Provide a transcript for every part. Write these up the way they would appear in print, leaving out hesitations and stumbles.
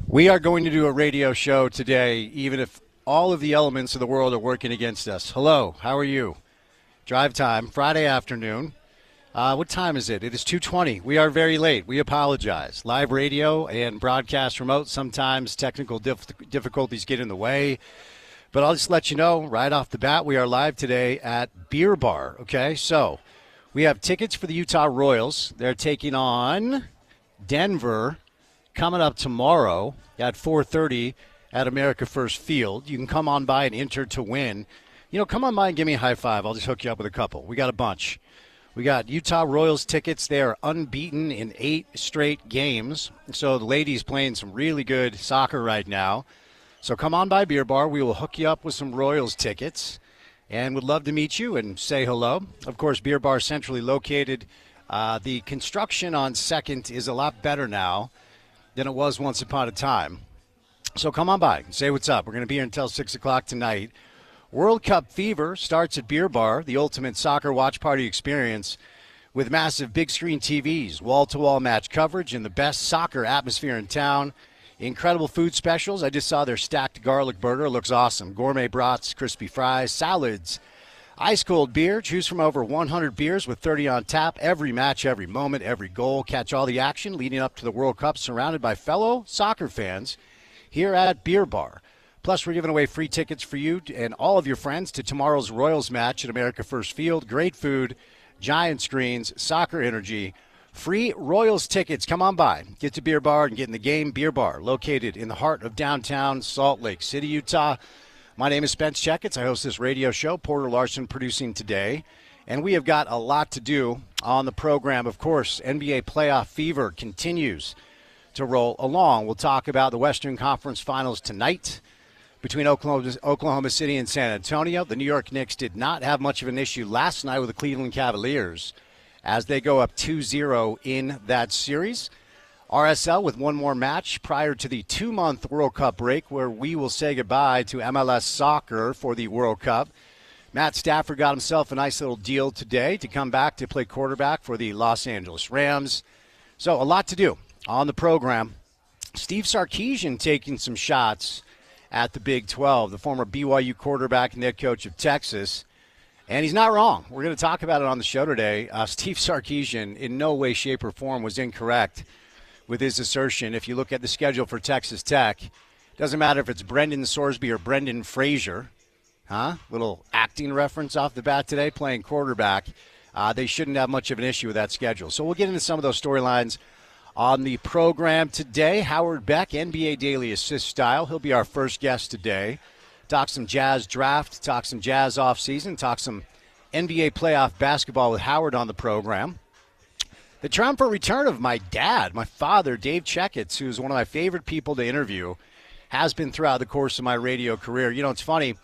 We are going to do a radio show today, even if all of the elements of the world are working against us. Hello, how are you? Drive time, Friday afternoon. What time is it? It is 2:20. We are very late. We apologize. Live radio and broadcast remote, sometimes technical difficulties get in the way. But I'll just let you know right off the bat, we are live today at Beer Bar, okay? So we have tickets for the Utah Royals. They're taking on Denver coming up tomorrow at 4:30 at America First Field. You can come on by and enter to win. You know, come on by and give me a high five. I'll just hook you up with a couple. We got a bunch. We got Utah Royals tickets. They are unbeaten in 8 straight games. So the ladies playing some really good soccer right now. So come on by Beer Bar. We will hook you up with some Royals tickets and would love to meet you and say hello. Of course, Beer Bar centrally located. The construction on 2nd is a lot better now than it was once upon a time. So come on by and say what's up. We're going to be here until 6 o'clock tonight. World Cup fever starts at Beer Bar, the ultimate soccer watch party experience with massive big screen TVs, wall-to-wall match coverage, and the best soccer atmosphere in town. Incredible food specials. I just saw their stacked garlic burger. Looks awesome. Gourmet brats, crispy fries, salads, ice-cold beer. Choose from over 100 beers with 30 on tap. Every match, every moment, every goal. Catch all the action leading up to the World Cup surrounded by fellow soccer fans here at Beer Bar. Plus, we're giving away free tickets for you and all of your friends to tomorrow's Royals match at America First Field. Great food, giant screens, soccer energy. Free Royals tickets. Come on by. Get to Beer Bar and get in the game. Beer Bar, located in the heart of downtown Salt Lake City, Utah. My name is Spence Checketts. I host this radio show. Porter Larson producing today. And we have got a lot to do on the program. Of course, NBA playoff fever continues to roll along. We'll talk about the Western Conference Finals tonight between Oklahoma City and San Antonio. The New York Knicks did not have much of an issue last night with the Cleveland Cavaliers as they go up 2-0 in that series. RSL with one more match prior to the 2-month World Cup break where we will say goodbye to MLS soccer for the World Cup. Matt Stafford got himself a nice little deal today to come back to play quarterback for the Los Angeles Rams. So a lot to do on the program. Steve Sarkisian taking some shots at the Big 12, the former BYU quarterback and head coach of Texas. And he's not wrong. We're going to talk about it on the show today. Steve Sarkisian in no way, shape, or form was incorrect with his assertion. If you look at the schedule for Texas Tech, doesn't matter if it's Brendan Sorsby or Brendan Frazier. Little acting reference off the bat today, playing quarterback. They shouldn't have much of an issue with that schedule. So we'll get into some of those storylines on the program today. Howard Beck, NBA Daily Assist style. He'll be our first guest today. Talk some Jazz draft, talk some Jazz offseason, talk some NBA playoff basketball with Howard on the program. The triumphant return of my dad, my father, Dave Checketts, who's one of my favorite people to interview, has been throughout the course of my radio career. You know, it's funny.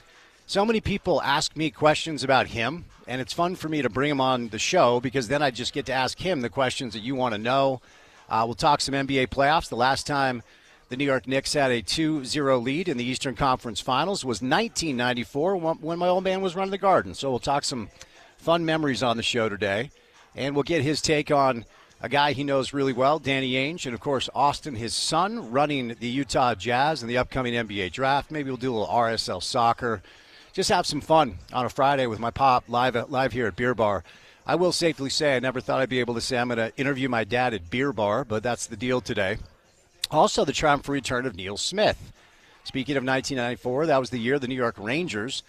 So many people ask me questions about him, and it's fun for me to bring him on the show because then I just get to ask him the questions that you want to know. We'll talk some NBA playoffs. The last time the New York Knicks had a 2-0 lead in the Eastern Conference Finals was 1994 when my old man was running the Garden. So we'll talk some fun memories on the show today. And we'll get his take on a guy he knows really well, Danny Ainge, and, of course, Austin, his son, running the Utah Jazz in the upcoming NBA draft. Maybe we'll do a little RSL soccer. Just have some fun on a Friday with my pop live here at Beer Bar. I will safely say I never thought I'd be able to say I'm going to interview my dad at Beer Bar, but that's the deal today. Also, the triumphant return of Neil Smith. Speaking of 1994, that was the year the New York Rangers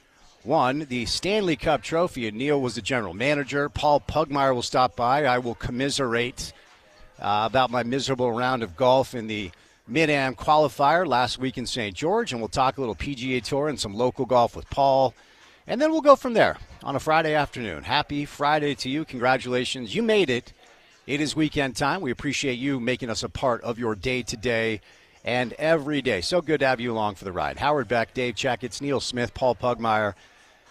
won the Stanley Cup trophy, and Neil was the general manager. Paul Pugmire will stop by. I will commiserate about my miserable round of golf in the Mid-Am qualifier last week in St. George, and we'll talk a little PGA Tour and some local golf with Paul. And then we'll go from there on a Friday afternoon. Happy Friday to you. Congratulations. You made it. It is weekend time. We appreciate you making us a part of your day today and every day. So good to have you along for the ride. Howard Beck, Dave Checketts, Neil Smith, Paul Pugmire,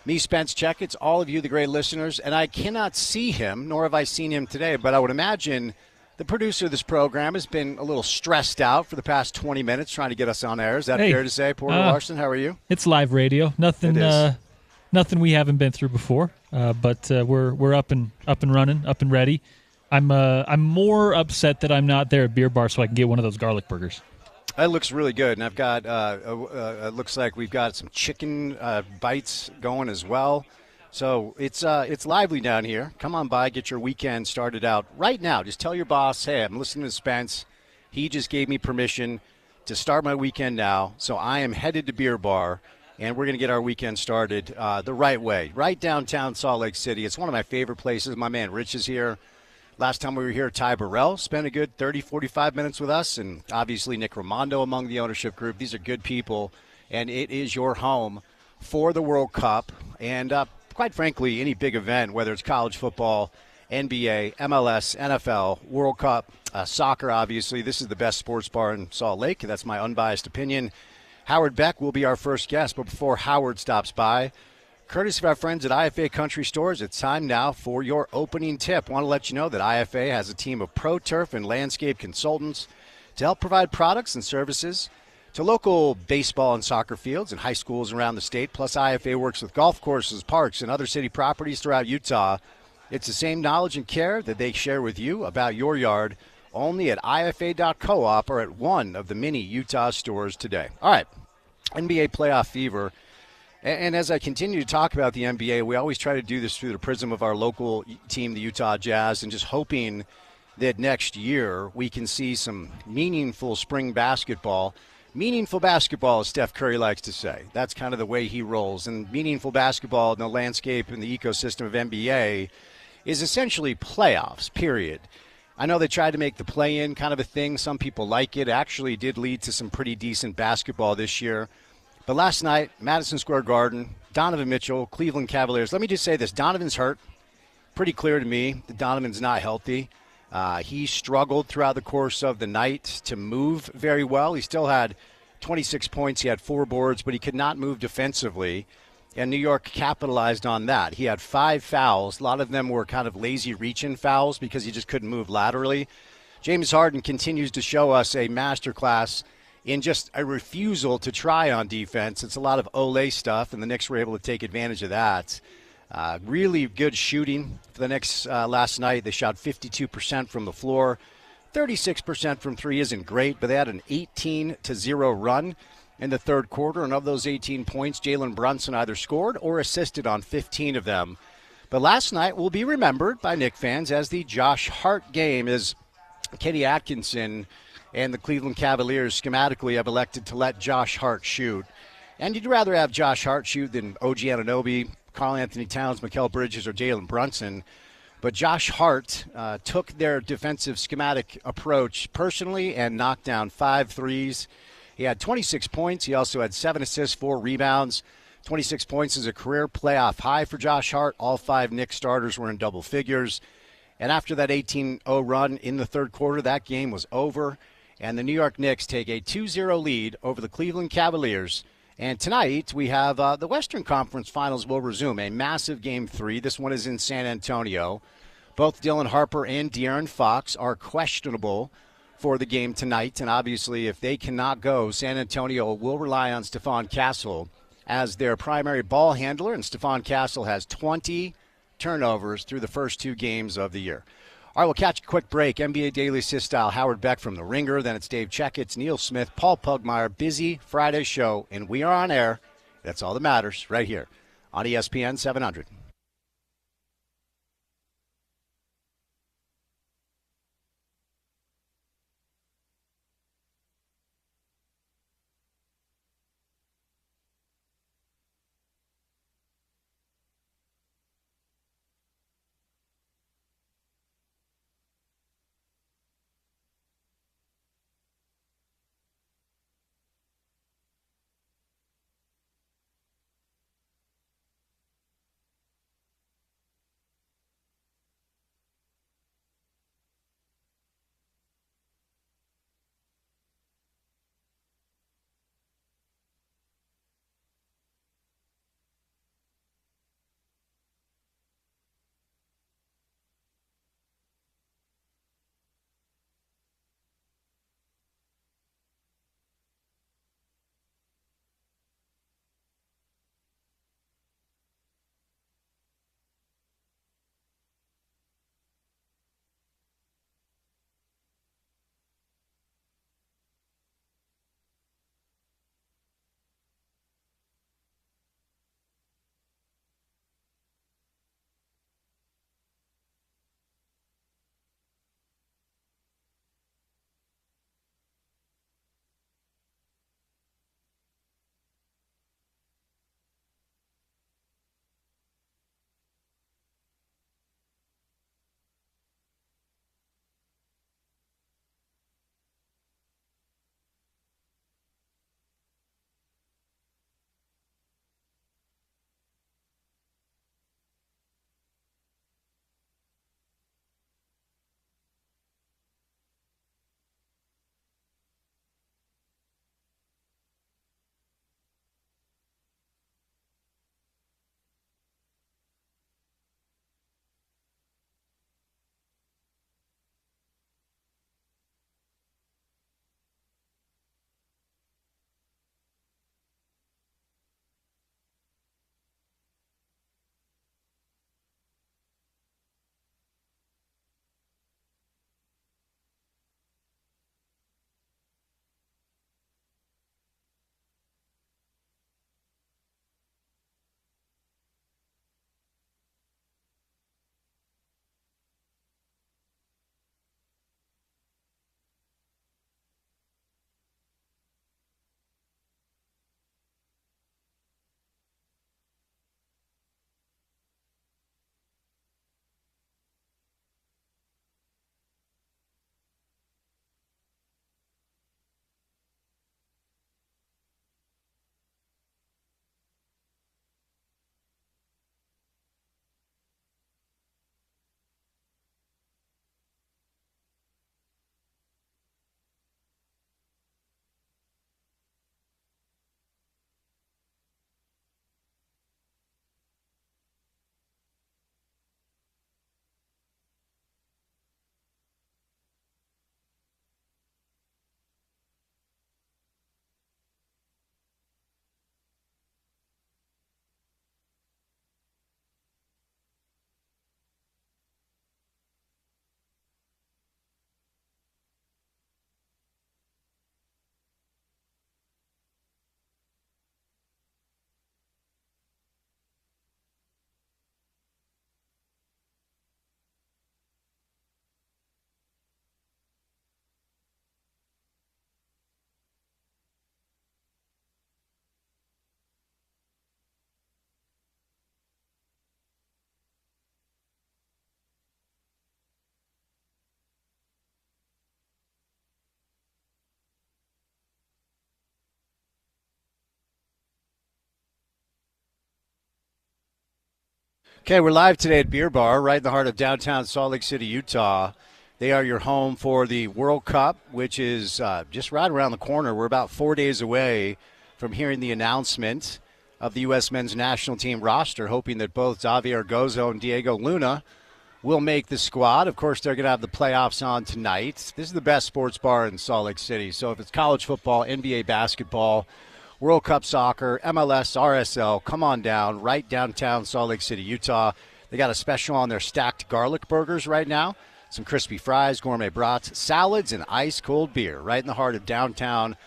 me, Spence Checketts, all of you, the great listeners. And I cannot see him, nor have I seen him today, but I would imagine the producer of this program has been a little stressed out for the past 20 minutes trying to get us on air. Is that fair to say, Porter Larson? How are you? It's live radio. Nothing we haven't been through before, but we're up and running, up and ready. I'm more upset that I'm not there at Beer Bar so I can get one of those garlic burgers. It looks really good, and I've got. It looks like we've got some chicken bites going as well. So it's lively down here. Come on by, get your weekend started out right now. Just tell your boss, hey, I'm listening to Spence. He just gave me permission to start my weekend now, so I am headed to Beer Bar, and we're going to get our weekend started the right way, right downtown Salt Lake City. It's one of my favorite places. My man Rich is here. Last time we were here, Ty Burrell spent a good 30, 45 minutes with us, and obviously Nick Raimondo among the ownership group. These are good people, and it is your home for the World Cup and, quite frankly, any big event, whether it's college football, NBA, MLS, NFL, World Cup, soccer, obviously. This is the best sports bar in Salt Lake. That's my unbiased opinion. Howard Beck will be our first guest, but before Howard stops by, courtesy of our friends at IFA Country Stores, it's time now for your opening tip. I want to let you know that IFA has a team of pro turf and landscape consultants to help provide products and services to local baseball and soccer fields and high schools around the state. Plus, IFA works with golf courses, parks, and other city properties throughout Utah. It's the same knowledge and care that they share with you about your yard, only at IFA.coop or at one of the many Utah stores today. All right, NBA playoff fever. And as I continue to talk about the NBA, we always try to do this through the prism of our local team, the Utah Jazz, and just hoping that next year we can see some meaningful spring basketball. Meaningful basketball, as Steph Curry likes to say. That's kind of the way he rolls. And meaningful basketball in the landscape and the ecosystem of NBA is essentially playoffs, period. I know they tried to make the play-in kind of a thing. Some people like it. Actually did lead to some pretty decent basketball this year. But last night, Madison Square Garden, Donovan Mitchell, Cleveland Cavaliers. Let me just say this. Donovan's hurt. Pretty clear to me that Donovan's not healthy. He struggled throughout the course of the night to move very well. He still had 26 points. He had 4 boards, but he could not move defensively. And New York capitalized on that. He had 5 fouls. A lot of them were kind of lazy reach-in fouls because he just couldn't move laterally. James Harden continues to show us a masterclass in just a refusal to try on defense. It's a lot of Olay stuff, and the Knicks were able to take advantage of that. Really good shooting for the Knicks last night. They shot 52% from the floor. 36% from three isn't great, but they had an 18-0 run in the third quarter, and of those 18 points, Jalen Brunson either scored or assisted on 15 of them. But last night will be remembered by Knicks fans as the Josh Hart game, as Kenny Atkinson and the Cleveland Cavaliers schematically have elected to let Josh Hart shoot. And you'd rather have Josh Hart shoot than OG Anunoby, Karl Anthony Towns, Mikal Bridges, or Jalen Brunson. But Josh Hart took their defensive schematic approach personally and knocked down 5 threes. He had 26 points. He also had 7 assists, 4 rebounds. 26 points is a career playoff high for Josh Hart. All 5 Knicks starters were in double figures. And after that 18-0 run in the third quarter, that game was over. And the New York Knicks take a 2-0 lead over the Cleveland Cavaliers. And tonight we have the Western Conference Finals will resume, a massive Game 3. This one is in San Antonio. Both Dylan Harper and De'Aaron Fox are questionable for the game tonight. And obviously, if they cannot go, San Antonio will rely on Stephon Castle as their primary ball handler. And Stephon Castle has 20 turnovers through the first 2 games of the year. All right, we'll catch a quick break. NBA Daily Assist style, Howard Beck from The Ringer. Then it's Dave Checketts, Neil Smith, Paul Pugmire. Busy Friday show, and we are on air. That's all that matters right here on ESPN 700. Okay, we're live today at Beer Bar, right in the heart of downtown Salt Lake City, Utah. They are your home for the World Cup, which is just right around the corner. We're about 4 days away from hearing the announcement of the U.S. men's national team roster, hoping that both Xavier Gozo and Diego Luna will make the squad. Of course, they're going to have the playoffs on tonight. This is the best sports bar in Salt Lake City. So if it's college football, NBA basketball, World Cup soccer, MLS, RSL, come on down, right downtown Salt Lake City, Utah. They got a special on their stacked garlic burgers right now. Some crispy fries, gourmet brats, salads, and ice-cold beer right in the heart of downtown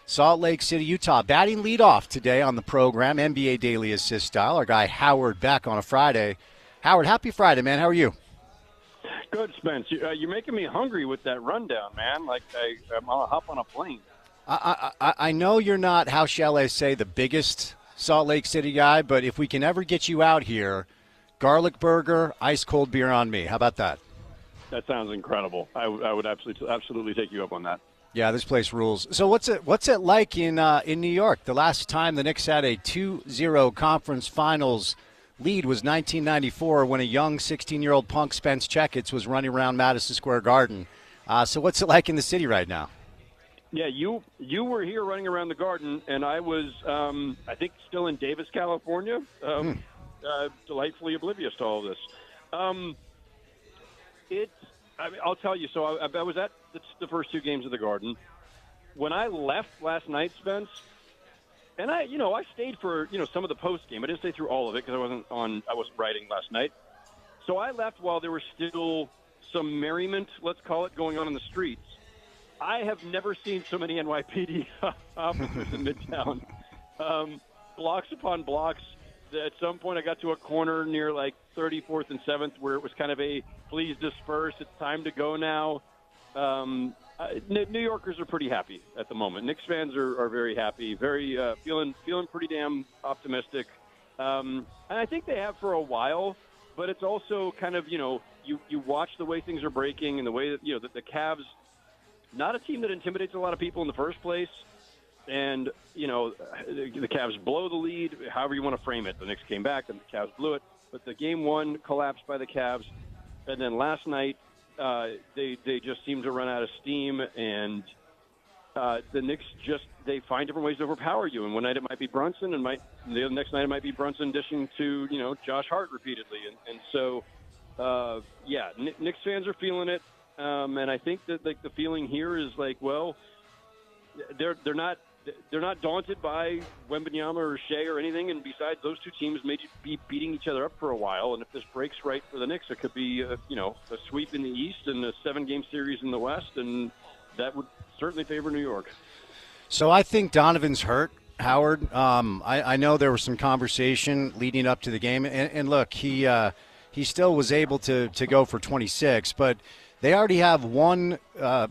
Salt Lake City, Utah. Batting leadoff today on the program, NBA Daily Assist style. Our guy Howard back on a Friday. Howard, happy Friday, man. How are you? Good, Spence. You're making me hungry with that rundown, man. Like I'm gonna hop on a plane. I know you're not, how shall I say, the biggest Salt Lake City guy, but if we can ever get you out here, garlic burger, ice-cold beer on me. How about that? That sounds incredible. I would absolutely take you up on that. Yeah, this place rules. So what's it like in New York? The last time the Knicks had a 2-0 conference finals lead was 1994 when a young 16-year-old punk Spence Checketts was running around Madison Square Garden. So what's it like in the city right now? Yeah, you were here running around the Garden, and I was, I think, still in Davis, California, delightfully oblivious to all this. I'll tell you. So I was at the first two games of the Garden. When I left last night, Spence, and I stayed for some of the post game. I didn't stay through all of it because I wasn't writing last night. So I left while there was still some merriment, let's call it, going on in the streets. I have never seen so many NYPD officers in Midtown. Blocks upon blocks. At some point, I got to a corner near like 34th and 7th where it was kind of a please disperse. It's time to go now. New Yorkers are pretty happy at the moment. Knicks fans are very happy, very feeling pretty damn optimistic. And I think they have for a while. But it's also kind of you watch the way things are breaking and the way that the Cavs. Not a team that intimidates a lot of people in the first place. And, the Cavs blow the lead, however you want to frame it. The Knicks came back and the Cavs blew it. But the game one collapsed by the Cavs. And then last night, they just seemed to run out of steam. And the Knicks they find different ways to overpower you. And one night it might be Brunson, and the next night it might be Brunson dishing to, Josh Hart repeatedly. And so, Knicks fans are feeling it. And I think that the feeling here is well, they're not daunted by Wembanyama or Shea or anything. And besides, those two teams may be beating each other up for a while. And if this breaks right for the Knicks, it could be a sweep in the East and a 7-game series in the West, and that would certainly favor New York. So I think Donovan's hurt, Howard. I know there was some conversation leading up to the game, and look, he still was able to go for 26, but they already have one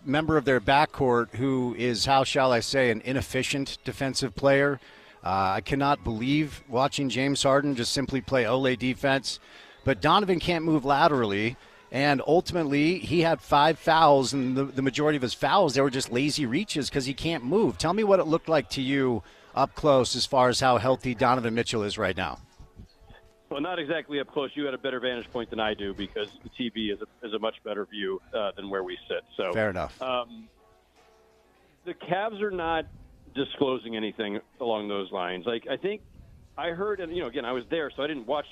member of their backcourt who is, how shall I say, an inefficient defensive player. I cannot believe watching James Harden just simply play Ole defense. But Donovan can't move laterally, and ultimately he had 5 fouls, and the majority of his fouls, they were just lazy reaches because he can't move. Tell me what it looked like to you up close as far as how healthy Donovan Mitchell is right now. Well, not exactly up close. You had a better vantage point than I do because the TV is a much better view than where we sit. So fair enough. The Cavs are not disclosing anything along those lines. Like I think I heard, and again, I was there, so I didn't watch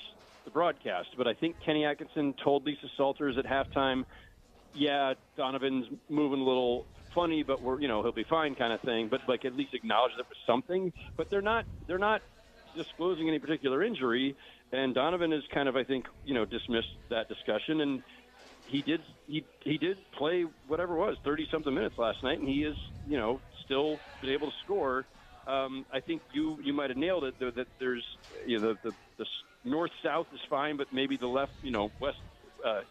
the broadcast, but I think Kenny Atkinson told Lisa Salters at halftime, "Yeah, Donovan's moving a little funny, but he'll be fine," kind of thing. But at least acknowledge that was something. But they're not disclosing any particular injury. And Donovan has kind of, I think, dismissed that discussion, and he did play whatever it was, 30-something minutes last night, and he is, still been able to score. I think you might have nailed it, though, that there's, the north-south is fine, but maybe the left, west,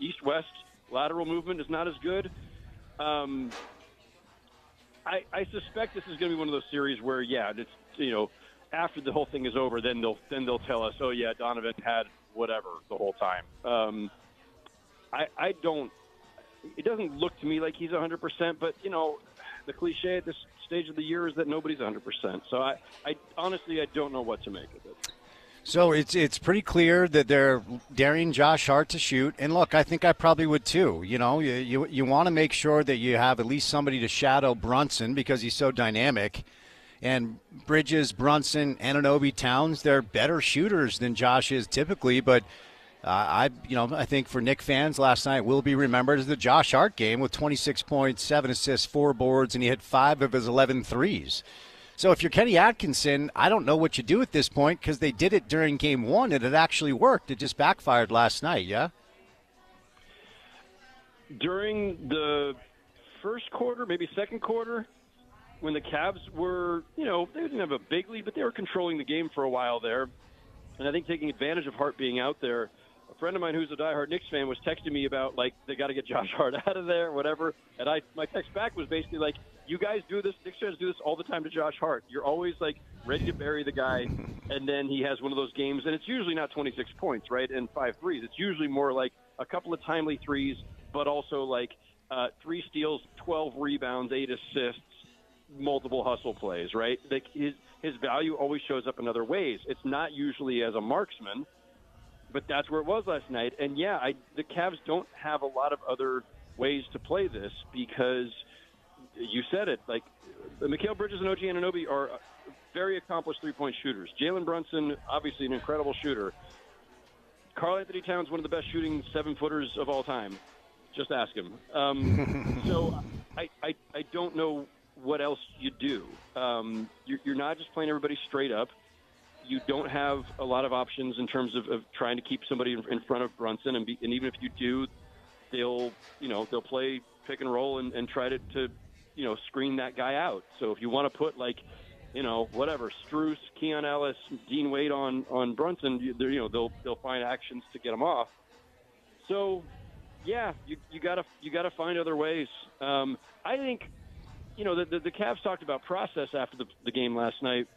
east-west lateral movement is not as good. I suspect this is going to be one of those series where, it's, after the whole thing is over, then they'll tell us, oh yeah, Donovan had whatever the whole time. I don't. It doesn't look to me like he's 100%, but the cliche at this stage of the year is that nobody's 100%. So I honestly don't know what to make of it. So it's pretty clear that they're daring Josh Hart to shoot. And look, I think I probably would too. You know, you want to make sure that you have at least somebody to shadow Brunson because he's so dynamic. And Bridges, Brunson, Anunoby, Towns, they're better shooters than Josh is typically. But I think for Knick fans, last night will be remembered as the Josh Hart game with 26 points, 7 assists, 4 boards, and he hit 5 of his 11 threes. So if you're Kenny Atkinson, I don't know what you do at this point because they did it during game 1 and it actually worked. It just backfired last night, yeah? During the first quarter, maybe second quarter, when the Cavs were, they didn't have a big lead, but they were controlling the game for a while there. And I think taking advantage of Hart being out there, a friend of mine who's a diehard Knicks fan was texting me about, they got to get Josh Hart out of there, whatever. And my text back was basically like, you guys do this, Knicks fans do this all the time to Josh Hart. You're always, ready to bury the guy, and then he has one of those games. And it's usually not 26 points, right, and 5 threes. It's usually more like a couple of timely threes, but also 3 steals, 12 rebounds, 8 assists, multiple hustle plays, right? His value always shows up in other ways. It's not usually as a marksman, but that's where it was last night. And, the Cavs don't have a lot of other ways to play this because you said it. Mikal Bridges and OG Anunoby are very accomplished three-point shooters. Jalen Brunson, obviously an incredible shooter. Karl Anthony Towns, one of the best shooting 7-footers of all time. Just ask him. So I don't know what else you do. You're not just playing everybody straight up. You don't have a lot of options in terms of trying to keep somebody in front of Brunson, and even if you do, they'll play pick and roll and try to screen that guy out. So if you want to put whatever, Strus, Keon Ellis, Dean Wade on Brunson, they'll find actions to get him off. So you gotta find other ways. I think the Cavs talked about process after the game last night,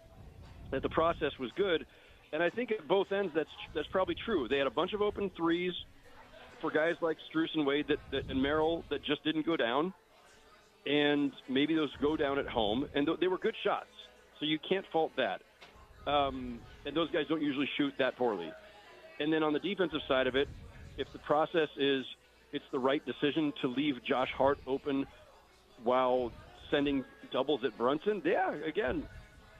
that the process was good, and I think at both ends that's probably true. They had a bunch of open threes for guys like Strus and Wade and Merrill that just didn't go down, and maybe those go down at home, and they were good shots, so you can't fault that. And those guys don't usually shoot that poorly. And then on the defensive side of it, if the process is it's the right decision to leave Josh Hart open while sending doubles at Brunson, again,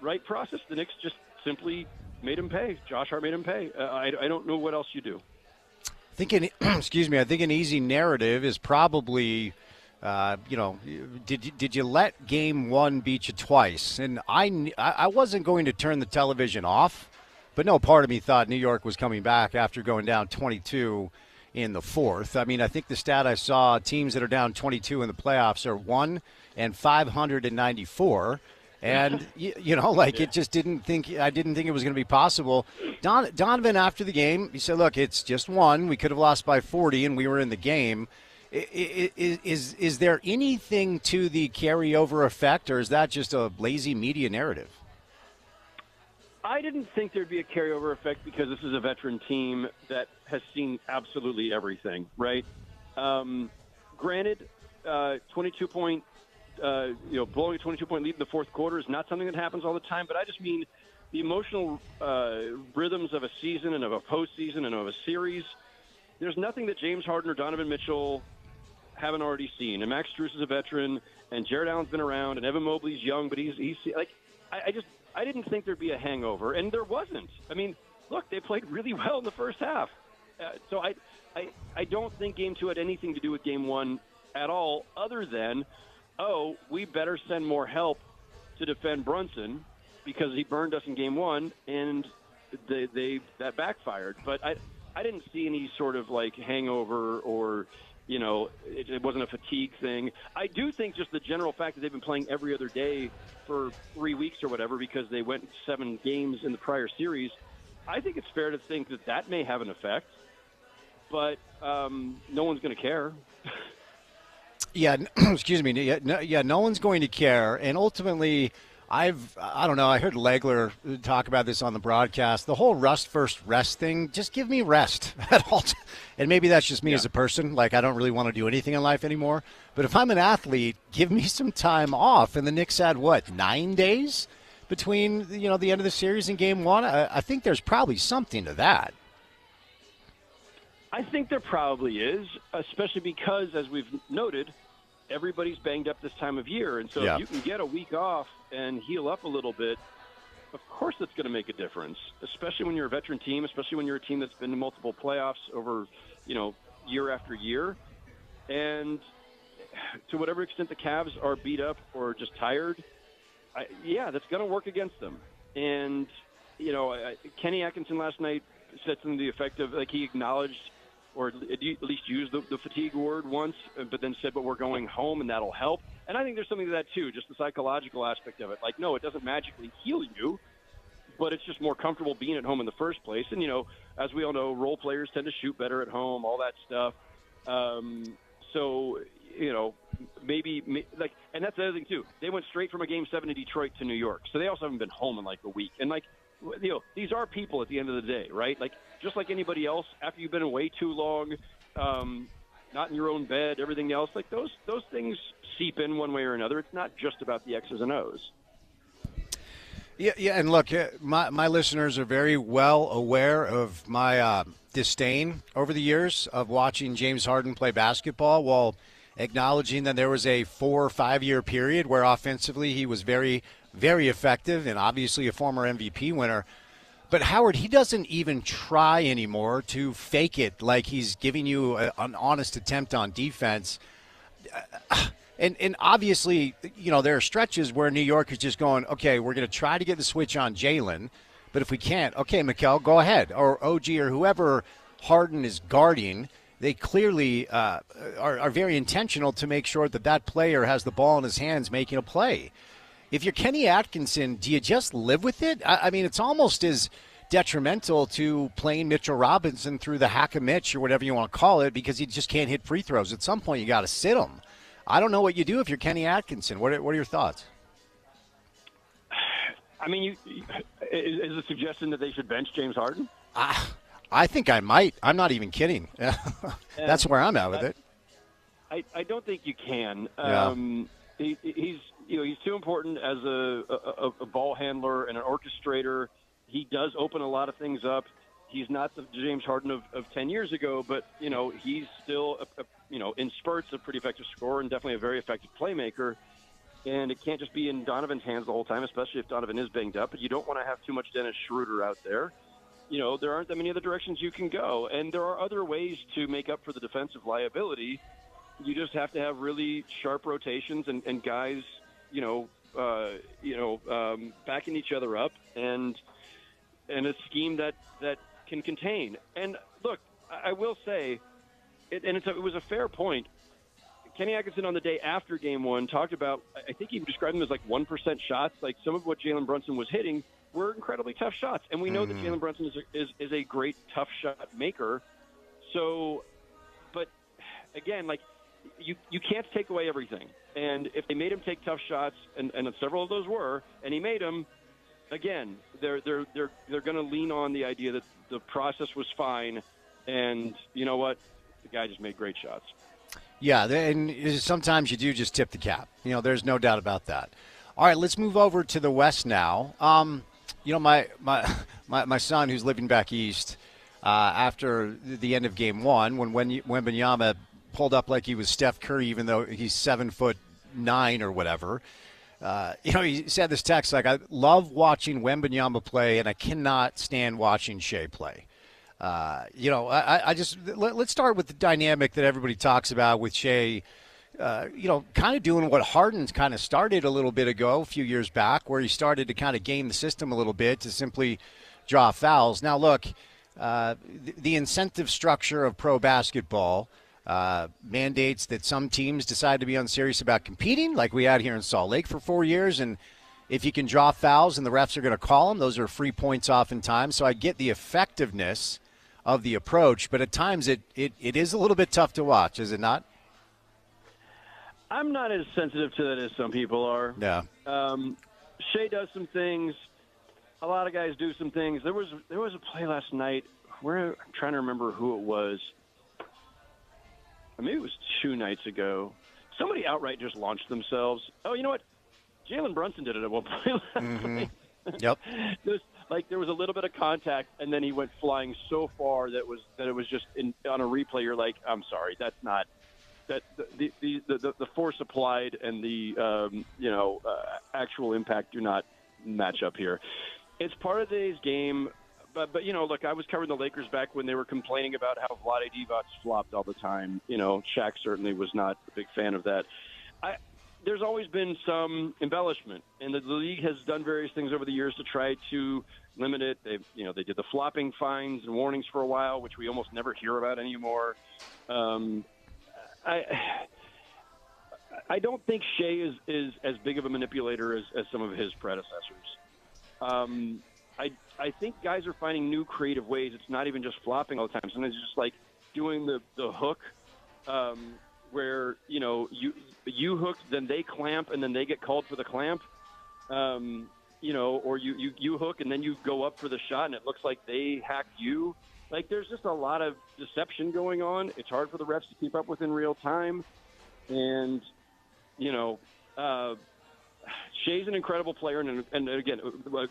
right process. The Knicks just simply made him pay. Josh Hart made him pay. I don't know what else you do. I think an easy narrative is probably, did you let game 1 beat you twice? And I wasn't going to turn the television off, but no part of me thought New York was coming back after going down 22 in the fourth. I mean, I think the stat I saw, teams that are down 22 in the playoffs are 1-594. And, it just I didn't think it was going to be possible. Donovan, after the game, he said, look, it's just 1. We could have lost by 40, and we were in the game. Is there anything to the carryover effect, or is that just a lazy media narrative? I didn't think there'd be a carryover effect because this is a veteran team that has seen absolutely everything, right? Granted, 22-point blowing a 22-point lead in the fourth quarter is not something that happens all the time, but I just mean the emotional rhythms of a season and of a postseason and of a series. There's nothing that James Harden or Donovan Mitchell haven't already seen. And Max Strus is a veteran, and Jared Allen's been around, and Evan Mobley's young, but he's I didn't think there'd be a hangover, and there wasn't. I mean, look, they played really well in the first half. So I don't think Game 2 had anything to do with Game 1 at all, other than, we better send more help to defend Brunson because he burned us in Game 1, and that backfired. But I didn't see any sort of hangover or it wasn't a fatigue thing. I do think just the general fact that they've been playing every other day for 3 weeks or whatever because they went 7 games in the prior series, I think it's fair to think that may have an effect. But no one's going to care. Yeah, excuse me. No one's going to care. And ultimately, I don't know, I heard Legler talk about this on the broadcast. The whole rest first rest thing, just give me rest at all. And maybe that's just me as a person. I don't really want to do anything in life anymore. But if I'm an athlete, give me some time off. And the Knicks had, 9 days between the end of the series and Game 1? I think there's probably something to that. I think there probably is, especially because, as we've noted, everybody's banged up this time of year. And so if you can get a week off and heal up a little bit, of course that's going to make a difference, especially when you're a veteran team, especially when you're a team that's been in multiple playoffs over, year after year. And to whatever extent the Cavs are beat up or just tired, that's going to work against them. And, Kenny Atkinson last night said something to the effect of, like, he acknowledged or at least used the fatigue word once, but then said, but we're going home and that'll help. And I think there's something to that too, just the psychological aspect of it. Like, no, it doesn't magically heal you, but it's just more comfortable being at home in the first place. And, as we all know, role players tend to shoot better at home, all that stuff. So, maybe like, and that's the other thing too. They went straight from a Game 7 in Detroit to New York. So they also haven't been home in like a week. And like, these are people at the end of the day, right? Like, just like anybody else, after you've been away too long, not in your own bed, everything else, like those things seep in one way or another. It's not just about the X's and O's. Yeah, and look, my listeners are very well aware of my disdain over the years of watching James Harden play basketball, while acknowledging that there was a 4 or 5 year period where offensively he was very, very effective and obviously a former MVP winner. But Howard, he doesn't even try anymore to fake it like he's giving you an honest attempt on defense. And obviously, there are stretches where New York is just going, okay, we're going to try to get the switch on Jalen, but if we can't, okay, Mikel, go ahead. Or OG or whoever Harden is guarding, they clearly are very intentional to make sure that player has the ball in his hands making a play. If you're Kenny Atkinson, do you just live with it? I mean, it's almost as detrimental to playing Mitchell Robinson through the hack-a-Mitch or whatever you want to call it, because he just can't hit free throws. At some point, you got to sit him. I don't know what you do if you're Kenny Atkinson. What are your thoughts? I mean, is the suggestion that they should bench James Harden? I think I might. I'm not even kidding. That's where I'm at with it. I don't think you can. Yeah. He's too important as a ball handler and an orchestrator. He does open a lot of things up. He's not the James Harden of 10 years ago, but, he's still, in spurts, a pretty effective scorer and definitely a very effective playmaker. And it can't just be in Donovan's hands the whole time, especially if Donovan is banged up. But you don't want to have too much Dennis Schroeder out there. There aren't that many other directions you can go. And there are other ways to make up for the defensive liability. You just have to have really sharp rotations and guys, backing each other up and a scheme that can contain. And look, I will say, it was a fair point. Kenny Atkinson on the day after Game 1 talked about, I think he described them as like 1% shots. Like, some of what Jalen Brunson was hitting were incredibly tough shots. And we know that Jalen Brunson is a great tough shot maker. So, but again, like, you can't take away everything. And if they made him take tough shots, and several of those were, and he made them, again, they're going to lean on the idea that the process was fine, and you know what, the guy just made great shots. Yeah, and sometimes you do just tip the cap. There's no doubt about that. All right, let's move over to the West now. My son, who's living back east, after the end of Game 1, when Wembanyama pulled up like he was Steph Curry, even though he's 7'9" or whatever. He said this text, like, I love watching Wembanyama play, and I cannot stand watching Shea play. Let's start with the dynamic that everybody talks about with Shea, kind of doing what Harden's kind of started a little bit ago, a few years back, where he started to kind of game the system a little bit to simply draw fouls. Now, look, the incentive structure of pro basketball mandates that some teams decide to be unserious about competing, like we had here in Salt Lake for 4 years, and if you can draw fouls and the refs are going to call them, those are free points oftentimes. So I get the effectiveness of the approach, but at times it is a little bit tough to watch, is it not? I'm not as sensitive to that as some people are. Yeah. Shea does some things. A lot of guys do some things. There was a play last night where I'm trying to remember who it was. Maybe it was 2 nights ago. Somebody outright just launched themselves. Oh, you know what? Jalen Brunson did it at one point last night. Yep. There was a little bit of contact, and then he went flying so far that it was just on a replay. You're like, I'm sorry, that's not that the force applied and the actual impact do not match up here. It's part of today's game. But look, I was covering the Lakers back when they were complaining about how Vlade Divac flopped all the time. Shaq certainly was not a big fan of that. There's always been some embellishment, and the league has done various things over the years to try to limit it. They did the flopping fines and warnings for a while, which we almost never hear about anymore. I don't think Shea is as big of a manipulator as some of his predecessors. I think guys are finding new creative ways. It's not even just flopping all the time. Sometimes it's just like doing the hook where, you hook, then they clamp, and then they get called for the clamp. Or you hook, and then you go up for the shot, and it looks like they hacked you. Like, there's just a lot of deception going on. It's hard for the refs to keep up with in real time. And, Shea's an incredible player, and again,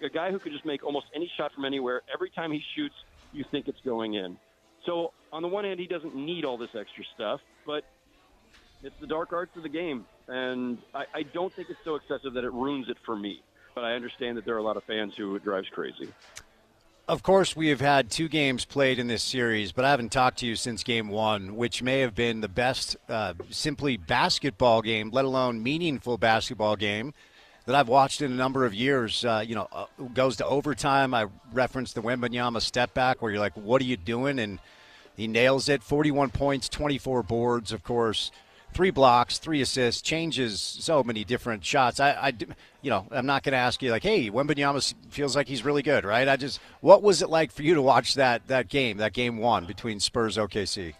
a guy who could just make almost any shot from anywhere. Every time he shoots, you think it's going in. So, on the one hand, he doesn't need all this extra stuff, but it's the dark arts of the game, and I don't think it's so excessive that it ruins it for me. But I understand that there are a lot of fans who it drives crazy. Of course, we have had 2 games played in this series, but I haven't talked to you since game 1, which may have been the best simply basketball game, let alone meaningful basketball game that I've watched in a number of years. Goes to overtime. I referenced the Wembanyama step back where you're like, what are you doing? And he nails it. 41 points, 24 boards, of course. 3 blocks, 3 assists, changes so many different shots. I'm not going to ask you like, hey, Wembanyama feels like he's really good, right? What was it like for you to watch that game 1 between Spurs OKC?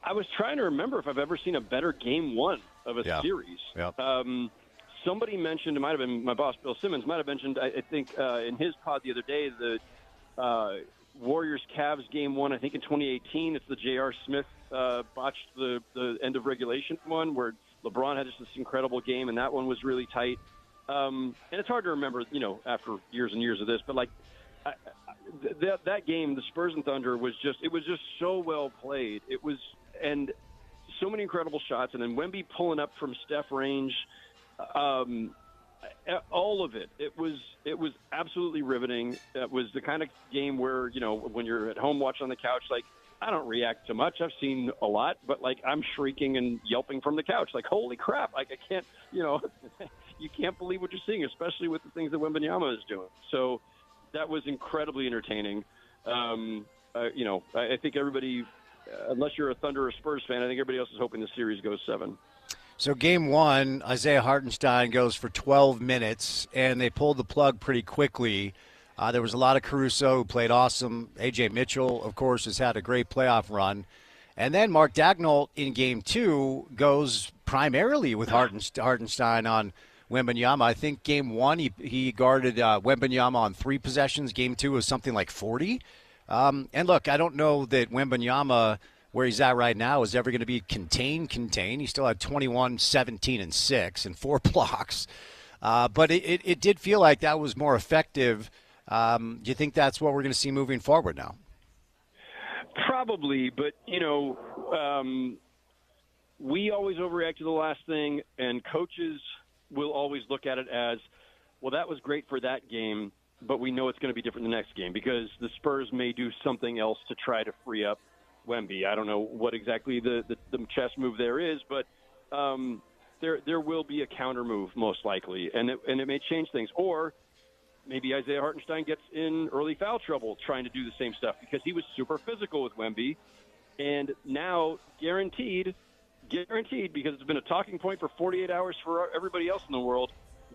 I was trying to remember if I've ever seen a better game 1 of a series. Yep. Somebody mentioned, it might have been my boss, Bill Simmons, might have mentioned, I think in his pod the other day, the Warriors-Cavs game 1, I think in 2018. It's the J.R. Smith botched the end of regulation one where LeBron had just this incredible game, and that one was really tight. And it's hard to remember, after years and years of this, but that game, the Spurs and Thunder, was just so well played. And so many incredible shots, and then Wemby pulling up from Steph range. All of it. It was absolutely riveting. It was the kind of game where, when you're at home watching on the couch, like, I don't react to much. I've seen a lot, but I'm shrieking and yelping from the couch. Like, holy crap. I can't, you can't believe what you're seeing, especially with the things that Wembanyama is doing. So that was incredibly entertaining. I think everybody, unless you're a Thunder or Spurs fan, I think everybody else is hoping the series goes 7. So game 1, Isaiah Hartenstein goes for 12 minutes, and they pulled the plug pretty quickly. There was a lot of Caruso who played awesome. A.J. Mitchell, of course, has had a great playoff run. And then Mark Daigneault in game 2 goes primarily with Hartenstein on Wembanyama. I think game 1 he guarded Wembanyama on 3 possessions. Game 2 was something like 40. And look, I don't know that Wembanyama, where he's at right now, is ever going to be contained. He still had 21, 17, and 6 and 4 blocks. But it did feel like that was more effective. Do you think that's what we're going to see moving forward now? Probably, but, we always overreact to the last thing, and coaches will always look at it as, well, that was great for that game, but we know it's going to be different the next game because the Spurs may do something else to try to free up Wemby. I don't know what exactly the chess move there is, but there will be a counter move most likely, and it may change things. Or maybe Isaiah Hartenstein gets in early foul trouble trying to do the same stuff because he was super physical with Wemby, and now guaranteed, because it's been a talking point for 48 hours for everybody else in the world,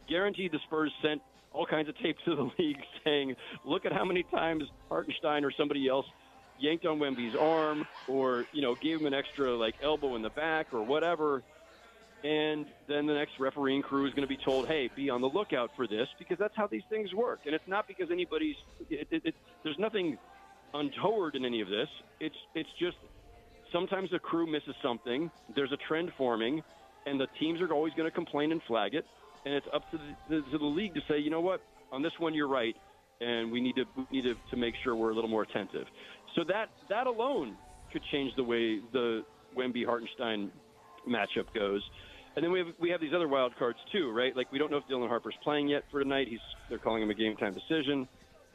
guaranteed the Spurs sent all kinds of tape to the league saying, look at how many times Hartenstein or somebody else yanked on Wemby's arm or, gave him an extra, elbow in the back or whatever. And then the next refereeing crew is going to be told, hey, be on the lookout for this because that's how these things work. And it's not because anybody's there's nothing untoward in any of this. It's just sometimes the crew misses something. There's a trend forming, and the teams are always going to complain and flag it. and it's up to the league to say, you know what, on this one you're right, and we need to make sure we're a little more attentive. So that alone could change the way the Wemby-Hartenstein matchup goes. And then we have these other wild cards too, right? Like, we don't know if Dylan Harper's playing yet for tonight. They're calling him a game-time decision.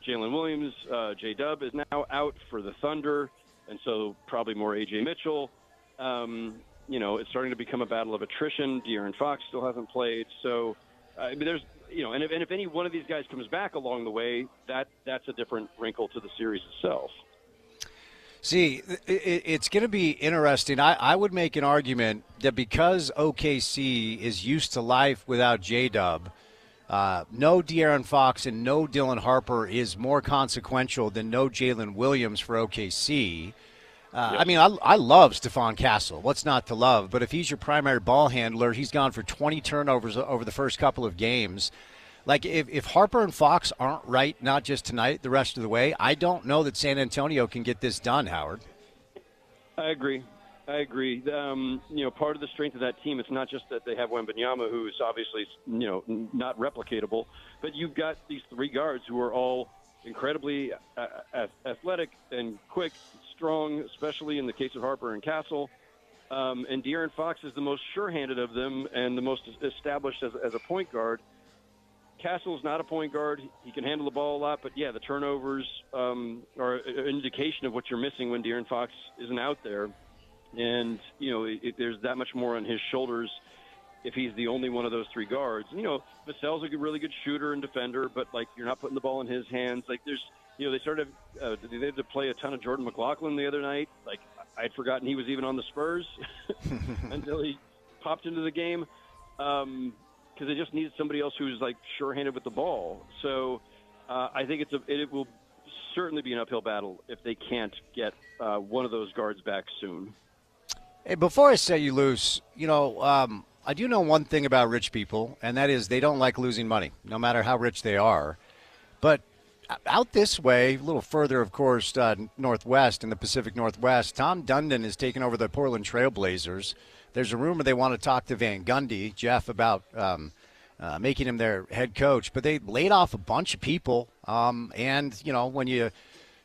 Jalen Williams, J-Dub is now out for the Thunder, and so probably more A.J. Mitchell. It's starting to become a battle of attrition. De'Aaron Fox still hasn't played. So, there's, and if any one of these guys comes back along the way, that's a different wrinkle to the series itself. See, it's going to be interesting. I would make an argument that because OKC is used to life without J-Dub, no De'Aaron Fox and no Dylan Harper is more consequential than no Jalen Williams for OKC. Yep. I mean, I love Stephon Castle. What's not to love? But if he's your primary ball handler, he's gone for 20 turnovers over the first couple of games. Like, if Harper and Fox aren't right, not just tonight, the rest of the way, I don't know that San Antonio can get this done, Howard. I agree. Part of the strength of that team, it's not just that they have Wembanyama, who's obviously, not replicatable, but you've got these three guards who are all incredibly athletic and quick, strong, especially in the case of Harper and Castle. And De'Aaron Fox is the most sure-handed of them and the most established as a point guard. Castle's not a point guard. He can handle the ball a lot, but, yeah, the turnovers are an indication of what you're missing when De'Aaron Fox isn't out there. And, there's that much more on his shoulders if he's the only one of those three guards. Vassell's a really good shooter and defender, but, like, you're not putting the ball in his hands. Like, there's, they started they had to play a ton of Jordan McLaughlin the other night. Like, I'd forgotten he was even on the Spurs until he popped into the game. Because they just needed somebody else who's, like, sure-handed with the ball. So I think it will certainly be an uphill battle if they can't get one of those guards back soon. Hey, before I set you loose, I do know one thing about rich people, and that is they don't like losing money, no matter how rich they are. But out this way, a little further, of course, northwest in the Pacific Northwest, Tom Dundon has taken over the Portland Trail Blazers. There's a rumor they want to talk to Van Gundy, Jeff, about making him their head coach. But they laid off a bunch of people. And, when you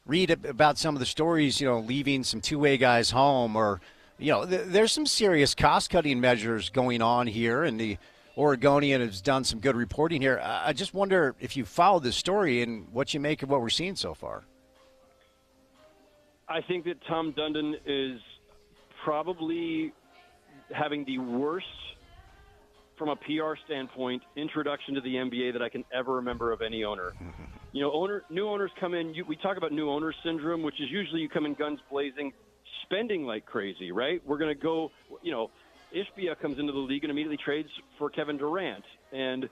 read about some of the stories, leaving some two-way guys home or, there's some serious cost-cutting measures going on here. And the Oregonian has done some good reporting here. I just wonder if you followed this story and what you make of what we're seeing so far. I think that Tom Dundon is probably having the worst, from a PR standpoint, introduction to the NBA that I can ever remember of any owner. New owners come in. We talk about new owner syndrome, which is usually you come in guns blazing, spending like crazy, right? We're going to go, Ishbia comes into the league and immediately trades for Kevin Durant. And,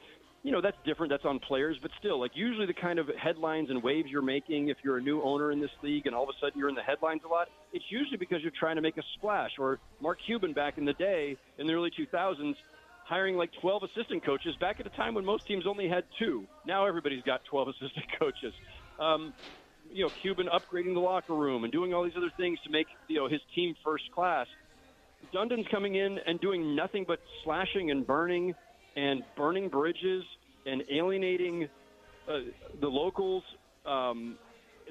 that's different. That's on players. But still, like, usually the kind of headlines and waves you're making if you're a new owner in this league and all of a sudden you're in the headlines a lot, it's usually because you're trying to make a splash. Or Mark Cuban back in the day, in the early 2000s, hiring like 12 assistant coaches back at a time when most teams only had 2. Now everybody's got 12 assistant coaches. Cuban upgrading the locker room and doing all these other things to make, his team first class. Dundon's coming in and doing nothing but slashing and burning bridges and alienating the locals.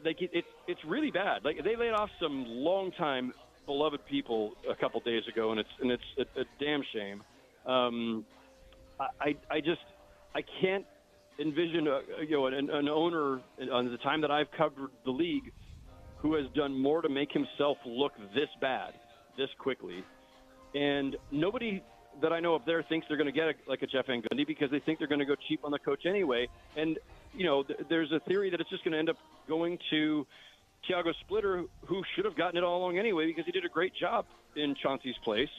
It's really bad. Like, they laid off some longtime beloved people a couple days ago, and it's a damn shame. I can't envision an owner on the time that I've covered the league who has done more to make himself look this bad, this quickly. And nobody that I know up there thinks they're going to get a Jeff Van Gundy because they think they're going to go cheap on the coach anyway. And, there's a theory that it's just going to end up going to Thiago Splitter, who should have gotten it all along anyway because he did a great job in Chauncey's place.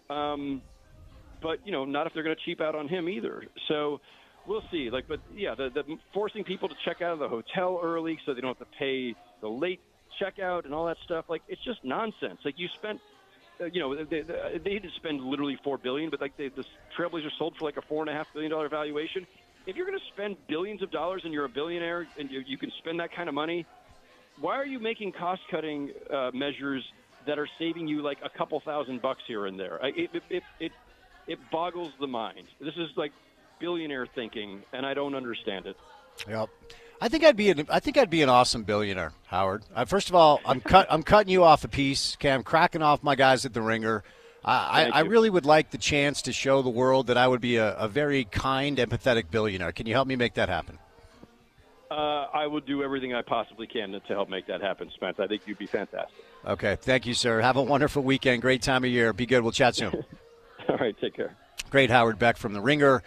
But, not if they're going to cheap out on him either. So we'll see. The forcing people to check out of the hotel early so they don't have to pay the late checkout and all that stuff, it's just nonsense. Like, you spent – they didn't spend literally $4 billion, but the Trailblazers sold for like a $4.5 billion valuation. If you're going to spend billions of dollars and you're a billionaire and you can spend that kind of money, why are you making cost-cutting measures that are saving you like a couple $1,000 here and there? It boggles the mind. This is like billionaire thinking, and I don't understand it. Yep. I think I'd be an awesome billionaire, Howard. First of all, I'm cutting you off a piece. Okay, I'm cracking off my guys at the Ringer. I really would like the chance to show the world that I would be a very kind, empathetic billionaire. Can you help me make that happen? I will do everything I possibly can to help make that happen, Spence. I think you'd be fantastic. Okay, thank you, sir. Have a wonderful weekend. Great time of year. Be good. We'll chat soon. All right, take care. Great Howard Beck from The Ringer.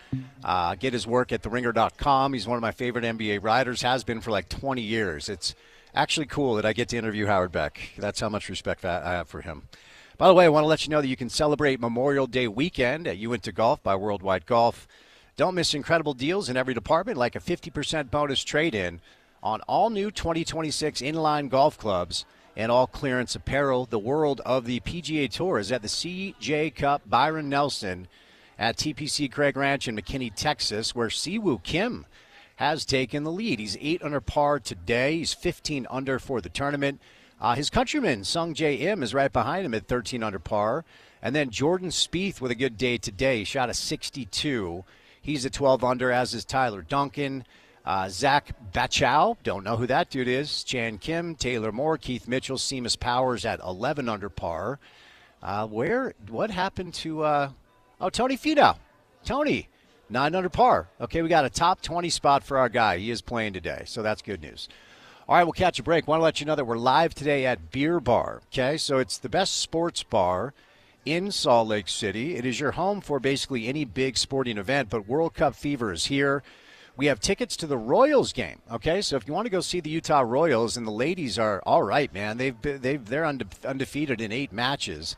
Get his work at theringer.com. He's one of my favorite NBA writers, has been for like 20 years. It's actually cool that I get to interview Howard Beck. That's how much respect I have for him. By the way, I want to let you know that you can celebrate Memorial Day weekend at You Into Golf by Worldwide Golf. Don't miss incredible deals in every department, like a 50% bonus trade-in on all new 2026 inline golf clubs and all clearance apparel. The world of the PGA Tour is at the CJ Cup Byron Nelson at TPC Craig Ranch in McKinney, Texas, where Siwoo Kim has taken the lead. He's 8 under par today. He's 15 under for the tournament. His countryman, Sung Jae Im, is right behind him at 13 under par. And then Jordan Spieth with a good day today. He shot a 62. He's at 12 under, as is Tyler Duncan. Zach Bachow, don't know who that dude is. Chan Kim, Taylor Moore, Keith Mitchell, Seamus Powers at 11 under par. What happened to Tony Finau? Tony, 9 under par. Okay, we got a top 20 spot for our guy. He is playing today, so that's good news. All right, we'll catch a break. Want to let you know that we're live today at Beer Bar. Okay, so it's the best sports bar in Salt Lake City. It is your home for basically any big sporting event, but World Cup fever is here. We have tickets to the Royals game. Okay, so if you want to go see the Utah Royals, and the ladies are all right, man. They're undefeated in 8 matches.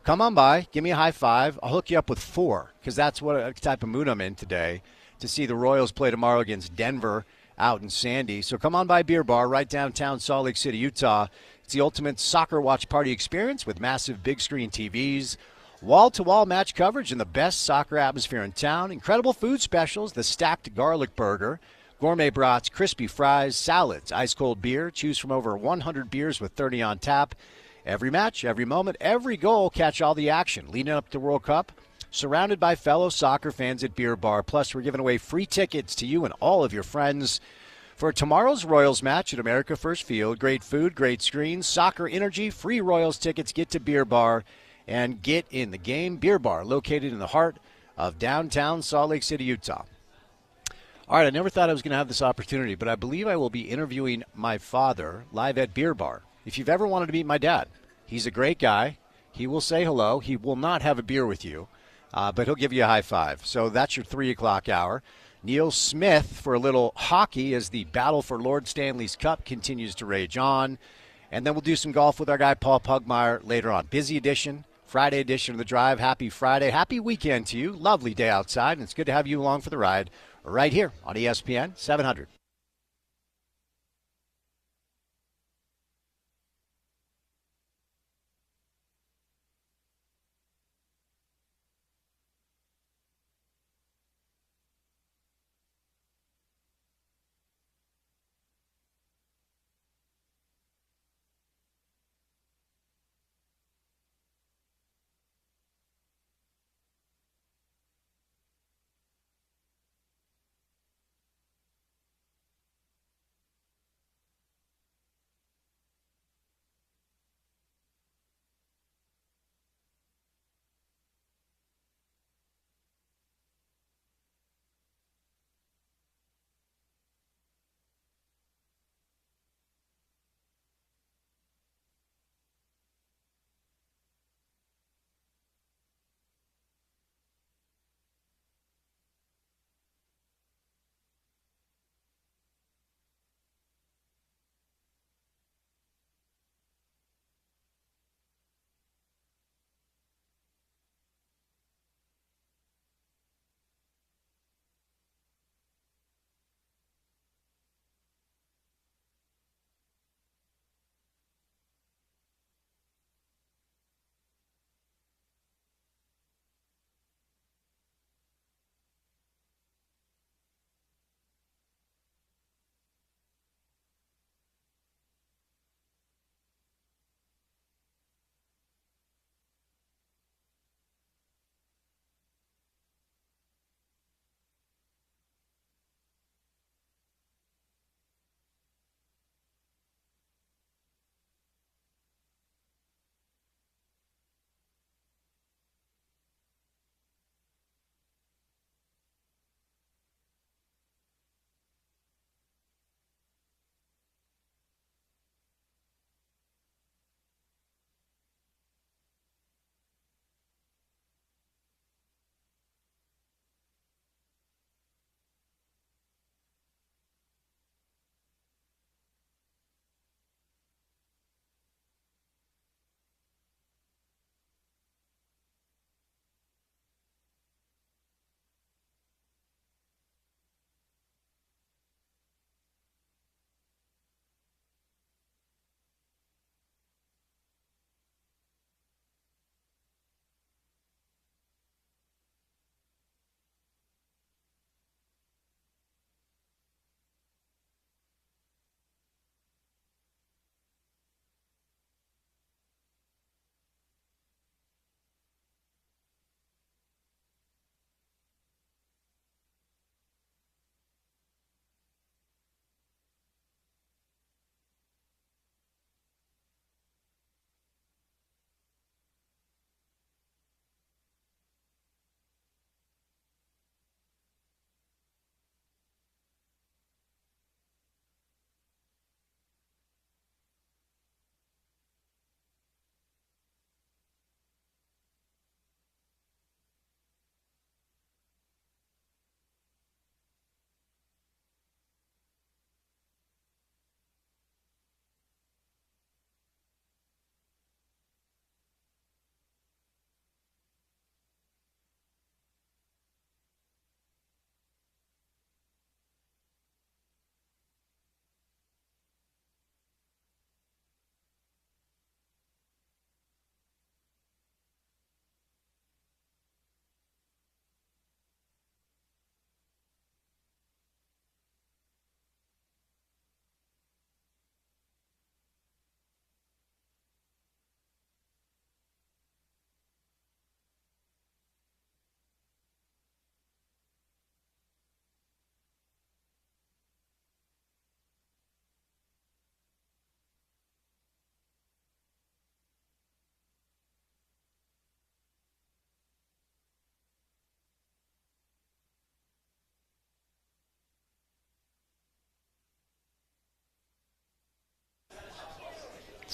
Come on by, give me a high five. I'll hook you up with 4, because that's what type of mood I'm in today, to see the Royals play tomorrow against Denver out in Sandy. So come on by Beer Bar right downtown Salt Lake City, Utah. It's the ultimate soccer watch party experience with massive big screen TVs, wall-to-wall match coverage, and the best soccer atmosphere in town. Incredible food specials, the stacked garlic burger, gourmet brats, crispy fries, salads, ice-cold beer. Choose from over 100 beers with 30 on tap. Every match, every moment, every goal, catch all the action. Leading up to World Cup, surrounded by fellow soccer fans at Beer Bar. Plus, we're giving away free tickets to you and all of your friends for tomorrow's Royals match at America First Field. Great food, great screens, soccer energy, free Royals tickets. Get to Beer Bar and get in the game. Beer Bar, located in the heart of downtown Salt Lake City, Utah. All right, I never thought I was going to have this opportunity, but I believe I will be interviewing my father live at Beer Bar. If you've ever wanted to meet my dad, he's a great guy. He will say hello. He will not have a beer with you, but he'll give you a high five. So that's your 3 o'clock hour. Neil Smith for a little hockey as the battle for Lord Stanley's Cup continues to rage on. And then we'll do some golf with our guy Paul Pugmire later on. Busy edition, Friday edition of The Drive. Happy Friday. Happy weekend to you. Lovely day outside, and it's good to have you along for the ride right here on ESPN 700.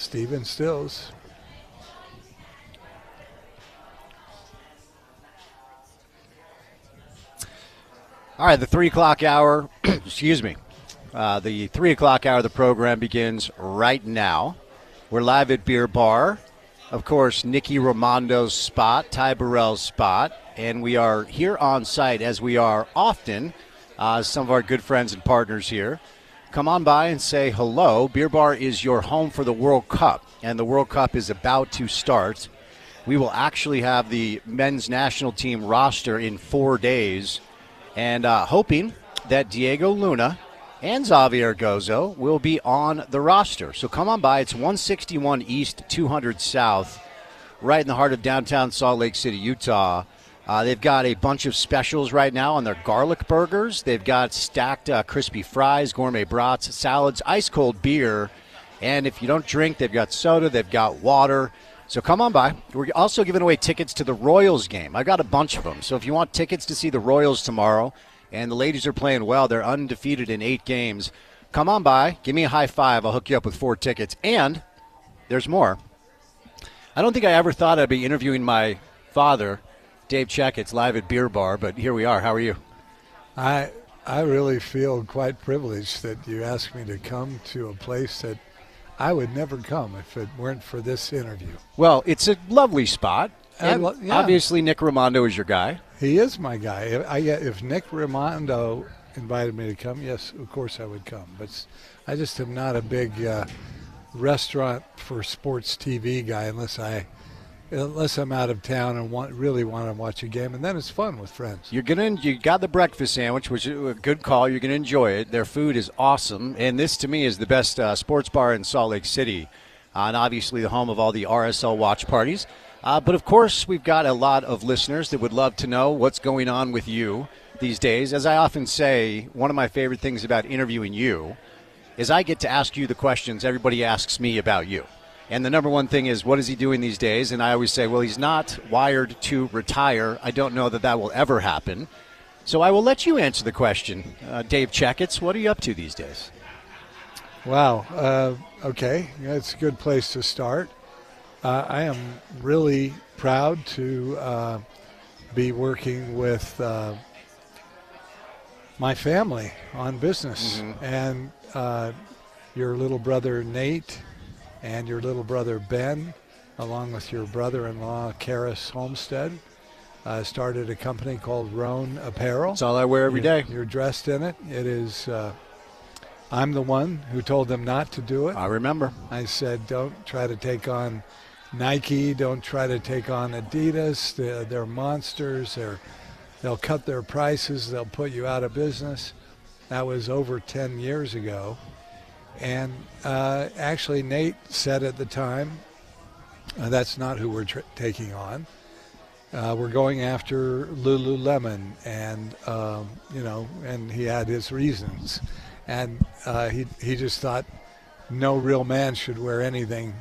Steven Stills. All right, the 3 o'clock hour, excuse me, the 3 o'clock hour of the program begins right now. We're live at Beer Bar. Of course, Nicky Ramondo's spot, Ty Burrell's spot, and we are here on site, as we are often, some of our good friends and partners here. Come on by and say hello. Beer Bar is your home for the World Cup, and the World Cup is about to start. We will actually have the men's national team roster in 4 days, and hoping that Diego Luna and Xavier Gozo will be on the roster. So come on by. It's 161 East, 200 South, right in the heart of downtown Salt Lake City, Utah. They've got a bunch of specials right now on their garlic burgers. They've got stacked crispy fries, gourmet brats, salads, ice-cold beer. And if you don't drink, they've got soda, they've got water. So come on by. We're also giving away tickets to the Royals game. I got a bunch of them. So if you want tickets to see the Royals tomorrow, and the ladies are playing well, they're undefeated in 8 games, come on by. Give me a high five. I'll hook you up with 4 tickets. And there's more. I don't think I ever thought I'd be interviewing my father, Dave Checketts, live at Beer Bar, but here we are. How are you? I really feel quite privileged that you asked me to come to a place that I would never come if it weren't for this interview. Well, it's a lovely spot. And yeah. Obviously, Nick Raimondo is your guy. He is my guy. If Nick Raimondo invited me to come, yes, of course I would come. But I just am not a big restaurant for sports TV guy unless I'm out of town and really want to watch a game, and then it's fun with friends. You got the breakfast sandwich, which is a good call. You're going to enjoy it. Their food is awesome, and this to me is the best sports bar in Salt Lake City, and obviously the home of all the RSL watch parties. But of course, we've got a lot of listeners that would love to know what's going on with you these days. As I often say, one of my favorite things about interviewing you is I get to ask you the questions everybody asks me about you. And the number one thing is, what is he doing these days? And I always say, well, he's not wired to retire. I don't know that will ever happen. So I will let you answer the question. Dave Checketts, what are you up to these days? Wow. Okay. Yeah, it's a good place to start. I am really proud to be working with my family on business. Mm-hmm. And your little brother, Nate, and your little brother Ben, along with your brother-in-law, Karis Homestead, started a company called Roan Apparel. That's all I wear every day. You're dressed in it. It is, I'm the one who told them not to do it. I remember. I said, don't try to take on Nike. Don't try to take on Adidas. They're monsters. They'll cut their prices. They'll put you out of business. That was over 10 years ago. And actually, Nate said at the time, that's not who we're taking on. We're going after Lululemon, and and he had his reasons. And he just thought no real man should wear anything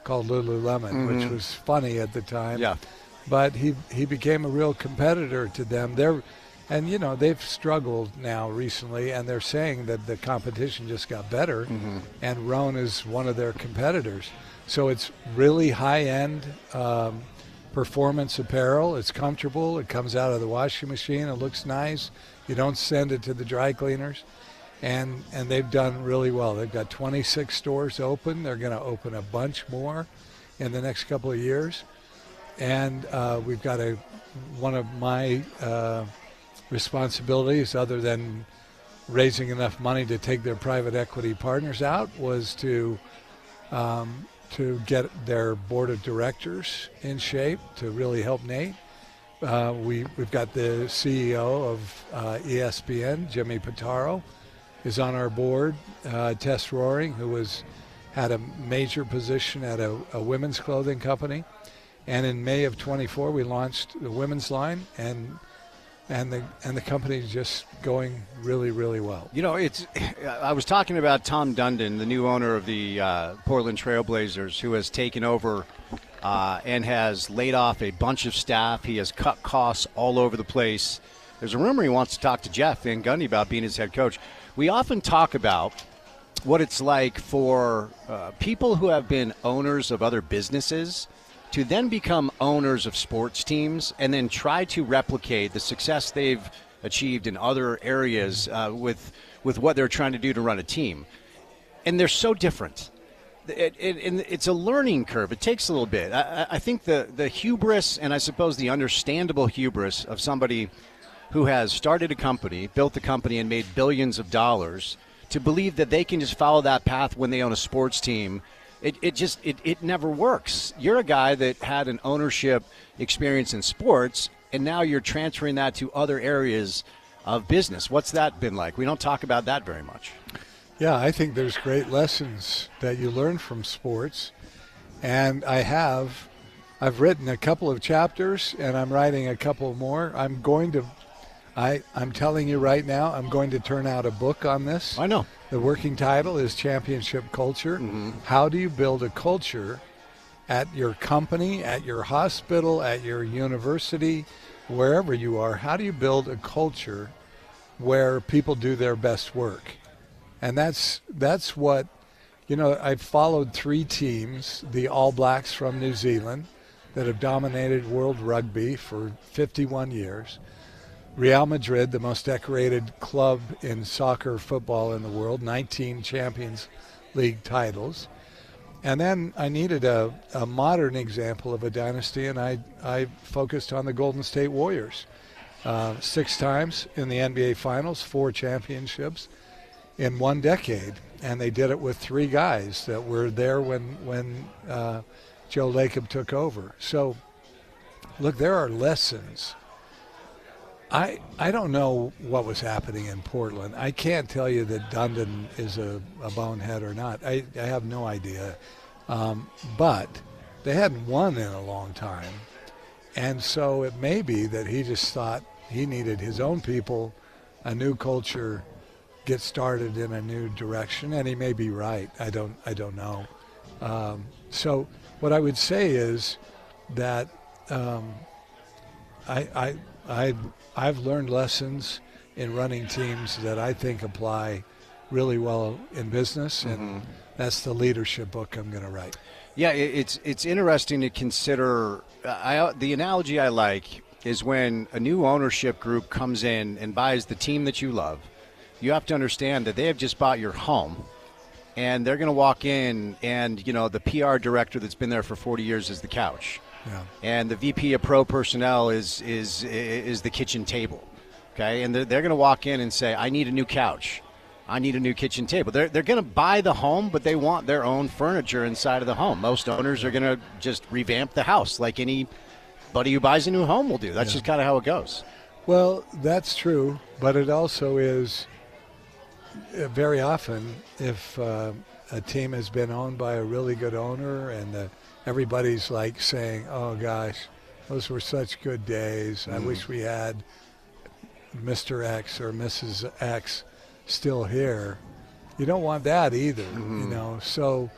called Lululemon, mm-hmm. which was funny at the time. Yeah. But he became a real competitor to them. They've struggled now recently, and they're saying that the competition just got better, mm-hmm. and Roan is one of their competitors. So it's really high-end performance apparel. It's comfortable. It comes out of the washing machine. It looks nice. You don't send it to the dry cleaners. And they've done really well. They've got 26 stores open. They're going to open a bunch more in the next couple of years. And we've got one of my responsibilities, other than raising enough money to take their private equity partners out, was to get their board of directors in shape to really help Nate. We've got the CEO of ESPN, Jimmy Pitaro, is on our board. Tess Roaring, who had a major position at a women's clothing company. And in May of 24, we launched the women's line, and the company is just going really, really well. I was talking about Tom Dundon, the new owner of the Portland Trail Blazers, who has taken over and has laid off a bunch of staff. He has cut costs all over the place. There's a rumor he wants to talk to Jeff Van Gundy about being his head coach. We often talk about what it's like for people who have been owners of other businesses to then become owners of sports teams and then try to replicate the success they've achieved in other areas with what they're trying to do to run a team. And they're so different. It's a learning curve. It takes a little bit. I think the hubris, and I suppose the understandable hubris of somebody who has started a company, built the company, and made billions of dollars, to believe that they can just follow that path when they own a sports team, it never works. You're a guy that had an ownership experience in sports, and now you're transferring that to other areas of business. What's that been like? We don't talk about that very much. Yeah, I think there's great lessons that you learn from sports, and I've written a couple of chapters, and I'm writing a couple more. I'm telling you right now, I'm going to turn out a book on this. I know. The working title is Championship Culture. Mm-hmm. How do you build a culture at your company, at your hospital, at your university, wherever you are? How do you build a culture where people do their best work? And that's what, I've followed 3 teams, the All Blacks from New Zealand, that have dominated world rugby for 51 years. Real Madrid, the most decorated club in soccer football in the world, 19 Champions League titles. And then I needed a modern example of a dynasty, and I focused on the Golden State Warriors. 6 times in the NBA Finals, 4 championships in 1 decade, and they did it with 3 guys that were there when Joe Lacob took over. So, look, there are lessons. I don't know what was happening in Portland. I can't tell you that Dundon is a bonehead or not. I have no idea. But they hadn't won in a long time, and so it may be that he just thought he needed his own people, a new culture, get started in a new direction, and he may be right. I don't know. So what I would say is that I've learned lessons in running teams that I think apply really well in business, and that's the leadership book I'm going to write. Yeah, it's interesting to consider. The analogy I like is when a new ownership group comes in and buys the team that you love. You have to understand that they have just bought your home, and they're going to walk in, and the PR director that's been there for 40 years is the couch, and the VP of pro personnel is the kitchen table, okay? And they're going to walk in and say, "I need a new couch, I need a new kitchen table." They're going to buy the home, but they want their own furniture inside of the home. Most owners are going to just revamp the house like anybody who buys a new home will do. That's just kind of how it goes. Well, that's true, but it also is. Very often, if a team has been owned by a really good owner and everybody's like saying, "Oh gosh, those were such good days. I wish we had Mr. X or Mrs. X still here," you don't want that either, So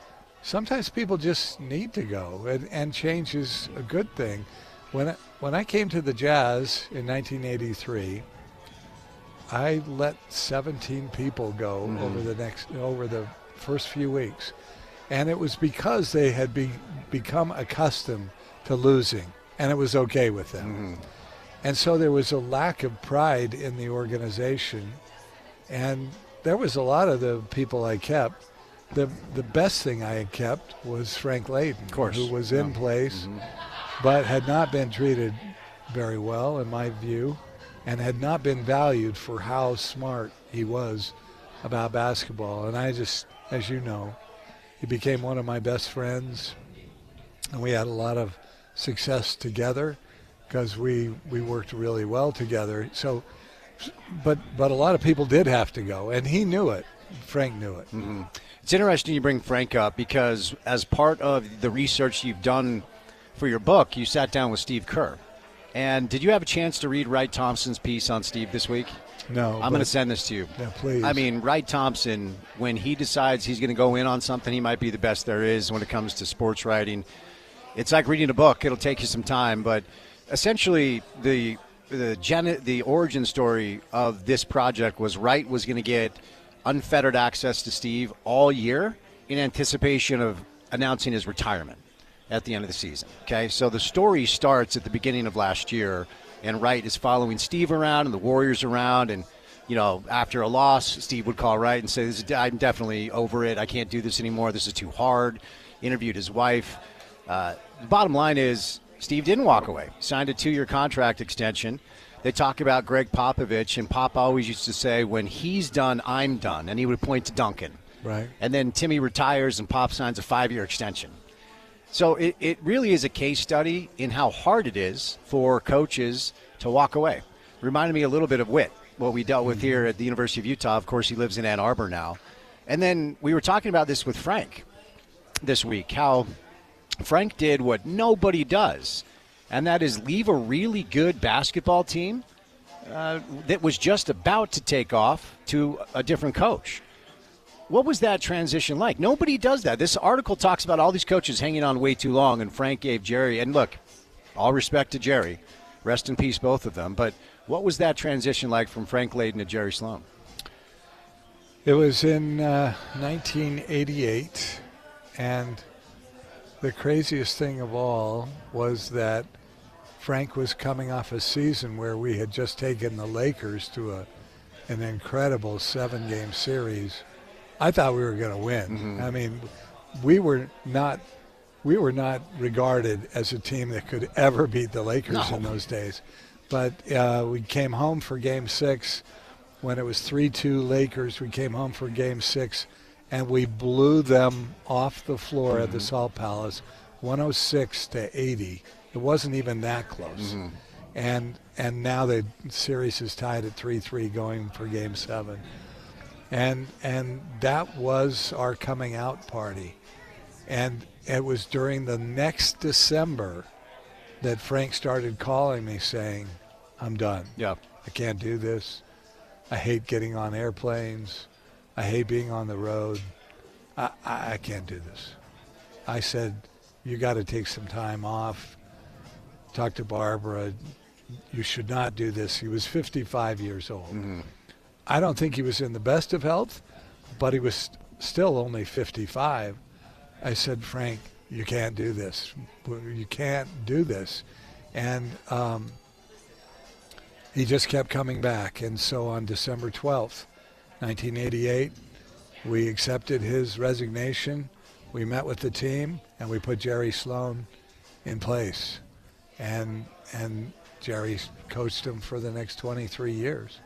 sometimes people just need to go, and change is a good thing. When I came to the Jazz in 1983, I let 17 people go over the first few weeks, and it was because they had become accustomed to losing, and it was okay with them. And so there was a lack of pride in the organization, and there was a lot of the people I kept. The best thing I had kept was Frank Layden, of course, who was in place, but had not been treated very well, in my view, and had not been valued for how smart he was about basketball. And I just, as you know, he became one of my best friends, and we had a lot of success together because we worked really well together. So, but a lot of people did have to go, and he knew it. Frank knew it. It's interesting you bring Frank up because as part of the research you've done for your book, you sat down with Steve Kerr. And did you have a chance to read Wright Thompson's piece on Steve this week? No. I'm going to send this to you. Yeah, please. I mean, Wright Thompson, when he decides he's going to go in on something, he might be the best there is when it comes to sports writing. It's like reading a book. It'll take you some time. But essentially, the origin story of this project was Wright was going to get unfettered access to Steve all year in anticipation of announcing his retirement at the end of the season. Okay, so the story starts at the beginning of last year, and Wright is following Steve around and the Warriors around, and after a loss, Steve would call Wright and say, I'm definitely over it. I can't do this anymore. This is too hard. Interviewed his wife. The bottom line is Steve didn't walk away. Signed a 2-year contract extension. They talk about Greg Popovich, and Pop always used to say, when he's done, I'm done. And he would point to Duncan. Right. And then Timmy retires and Pop signs a 5-year extension. So it really is a case study in how hard it is for coaches to walk away. Reminded me a little bit of Witt, what we dealt with here at the University of Utah. Of course, he lives in Ann Arbor now. And then we were talking about this with Frank this week, how Frank did what nobody does, and that is leave a really good basketball team that was just about to take off to a different coach. What was that transition like? Nobody does that. This article talks about all these coaches hanging on way too long, and Frank gave Jerry, and look, all respect to Jerry, rest in peace, both of them, but what was that transition like from Frank Layden to Jerry Sloan? It was in 1988, and the craziest thing of all was that Frank was coming off a season where we had just taken the Lakers to an incredible 7-game series. I thought we were going to win. Mm-hmm. I mean, we were not regarded as a team that could ever beat the Lakers in those days. But we came home for Game 6 when it was 3-2 Lakers. We came home for Game 6, and we blew them off the floor at the Salt Palace, 106-80. It wasn't even that close. Mm-hmm. And now the series is tied at 3-3 going for Game 7. And that was our coming out party. And it was during the next December that Frank started calling me saying, I'm done. Yeah. I can't do this. I hate getting on airplanes. I hate being on the road. I can't do this. I said, you got to take some time off. Talk to Barbara. You should not do this. He was 55 years old. Mm-hmm. I don't think he was in the best of health, but he was still only 55. I said, Frank, you can't do this. You can't do this. And he just kept coming back. And so on December 12th, 1988, we accepted his resignation. We met with the team, and we put Jerry Sloan in place. And Jerry coached him for the next 23 years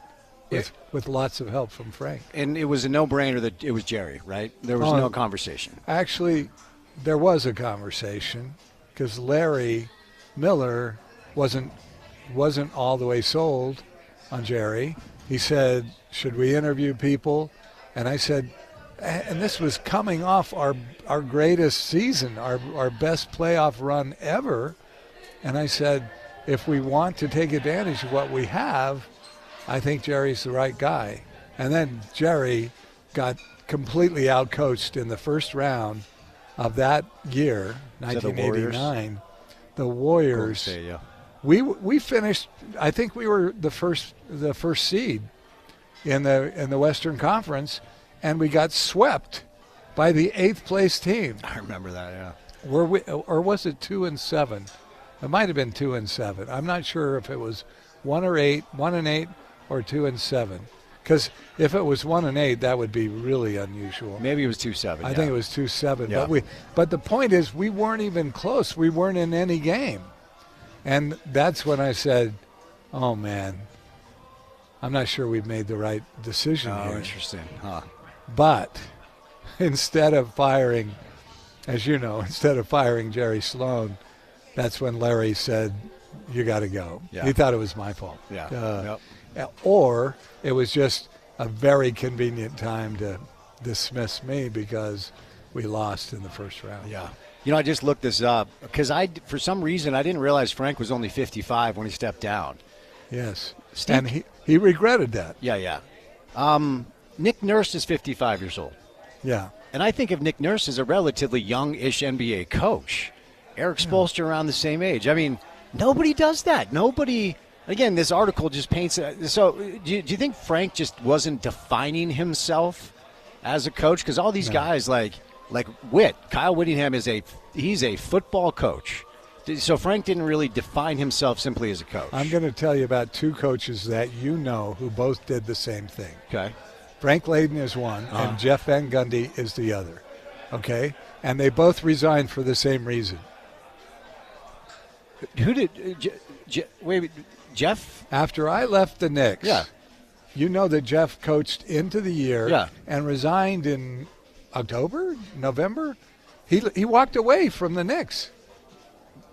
with lots of help from Frank. And it was a no-brainer that it was Jerry, right? There was no conversation. Actually, there was a conversation because Larry Miller wasn't all the way sold on Jerry. He said, should we interview people? And I said, and this was coming off our greatest season, our best playoff run ever. And I said, if we want to take advantage of what we have, I think Jerry's the right guy. And then Jerry got completely outcoached in the first round of that year, 1989. The Warriors. State, yeah. We finished. I think we were the first seed in the Western Conference, and we got swept by the 8th place team. I remember that. Yeah. Or was it 2-7? It might have been 2-7. I'm not sure if it was 1-8, or 2-7. Because if it was 1-8, that would be really unusual. Maybe it was 2-7. I think it was 2-7. Yeah. But the point is, we weren't even close. We weren't in any game, and that's when I said, "Oh man, I'm not sure we've made the right decision here." Oh, interesting, huh? But instead of firing Jerry Sloan, that's when Larry said, "You got to go." Yeah. He thought it was my fault. Yeah. Or it was just a very convenient time to dismiss me because we lost in the first round. Yeah. I just looked this up because for some reason, I didn't realize Frank was only 55 when he stepped down. Yes. And he regretted that. Yeah. Nick Nurse is 55 years old. Yeah. And I think of Nick Nurse as a relatively young-ish NBA coach. Eric Spoelstra around the same age. I mean, nobody does that. Nobody Again, this article just paints it. So, do you think Frank just wasn't defining himself as a coach? Because all these guys, like Kyle Whittingham he's a football coach. So Frank didn't really define himself simply as a coach. I'm going to tell you about two coaches that you know who both did the same thing. Okay. Frank Layden is one, and Jeff Van Gundy is the other. Okay? And they both resigned for the same reason. Who did wait? Jeff? After I left the Knicks, you know that Jeff coached into the year and resigned in October, November. He walked away from the Knicks.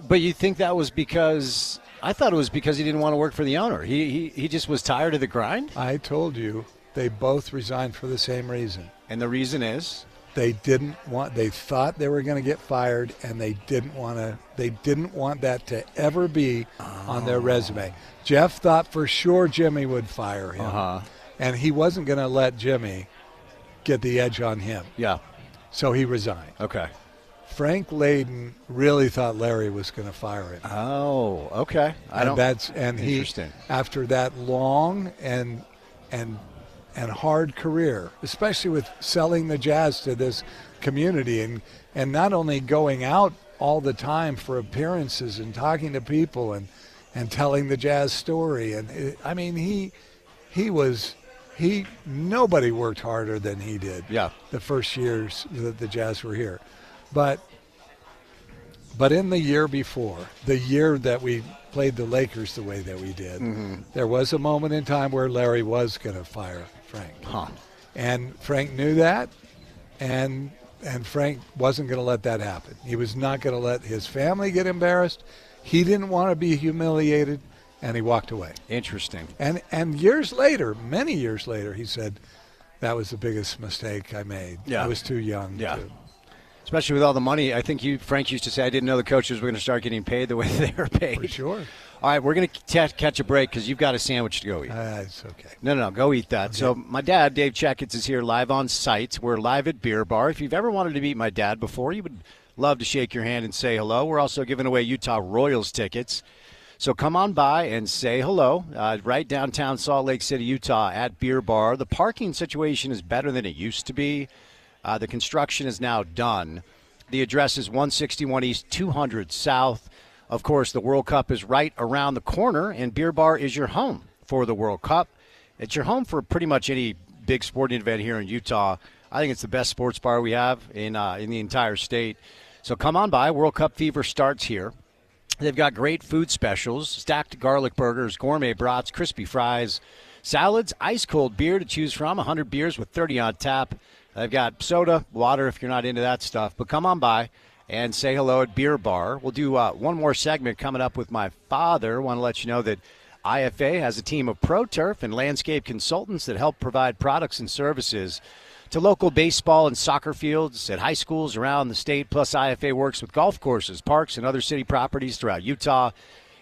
But you think that was because – I thought it was because he didn't want to work for the owner. He just was tired of the grind? I told you they both resigned for the same reason. And the reason is? They thought they were going to get fired, and they didn't want that to ever be on their resume. Jeff thought for sure Jimmy would fire him, and he wasn't going to let Jimmy get the edge on him. Yeah. So he resigned. Okay. Frank Layden really thought Larry was going to fire him. Oh, okay. Interesting. After that long and hard career, especially with selling the Jazz to this community and not only going out all the time for appearances and talking to people and telling the Jazz story. And nobody worked harder than he did. Yeah. The first years that the Jazz were here. But in the year before, the year that we played the Lakers the way that we did, there was a moment in time where Larry was going to fire Frank. And Frank knew that, and Frank wasn't going to let that happen. He was not going to let his family get embarrassed. He didn't want to be humiliated, and he walked away. Interesting. And years later, many years later, he said, that was the biggest mistake I made. Yeah. I was too young to. Especially with all the money. I think Frank used to say, I didn't know the coaches were going to start getting paid the way they were paid. For sure. All right, we're going to catch a break because you've got a sandwich to go eat. It's okay. No, go eat that. Okay. So my dad, Dave Checketts, is here live on site. We're live at Beer Bar. If you've ever wanted to meet my dad before, he would love to shake your hand and say hello. We're also giving away Utah Royals tickets. So come on by and say hello. Right downtown Salt Lake City, Utah at Beer Bar. The parking situation is better than it used to be. The construction is now done. The address is 161 East, 200 South. Of course, the World Cup is right around the corner, and Beer Bar is your home for the World Cup. It's your home for pretty much any big sporting event here in Utah. I think it's the best sports bar we have in the entire state. So come on by. World Cup fever starts here. They've got great food specials, stacked garlic burgers, gourmet brats, crispy fries, salads, ice-cold beer to choose from, 100 beers with 30 on tap. They've got soda, water if you're not into that stuff. But come on by and say hello at Beer Bar. We'll do one more segment coming up with my father. Want to let you know that IFA has a team of pro turf and landscape consultants that help provide products and services to local baseball and soccer fields at high schools around the state. Plus, IFA works with golf courses, parks, and other city properties throughout Utah.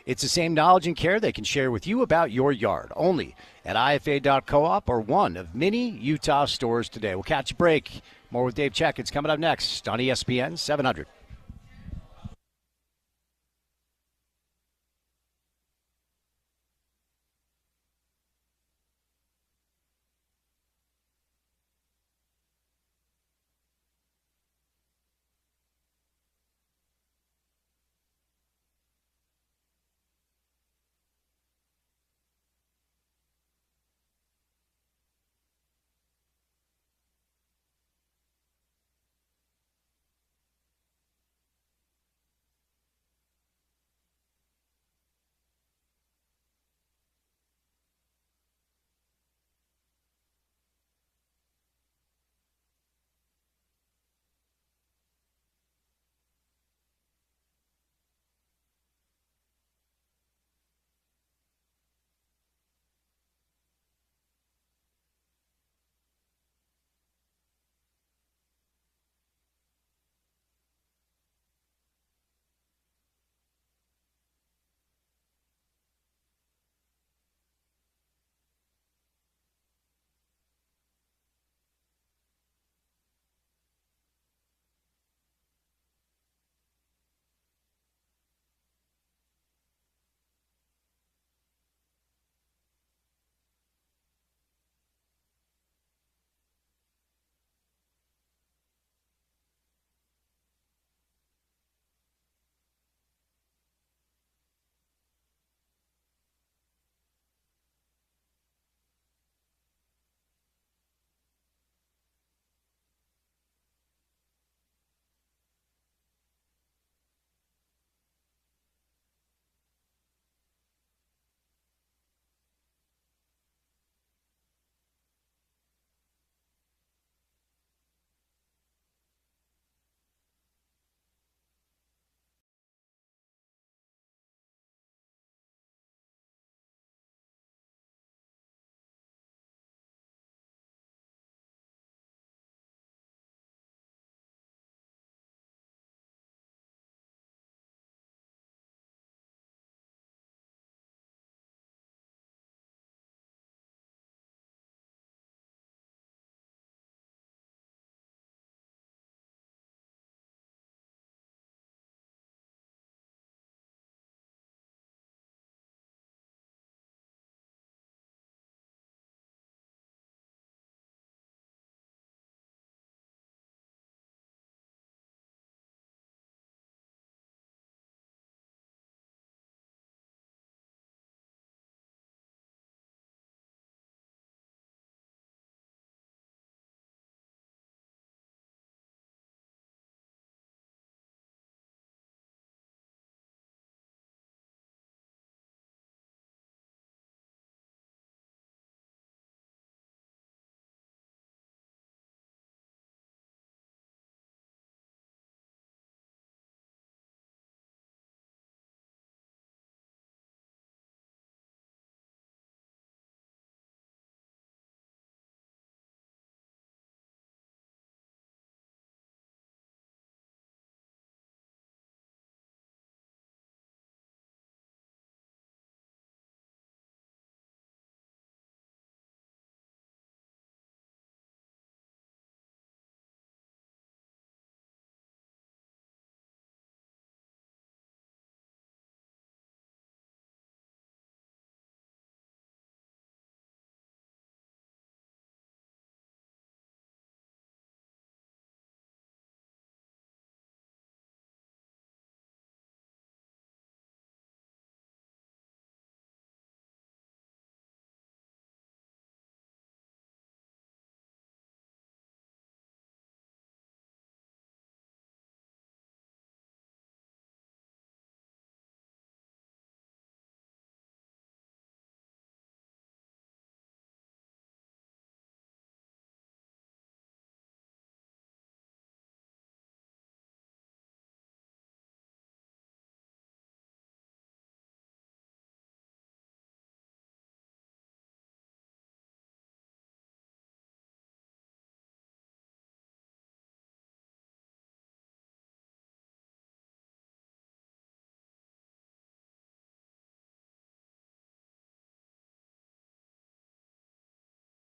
It's the same knowledge and care they can share with you about your yard, only at IFA.coop or one of many Utah stores today. We'll catch a break. More with Dave Checketts coming up next on ESPN 700.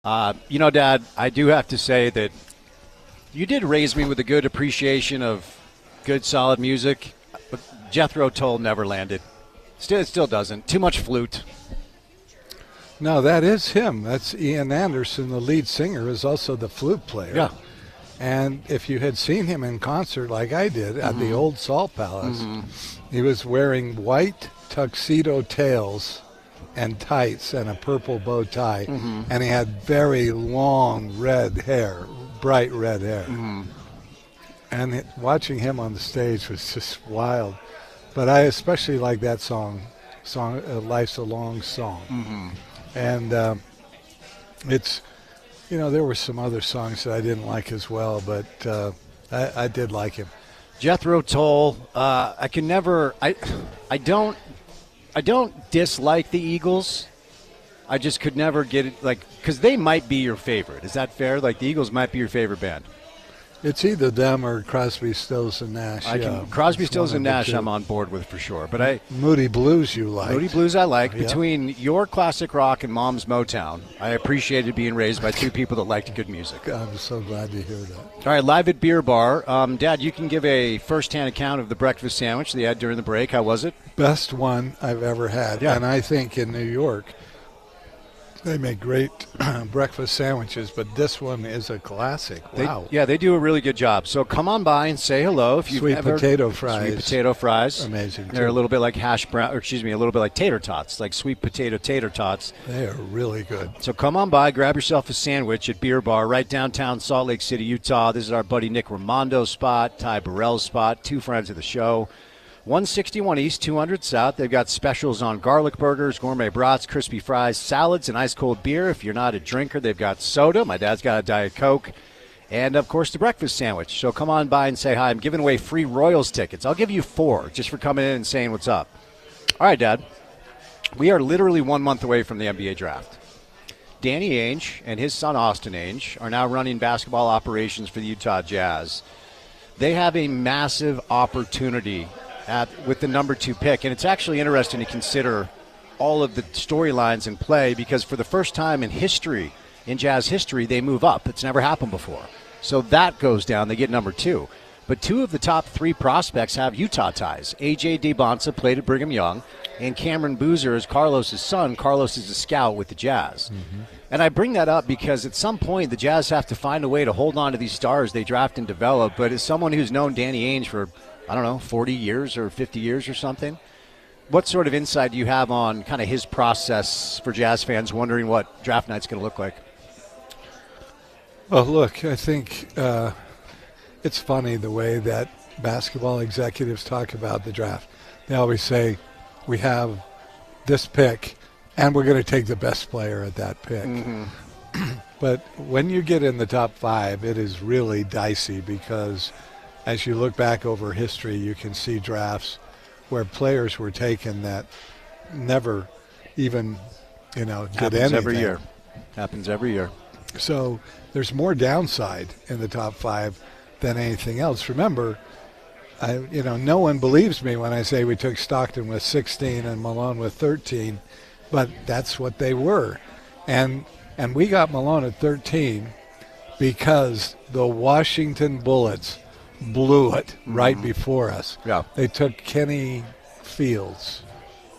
Dad, I do have to say that you did raise me with a good appreciation of good, solid music. But Jethro Tull never landed. It still doesn't. Too much flute. No, that is him. That's Ian Anderson, the lead singer, is also the flute player. Yeah. And if you had seen him in concert like I did at the old Salt Palace, he was wearing white tuxedo tails and tights and a purple bow tie, and he had very long red hair, bright red hair. And watching him on the stage was just wild. But I especially like that song Life's a Long Song. And it's, there were some other songs that I didn't like as well, but I did like him. Jethro Tull, I don't dislike the Eagles. I just could never get it, because they might be your favorite. Is that fair? Like, the Eagles might be your favorite band. It's either them or Crosby, Stills, and Nash. Crosby, Stills, and Nash I'm on board with for sure. But Moody Blues you like. Moody Blues I like. Between your classic rock and Mom's Motown, I appreciated being raised by two people that liked good music. I'm so glad to hear that. All right, live at Beer Bar. Dad, you can give a first-hand account of the breakfast sandwich they had during the break. How was it? Best one I've ever had. Yeah. And I think in New York, they make great breakfast sandwiches, but this one is a classic. Wow. They do a really good job. So come on by and say hello if you've Sweet potato fries. Sweet potato fries. Amazing. They're a little bit like a little bit like tater tots, like sweet potato tater tots. They are really good. So come on by, grab yourself a sandwich at Beer Bar right downtown Salt Lake City, Utah. This is our buddy Nick Ramondo's spot, Ty Burrell's spot, two friends of the show. 161 East, 200 South. They've got specials on garlic burgers, gourmet brats, crispy fries, salads, and ice-cold beer. If you're not a drinker, they've got soda. My dad's got a Diet Coke. And, of course, the breakfast sandwich. So come on by and say hi. I'm giving away free Royals tickets. I'll give you 4 just for coming in and saying what's up. All right, Dad. We are literally 1 month away from the NBA draft. Danny Ainge and his son Austin Ainge are now running basketball operations for the Utah Jazz. They have a massive opportunity with the number 2 pick, and it's actually interesting to consider all of the storylines in play because for the first time in history, in Jazz history, they move up. It's never happened before. So that goes down. They get number 2. But 2 of the top 3 prospects have Utah ties. A.J. DeBonsa played at Brigham Young, and Cameron Boozer is Carlos' son. Carlos is a scout with the Jazz. And I bring that up because at some point the Jazz have to find a way to hold on to these stars they draft and develop. But as someone who's known Danny Ainge for 40 years or 50 years or something, what sort of insight do you have on kind of his process for Jazz fans wondering what draft night's going to look like? Well, look, I think it's funny the way that basketball executives talk about the draft. They always say, we have this pick, and we're going to take the best player at that pick. But when you get in the top 5, it is really dicey because as you look back over history, you can see drafts where players were taken that never even, did anything. Happens every year. So there's more downside in the top 5 than anything else. Remember, no one believes me when I say we took Stockton with 16 and Malone with 13, but that's what they were. And we got Malone at 13 because the Washington Bullets blew it right before us. Yeah. They took Kenny Fields.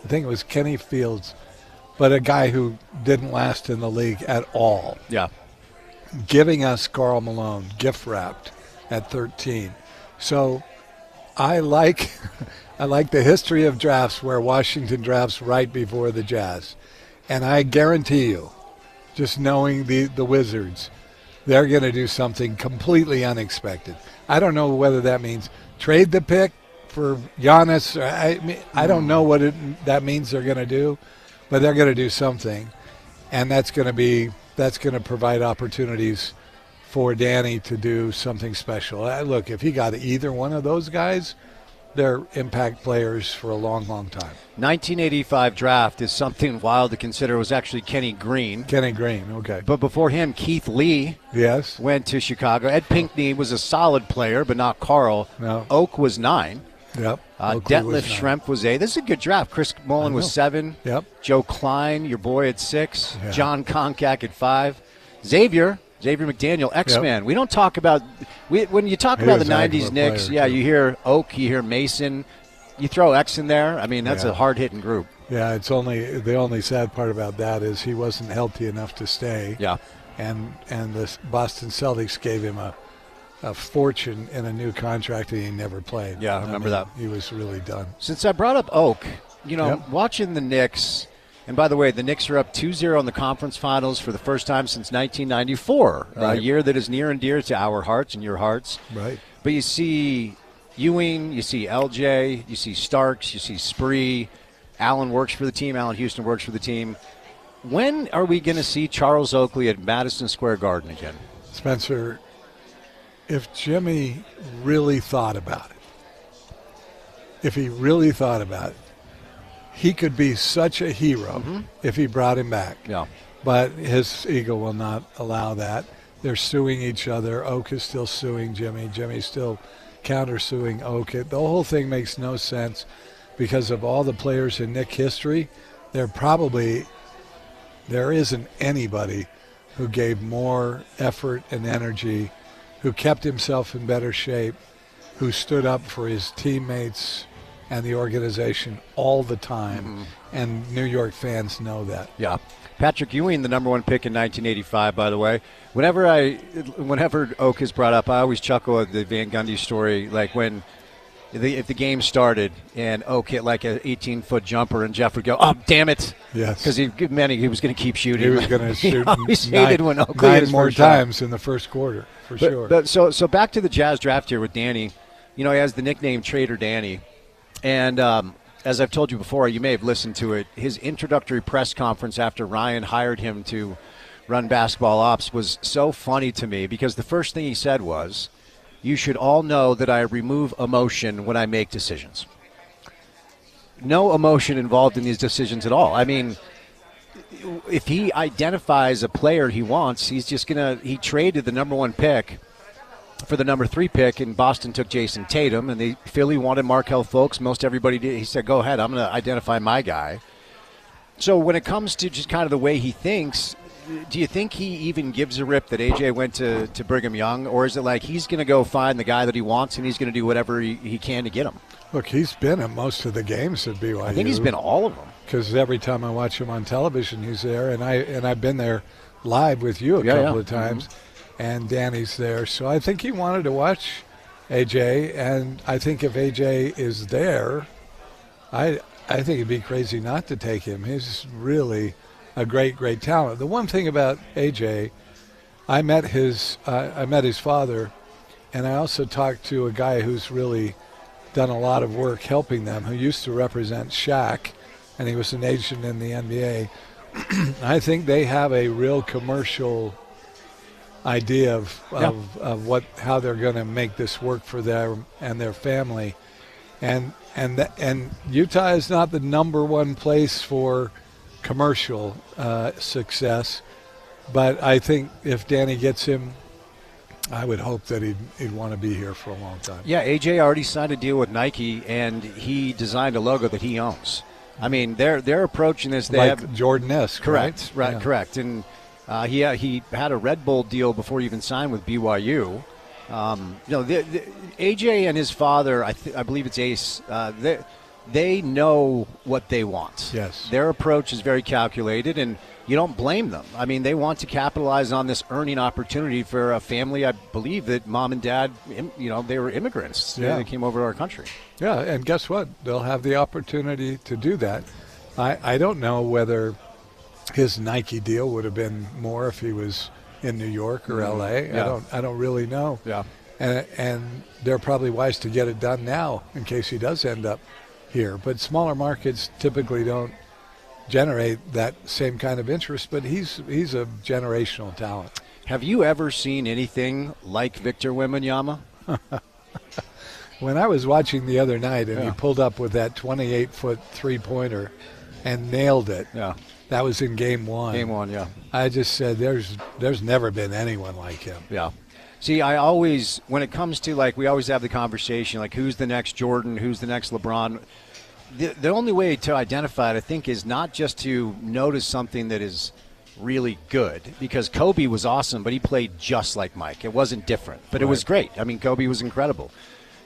I think it was Kenny Fields, but a guy who didn't last in the league at all. Yeah. Giving us Karl Malone, gift-wrapped at 13. So I like the history of drafts where Washington drafts right before the Jazz. And I guarantee you, just knowing the Wizards, they're going to do something completely unexpected. I don't know whether that means trade the pick for Giannis. I don't know what that means they're going to do, but they're going to do something, and that's going to provide opportunities for Danny to do something special. Look, if he got either one of those guys, they're impact players for a long, long time. 1985 draft is something wild to consider. It was actually Kenny Green. Kenny Green, okay. But before him, Keith Lee went to Chicago. Ed Pinckney was a solid player, but not Carl. No. Oak was 9. Yep. Detlef Schrempf was 8. This is a good draft. Chris Mullen was 7. Yep. Joe Klein, your boy, at 6. Yeah. John Konkak at 5. Xavier McDaniel, X-Man. Yep. We don't talk about when you talk about the 90s Knicks, you hear Oak, you hear Mason. You throw X in there, I mean, that's a hard-hitting group. Yeah, the only sad part about that is he wasn't healthy enough to stay. Yeah. And the Boston Celtics gave him a fortune in a new contract that he never played. Yeah, I remember that. He was really done. Since I brought up Oak, watching the Knicks, and by the way, the Knicks are up 2-0 in the conference finals for the first time since 1994, right. A year that is near and dear to our hearts and your hearts. Right. But you see Ewing, you see LJ, you see Starks, you see Spree. Allen works for the team. Allen Houston works for the team. When are we going to see Charles Oakley at Madison Square Garden again? Spencer, if Jimmy really thought about it, he could be such a hero if he brought him back. Yeah. But his ego will not allow that. They're suing each other. Oak is still suing Jimmy. Jimmy's still countersuing Oak. The whole thing makes no sense because of all the players in Knick history. There isn't anybody who gave more effort and energy, who kept himself in better shape, who stood up for his teammates and the organization all the time. And New York fans know that. Yeah. Patrick Ewing, the number one pick in 1985, by the way. Whenever Oak is brought up, I always chuckle at the Van Gundy story, like if the game started and Oak hit like an 18-foot jumper and Jeff would go, "Oh, damn it!" Yes, because he was going to keep shooting. He was going to shoot nine more times in the first quarter for sure. But so back to the Jazz draft here with Danny. He has the nickname Trader Danny, and as I've told you before, you may have listened to it. His introductory press conference after Ryan hired him to run basketball ops was so funny to me because the first thing he said was, "You should all know that I remove emotion when I make decisions." No emotion involved in these decisions at all. I mean, if he identifies a player he wants, he traded the number one pick for the number 3 pick, and Boston took Jason Tatum, and Philly wanted Markelle Fultz. Most everybody did. He said, "Go ahead, I'm going to identify my guy." So when it comes to just kind of the way he thinks, do you think he even gives a rip that AJ went to Brigham Young, or is it like he's going to go find the guy that he wants and he's going to do whatever he can to get him? Look, he's been at most of the games at BYU. I think he's been all of them. Because every time I watch him on television, he's there, and I've been there live with you a couple of times, and Danny's there. So I think he wanted to watch AJ, and I think if AJ is there, I think it'd be crazy not to take him. He's really a great, great talent. The one thing about AJ, I met his father, and I also talked to a guy who's really done a lot of work helping them, who used to represent Shaq, and he was an agent in the NBA. I think they have a real commercial idea of how they're going to make this work for them and their family, and Utah is not the number one place for commercial success, but I think if Danny gets him, I would hope that he'd want to be here for a long time. Yeah, AJ already signed a deal with Nike, and he designed a logo that he owns. I mean, they're approaching this. They like have Jordan-esque, correct, right? Correct. And he had a Red Bull deal before he even signed with BYU. AJ and his father, I believe it's Ace. They know what they want. Yes. Their approach is very calculated, and you don't blame them. I mean, they want to capitalize on this earning opportunity for a family. I believe that mom and dad, they were immigrants. Yeah. They came over to our country. Yeah, and guess what? They'll have the opportunity to do that. I don't know whether his Nike deal would have been more if he was in New York or L.A. Yeah. I don't really know. Yeah. And they're probably wise to get it done now in case he does end up here. But smaller markets typically don't generate that same kind of interest, but he's a generational talent. Have you ever seen anything like Victor Wembanyama? When I was watching the other night and he pulled up with that 28-foot three-pointer and nailed it, that was in Game 1. Game 1, yeah. I just said there's never been anyone like him. Yeah. See, I always, when it comes to, like, we always have the conversation, like, who's the next Jordan, who's the next LeBron. The only way to identify it, I think, is not just to notice something that is really good because Kobe was awesome, but he played just like Mike. It wasn't different, but it was great. I mean, Kobe was incredible.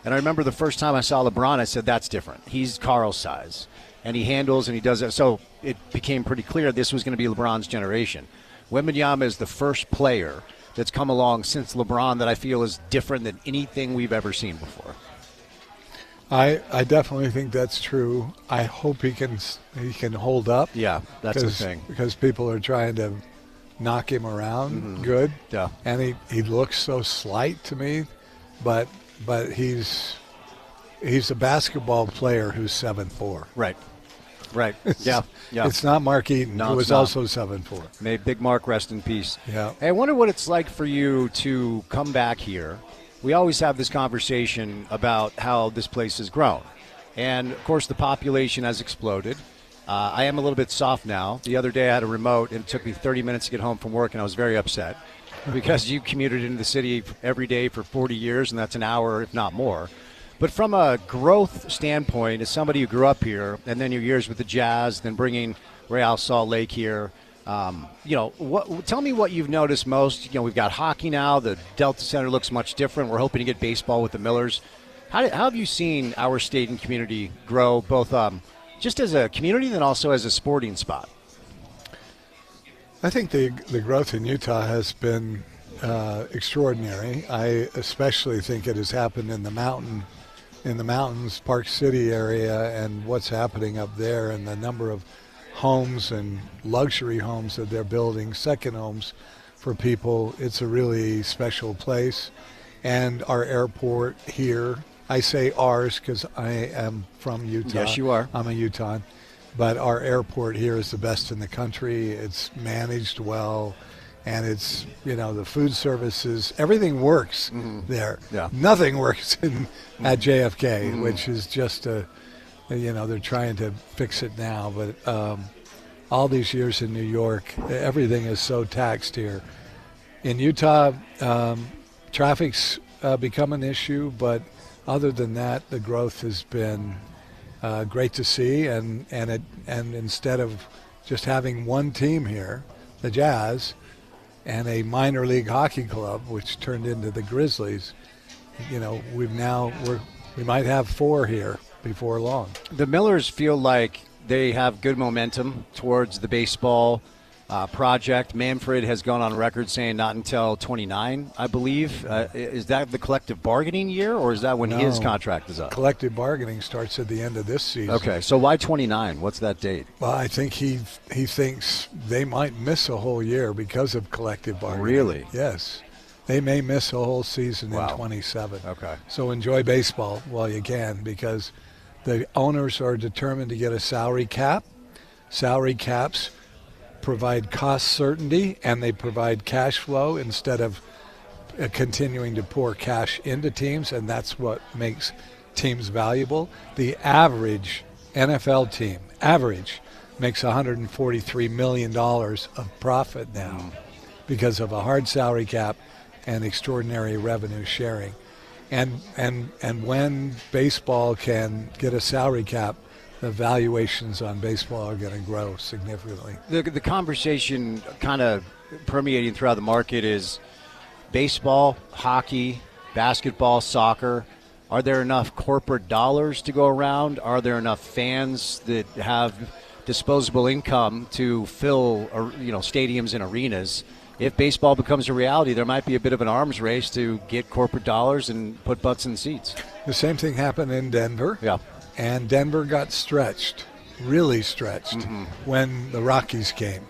And I remember the first time I saw LeBron, I said, that's different. He's Carl's size, and he handles and he does it. So it became pretty clear this was going to be LeBron's generation. Wembanyama is the first player that's come along since LeBron that I feel is different than anything we've ever seen before. I definitely think that's true. I hope he can hold up. Yeah, that's the thing. Because people are trying to knock him around good. Yeah. And he looks so slight to me, but he's a basketball player who's 7'4". Right. Yeah. It's not Mark Eaton, who was also 7'4". May Big Mark rest in peace. Yeah. Hey, I wonder what it's like for you to come back here. We always have this conversation about how this place has grown. And, of course, the population has exploded. I am a little bit soft now. The other day I had a remote, and it took me 30 minutes to get home from work, and I was very upset because you commuted into the city every day for 40 years, and that's an hour, if not more. But from a growth standpoint, as somebody who grew up here, and then your years with the Jazz, then bringing Real Salt Lake here, tell me what you've noticed most. We've got hockey now. The Delta Center looks much different. We're hoping to get baseball with the Millers. How have you seen our state and community grow, both just as a community and then also as a sporting spot? I think the growth in Utah has been extraordinary. I especially think it has happened in the mountains, Park City area, and what's happening up there, and the number of homes and luxury homes that they're building, second homes for people. It's a really special place. And our airport here, I say ours because I am from Utah. Yes, you are. I'm a Utahn. But our airport here is the best in the country. It's managed well. And it's, the food services, everything works there. Yeah. Nothing works at JFK, which is just they're trying to fix it now. But all these years in New York, everything is so taxed here. In Utah, traffic's become an issue, but other than that, the growth has been great to see. And instead of just having one team here, the Jazz, and a minor league hockey club, which turned into the Grizzlies, we might have 4 here before long. The Millers feel like they have good momentum towards the baseball project. Manfred has gone on record saying not until 29, I believe. Is that the collective bargaining year, or is that when his contract is up? Collective bargaining starts at the end of this season. Okay, so why 29? What's that date? Well, I think he thinks they might miss a whole year because of collective bargaining. Really? Yes. They may miss a whole season in 27. Okay. So enjoy baseball while you can, because the owners are determined to get a salary cap. Salary caps provide cost certainty, and they provide cash flow instead of continuing to pour cash into teams, and that's what makes teams valuable. The average NFL team, makes $143 million of profit now because of a hard salary cap and extraordinary revenue sharing. And when baseball can get a salary cap, the valuations on baseball are going to grow significantly. The conversation kind of permeating throughout the market is baseball, hockey, basketball, soccer. Are there enough corporate dollars to go around? Are there enough fans that have disposable income to fill stadiums and arenas? If baseball becomes a reality, there might be a bit of an arms race to get corporate dollars and put butts in seats. The same thing happened in Denver. Yeah. And Denver got stretched, really stretched, when the Rockies came,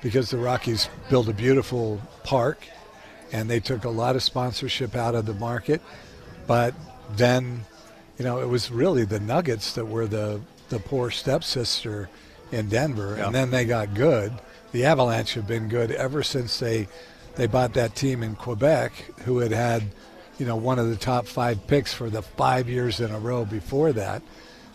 because the Rockies built a beautiful park, and they took a lot of sponsorship out of the market. But then, it was really the Nuggets that were the poor stepsister in Denver, and then they got good. The Avalanche have been good ever since they bought that team in Quebec, who had one of the top 5 picks for the 5 years in a row before that.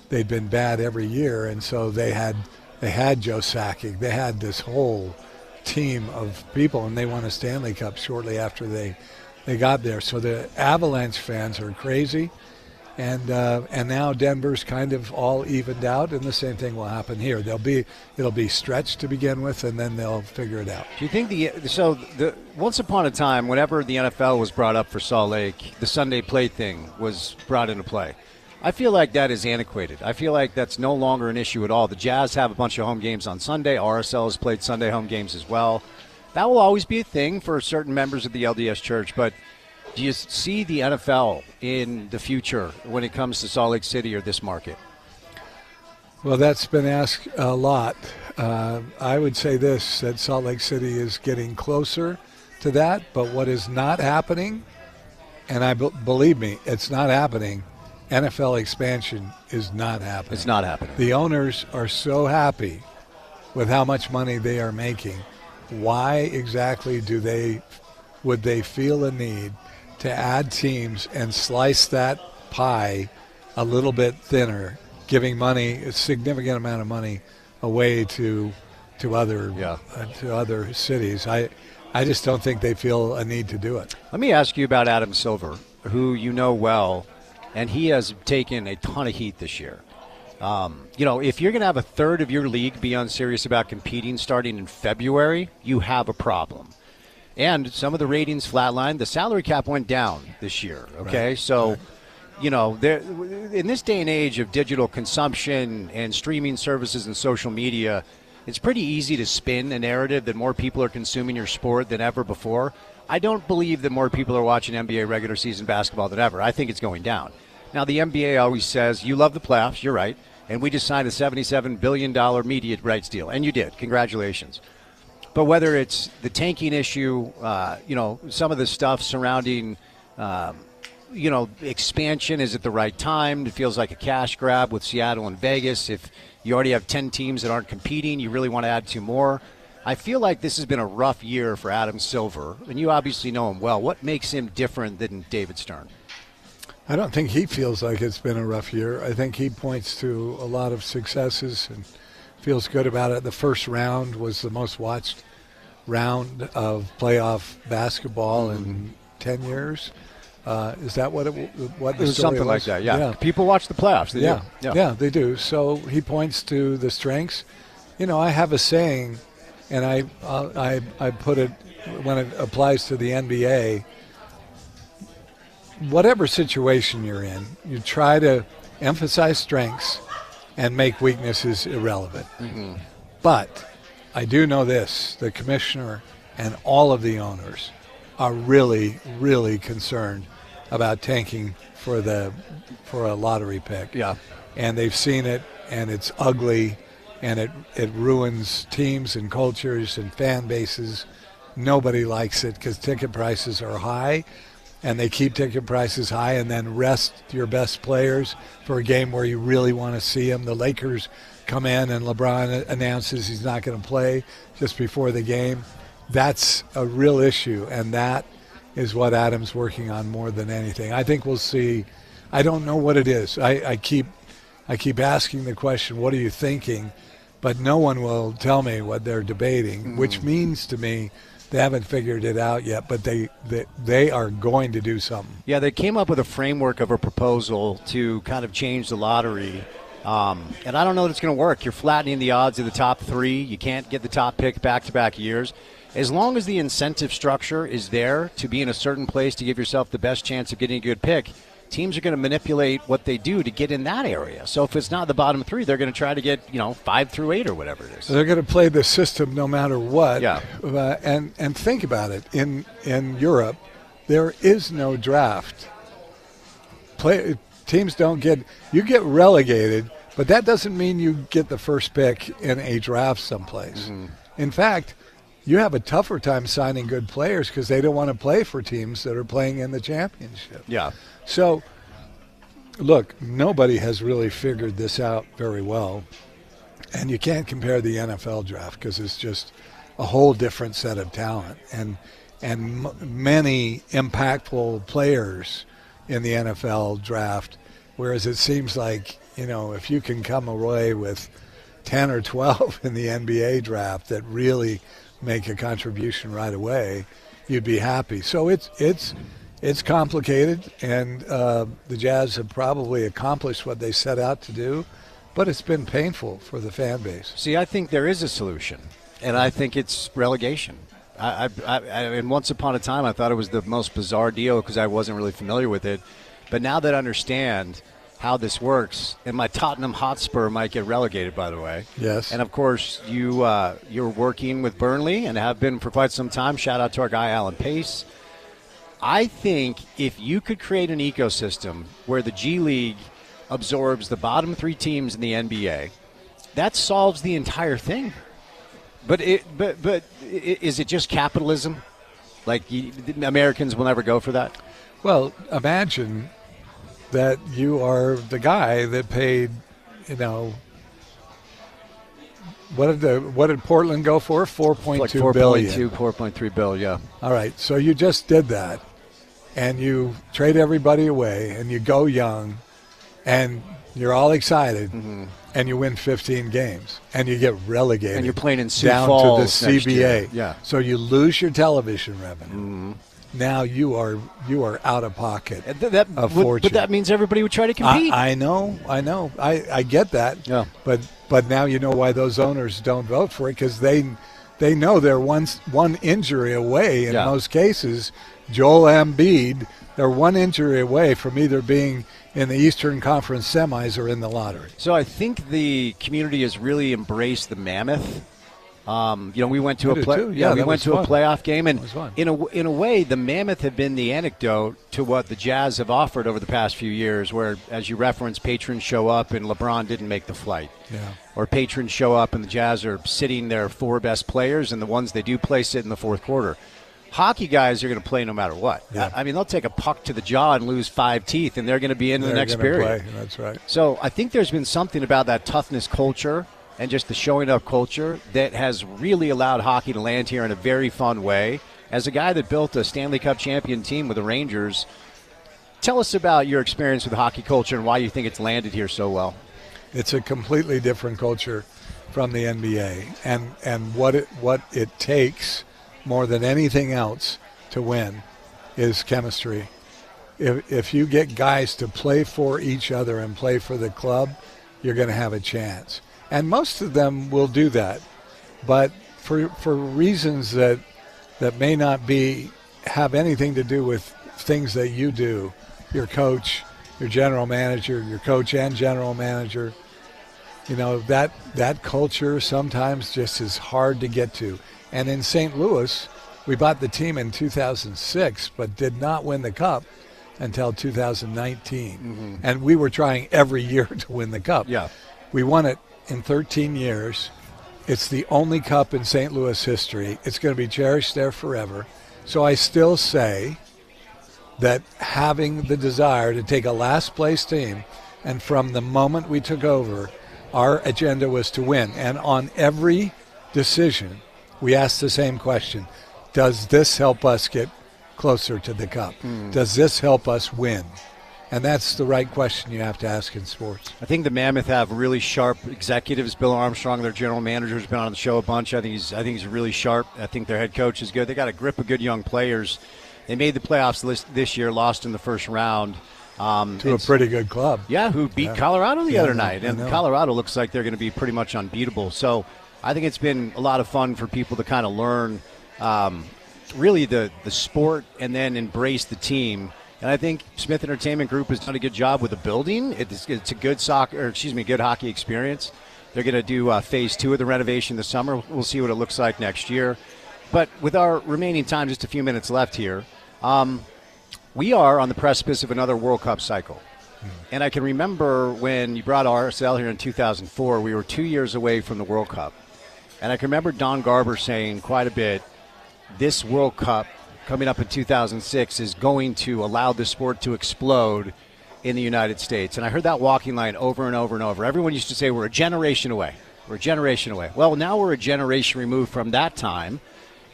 They'd been bad every year, and so they had Joe Sakic. They had this whole team of people, and they won a Stanley Cup shortly after they got there. So the Avalanche fans are crazy, And now Denver's kind of all evened out, and the same thing will happen here. It'll be stretched to begin with, and then they'll figure it out. Do you think once upon a time, whenever the NFL was brought up for Salt Lake, the Sunday play thing was brought into play? I feel like that is antiquated. I feel like that's no longer an issue at all. The Jazz have a bunch of home games on Sunday. RSL has played Sunday home games as well. That will always be a thing for certain members of the LDS Church, but do you see the NFL in the future when it comes to Salt Lake City or this market? Well, that's been asked a lot. I would say this, that Salt Lake City is getting closer to that, but what is not happening, and believe me, it's not happening, NFL expansion is not happening. It's not happening. The owners are so happy with how much money they are making. Why exactly would they feel a need to add teams and slice that pie a little bit thinner, giving money, a significant amount of money, away to other cities? I just don't think they feel a need to do it. Let me ask you about Adam Silver, who you know well, and he has taken a ton of heat this year. If you're going to have a third of your league be unserious about competing starting in February, you have a problem. And some of the ratings flatlined. The salary cap went down this year, okay? Right. So, in this day and age of digital consumption and streaming services and social media, it's pretty easy to spin a narrative that more people are consuming your sport than ever before. I don't believe that more people are watching NBA regular season basketball than ever. I think it's going down. Now, the NBA always says, you love the playoffs, you're right, and we just signed a $77 billion media rights deal, and you did. Congratulations. But whether it's the tanking issue, some of the stuff surrounding, expansion, is it the right time? It feels like a cash grab with Seattle and Vegas. If you already have 10 teams that aren't competing, you really want to add 2 more. I feel like this has been a rough year for Adam Silver, and you obviously know him well. What makes him different than David Stern? I don't think he feels like it's been a rough year. I think he points to a lot of successes and feels good about it. The first round was the most watched round of playoff basketball in 10 years. Is that what the story was? Something like that, yeah. People watch the playoffs. They do. Yeah, they do. So he points to the strengths. I have a saying, and I put it when it applies to the NBA. Whatever situation you're in, you try to emphasize strengths and make weaknesses irrelevant. Mm-hmm. But I do know this, the commissioner and all of the owners are really, really concerned about tanking for a lottery pick. Yeah. And they've seen it, and it's ugly, and it ruins teams and cultures and fan bases. Nobody likes it because ticket prices are high, and they keep ticket prices high and then rest your best players for a game where you really want to see them. The Lakers come in and LeBron announces he's not going to play just before the game. That's a real issue, and that is what Adam's working on more than anything. I think we'll see. I don't know what it is. I keep asking the question, what are you thinking? But no one will tell me what they're debating, which means to me they haven't figured it out yet, but they are going to do something. Yeah, they came up with a framework of a proposal to kind of change the lottery. And I don't know that it's going to work. You're flattening the odds of the top 3. You can't get the top pick back-to-back years. As long as the incentive structure is there to be in a certain place to give yourself the best chance of getting a good pick, teams are going to manipulate what they do to get in that area. So if it's not the bottom 3, they're going to try to get 5 through 8 or whatever it is. They're going to play the system no matter what. Yeah. And think about it. In Europe, there is no draft. Teams don't get – you get relegated, but that doesn't mean you get the first pick in a draft someplace. Mm-hmm. In fact, you have a tougher time signing good players because they don't want to play for teams that are playing in the championship. Yeah. So, look, nobody has really figured this out very well. And you can't compare the NFL draft because it's just a whole different set of talent. And many impactful players in the NFL draft, whereas it seems like, if you can come away with 10 or 12 in the NBA draft that really make a contribution right away, you'd be happy. So it's It's complicated, and the Jazz have probably accomplished what they set out to do, but it's been painful for the fan base. See, I think there is a solution, and I think it's relegation. And once upon a time, I thought it was the most bizarre deal because I wasn't really familiar with it. But now that I understand how this works, and my Tottenham Hotspur might get relegated, by the way. Yes. And, of course, you're working with Burnley and have been for quite some time. Shout out to our guy, Alan Pace. I think if you could create an ecosystem where the G League absorbs the bottom 3 teams in the NBA, that solves the entire thing. But is it just capitalism? Like the Americans will never go for that? Well, imagine that you are the guy that paid, what did Portland go for? $4.2 billion. 4.3 billion, yeah. All right, so you just did that, and you trade everybody away, and you go young, and you're all excited, and you win 15 games, and you get relegated. And you're playing in Sioux down Falls to the next year. CBA. Yeah. So you lose your television revenue. Now you are out of pocket a fortune. But that means everybody would try to compete. I know. I get that. Yeah. But now you know why those owners don't vote for it, because they know they're one injury away in most cases. Joel Embiid, they're one injury away from either being in the Eastern Conference semis or in the lottery. So I think the community has really embraced the Mammoth. We went to a playoff game, and in a way, the Mammoth have been the anecdote to what the Jazz have offered over the past few years, where, as you referenced, patrons show up and LeBron didn't make the flight. Yeah. Or patrons show up and the Jazz are sitting their 4 best players, and the ones they do play sit in the fourth quarter. Hockey guys are going to play no matter what. Yeah. I mean, they'll take a puck to the jaw and lose 5 teeth, and they're going to be in the next period. Play. That's right. So I think there's been something about that toughness culture and just the showing up culture that has really allowed hockey to land here in a very fun way. As a guy that built a Stanley Cup champion team with the Rangers, tell us about your experience with hockey culture and why you think it's landed here so well. It's a completely different culture from the NBA, and what it takes more than anything else to win is chemistry. If you get guys to play for each other and play for the club, you're going to have a chance. And most of them will do that. But for reasons that may not have anything to do with things that you do, your coach, your general manager, your coach and general manager, that culture sometimes just is hard to get to. And in St. Louis, we bought the team in 2006, but did not win the Cup until 2019. And we were trying every year to win the Cup. Yeah. We won it in 13 years. It's the only Cup in St. Louis history. It's going to be cherished there forever. So I still say that having the desire to take a last-place team, and from the moment we took over, our agenda was to win. And on every decision, we asked the same question. Does this help us get closer to the Cup? Does this help us win? And that's the right question you have to ask in sports. I think the Mammoth have really sharp executives. Bill Armstrong, their general manager, has been on the show a bunch. I think he's really sharp. I think their head coach is good. They got a grip of good young players. They made the playoffs this year, lost in the first round. To a pretty good club. Yeah, who beat Colorado the other night. And Colorado looks like they're going to be pretty much unbeatable. So I think it's been a lot of fun for people to kind of learn really the sport and then embrace the team. And I think Smith Entertainment Group has done a good job with the building. It's a good good hockey experience. They're going to do phase 2 of the renovation this summer. We'll see what it looks like next year. But with our remaining time, just a few minutes left here, we are on the precipice of another World Cup cycle. And I can remember when you brought RSL here in 2004, we were 2 years away from the World Cup. And I can remember Don Garber saying quite a bit, this World Cup coming up in 2006 is going to allow the sport to explode in the United States. And I heard that walking line over and over and over. Everyone used to say, we're a generation away. We're a generation away. Well, now we're a generation removed from that time.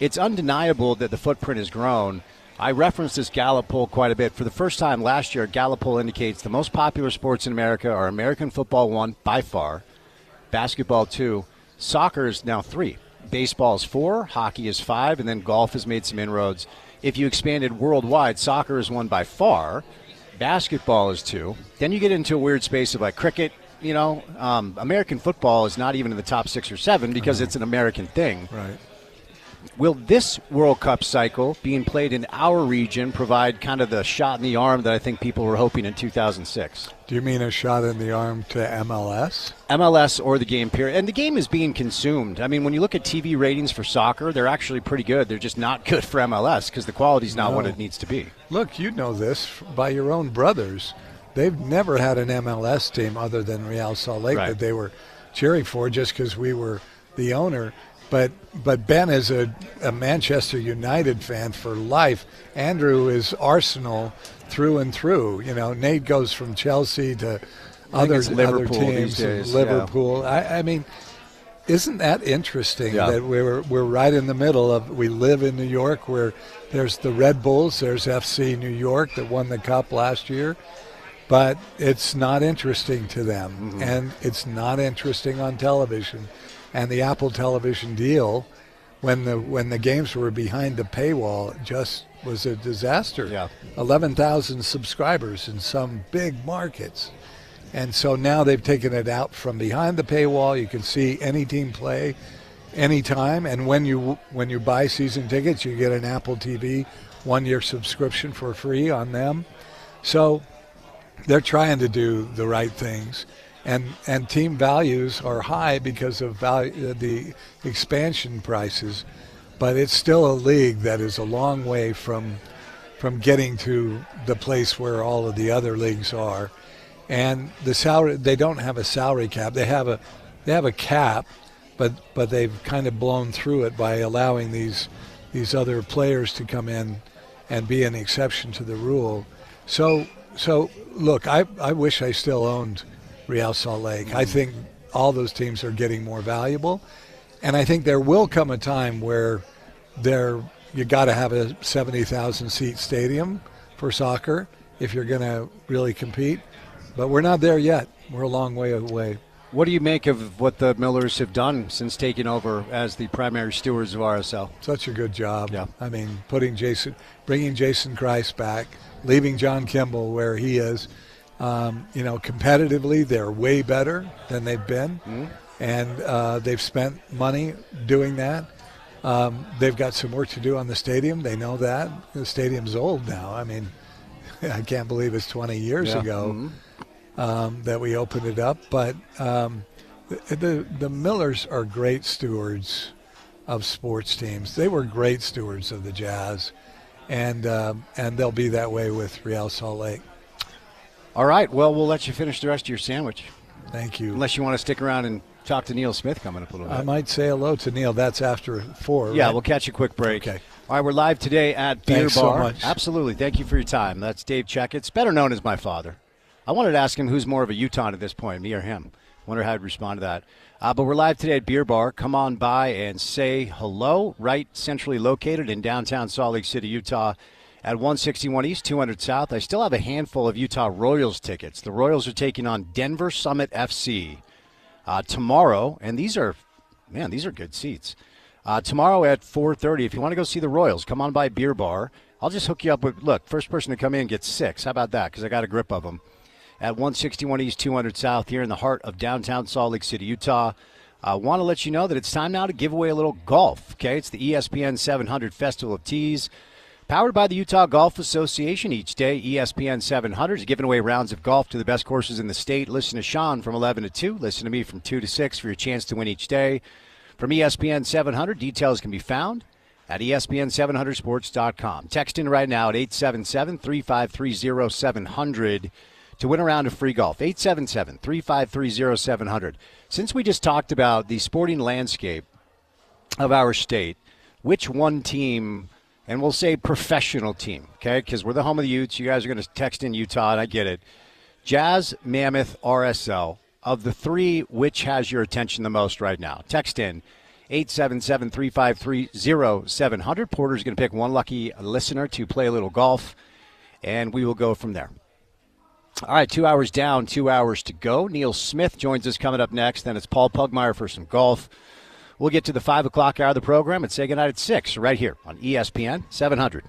It's undeniable that the footprint has grown. I referenced this Gallup poll quite a bit. For the first time last year, Gallup poll indicates the most popular sports in America are American football 1 by far, basketball 2, soccer is now 3. baseball is 4, hockey is 5, and then golf has made some inroads. If you expanded worldwide, soccer is 1 by far. Basketball is 2. Then you get into a weird space of like cricket. American football is not even in the top 6 or 7 because it's an American thing. Right. Will this World Cup cycle being played in our region provide kind of the shot in the arm that I think people were hoping in 2006? Do you mean a shot in the arm to MLS? MLS or the game period. And the game is being consumed. I mean, when you look at TV ratings for soccer, they're actually pretty good. They're just not good for MLS because the quality's not what it needs to be. Look, you know this by your own brothers. They've never had an MLS team other than Real Salt Lake that they were cheering for just because we were the owner. But Ben is a Manchester United fan for life. Andrew is Arsenal through and through. Nate goes from Chelsea to other teams, Liverpool. Yeah. I mean, isn't that interesting that we're right in the middle of? We live in New York, where there's the Red Bulls, there's FC New York that won the cup last year, but it's not interesting to them, and it's not interesting on television. And the Apple television deal, when the games were behind the paywall, just was a disaster. Yeah. 11,000 subscribers in some big markets. And so now they've taken it out from behind the paywall. You can see any team play anytime. And when you buy season tickets, you get an Apple TV 1-year subscription for free on them. So they're trying to do the right things. And team values are high because of the expansion prices, but it's still a league that is a long way from getting to the place where all of the other leagues are. And the salary, they don't have a salary cap. They have a cap, but they've kind of blown through it by allowing these other players to come in and be an exception to the rule. So look, I wish I still owned Real Salt Lake. I think all those teams are getting more valuable, and I think there will come a time where you got to have a 70,000 seat stadium for soccer if you're going to really compete, but we're not there yet. We're a long way away. What do you make of what the Millers have done since taking over as the primary stewards of RSL? Such a good job. Yeah. I mean, bringing Jason Christ back, leaving John Kimball where he is. Competitively, they're way better than they've been, and they've spent money doing that. They've got some work to do on the stadium. They know that. The stadium's old now. I mean, I can't believe it's 20 years ago that we opened it up. But the Millers are great stewards of sports teams. They were great stewards of the Jazz, and they'll be that way with Real Salt Lake. All right, well, we'll let you finish the rest of your sandwich. Thank you. Unless you want to stick around and talk to Neil Smith coming up a little bit. I might say hello to Neil. That's after 4, Yeah, right? We'll catch a quick break. Okay. All right, we're live today at Beer Thanks Bar. so much. Absolutely. Thank you for your time. That's Dave Checketts, better known as my father. I wanted to ask him who's more of a Utah at this point, me or him. Wonder how he'd respond to that. But we're live today at Beer Bar. Come on by and say hello. Right centrally located in downtown Salt Lake City, Utah. At 161 East, 200 South, I still have a handful of Utah Royals tickets. The Royals are taking on Denver Summit FC tomorrow, and these are good seats. Tomorrow at 4:30, if you want to go see the Royals, come on by Beer Bar. I'll just hook you up with, look, first person to come in gets 6. How about that? Because I got a grip of them. At 161 East, 200 South, here in the heart of downtown Salt Lake City, Utah. I want to let you know that it's time now to give away a little golf, okay? It's the ESPN 700 Festival of Tees. Powered by the Utah Golf Association each day, ESPN 700 is giving away rounds of golf to the best courses in the state. Listen to Sean from 11 to 2. Listen to me from 2 to 6 for your chance to win each day. From ESPN 700, details can be found at ESPN700sports.com. Text in right now at 877-353-0700 to win a round of free golf. 877-353-0700. Since we just talked about the sporting landscape of our state, which one team... And we'll say professional team, okay, because we're the home of the Utes. You guys are going to text in Utah, and I get it. Jazz, Mammoth, RSL. Of the 3, which has your attention the most right now? Text in 877-353-0700. Porter's going to pick one lucky listener to play a little golf, and we will go from there. All right, 2 hours down, 2 hours to go. Neil Smith joins us coming up next. Then it's Paul Pugmire for some golf. We'll get to the 5 o'clock hour of the program and say goodnight at 6 right here on ESPN 700.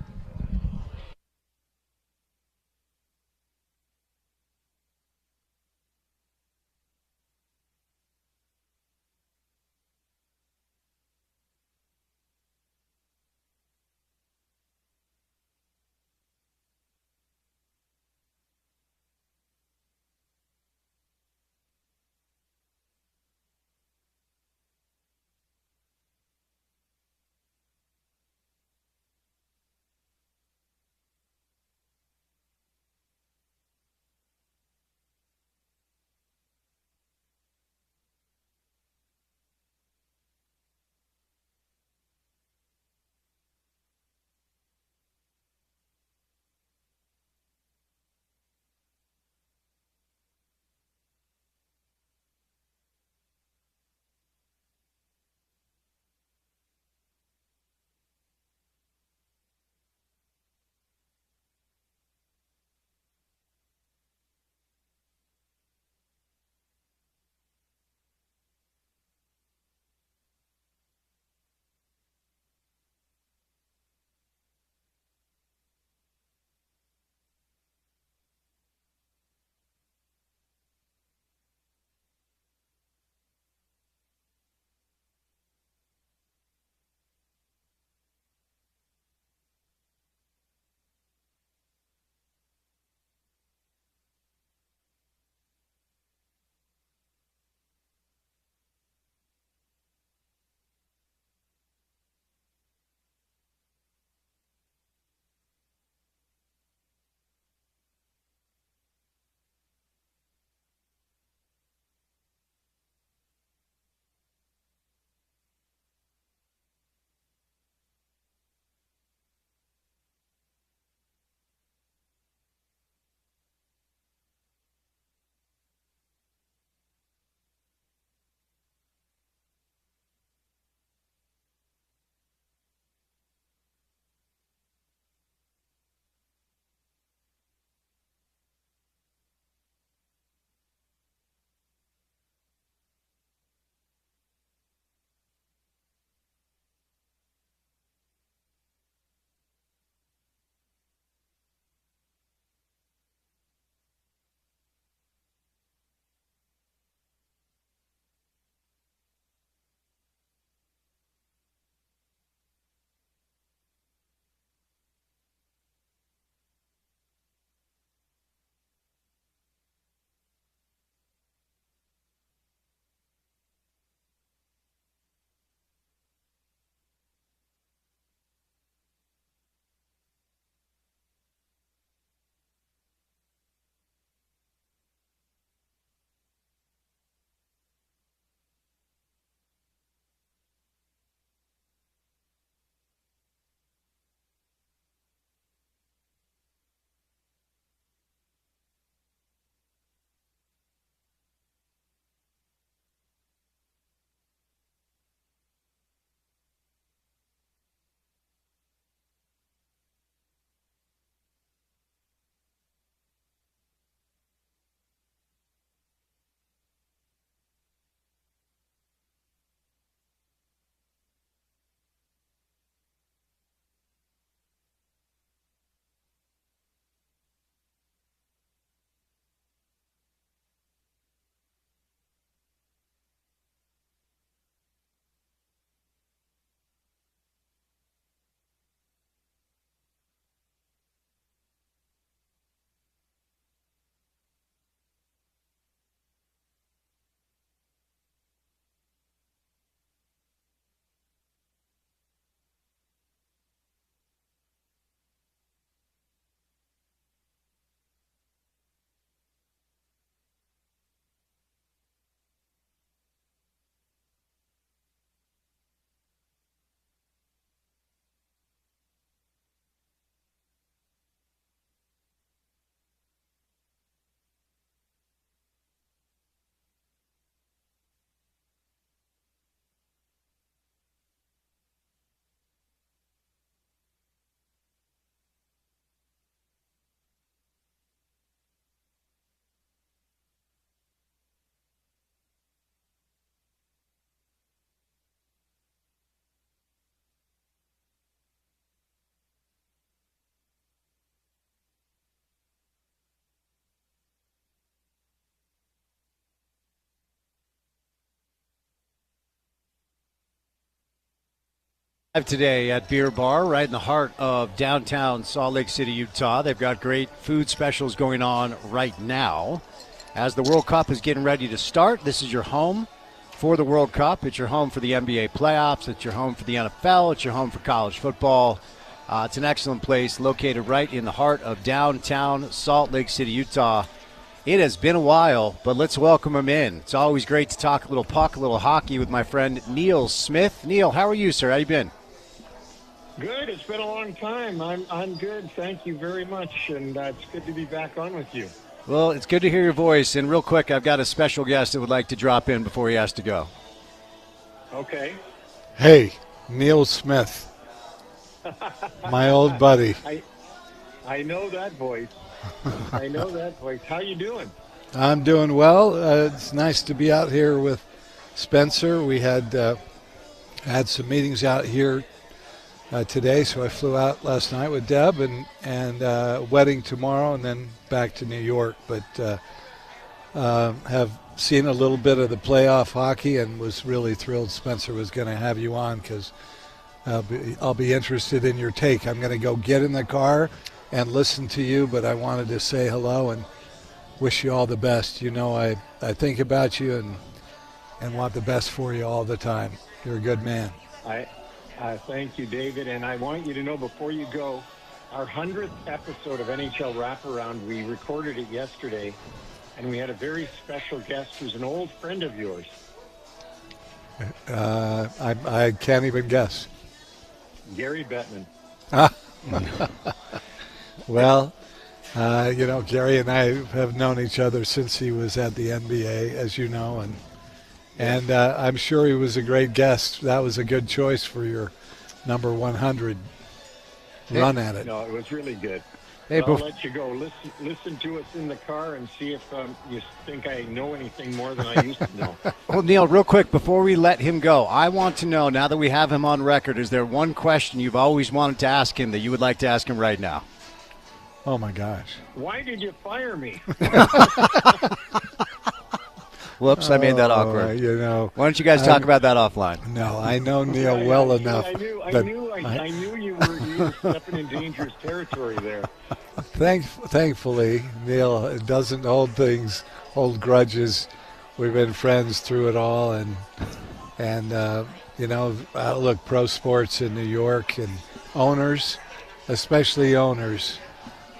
Today at Beer Bar, right in the heart of downtown Salt Lake City, Utah. They've got great food specials going on right now. As the World Cup is getting ready to start, this is your home for the World Cup. It's your home for the NBA playoffs. It's your home for the NFL. It's your home for college football. It's an excellent place located right in the heart of downtown Salt Lake City, Utah. It has been a while, but let's welcome him in. It's always great to talk a little puck, a little hockey with my friend Neil Smith. Neil, how are you, sir? How you been? Good. It's been a long time. I'm good. Thank you very much, and it's good to be back on with you. Well, it's good to hear your voice. And real quick, I've got a special guest that would like to drop in before he has to go. Okay. Hey, Neil Smith, my old buddy. I know that voice. I know that voice. How you doing? I'm doing well. It's nice to be out here with Spencer. We had some meetings out here today, so I flew out last night with Deb and wedding tomorrow, and then back to New York. But have seen a little bit of the playoff hockey and was really thrilled Spencer was going to have you on because I'll be interested in your take. I'm going to go get in the car and listen to you, but I wanted to say hello and wish you all the best. You know, I think about you and want the best for you all the time. You're a good man. Thank you, David. And I want you to know before you go, our 100th episode of NHL Wraparound, we recorded it yesterday, and we had a very special guest who's an old friend of yours. I can't even guess. Gary Bettman. Well, Gary and I have known each other since he was at the NBA, as you know, and I'm sure he was a great guest. That was a good choice for your number 100 run at it. No, it was really good. Hey, I'll let you go. Listen to us in the car and see if you think I know anything more than I used to know. Well, Neil, real quick, before we let him go, I want to know, now that we have him on record, is there one question you've always wanted to ask him that you would like to ask him right now? Oh, my gosh. Why did you fire me? Whoops, I made that awkward. Why don't you guys talk about that offline? No, I know Neil well enough. I knew you were stepping in dangerous territory there. Thankfully, Neil doesn't hold grudges. We've been friends through it all, and look, pro sports in New York and owners, especially owners,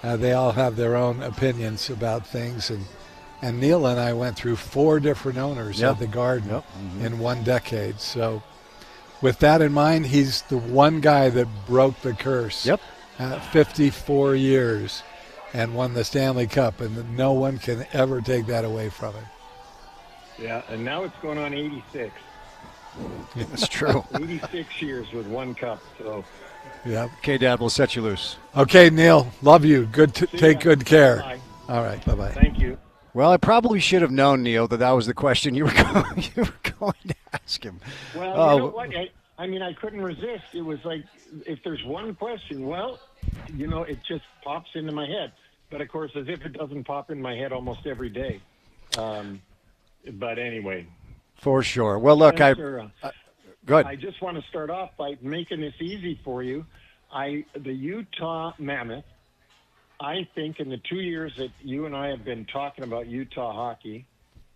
they all have their own opinions about things, and Neil and I went through 4 different owners at the Garden in 1 decade. So with that in mind, he's the one guy that broke the curse. 54 years and won the Stanley Cup, and no one can ever take that away from him. Yeah, and now it's going on 86. It's true. 86 years with 1 cup, so... Yeah. Okay, Dad, we'll set you loose. Okay, Neil, love you. Take good care. Bye. All right, bye-bye. Thank you. Well, I probably should have known, Neil, that was the question you were going to ask him. Well, you know what? I couldn't resist. It was like, if there's one question, it just pops into my head. But, of course, as if it doesn't pop in my head almost every day. But anyway. For sure. Well, look, Spencer, go ahead. I just want to start off by making this easy for you. The Utah Mammoth, I think in the 2 years that you and I have been talking about Utah hockey,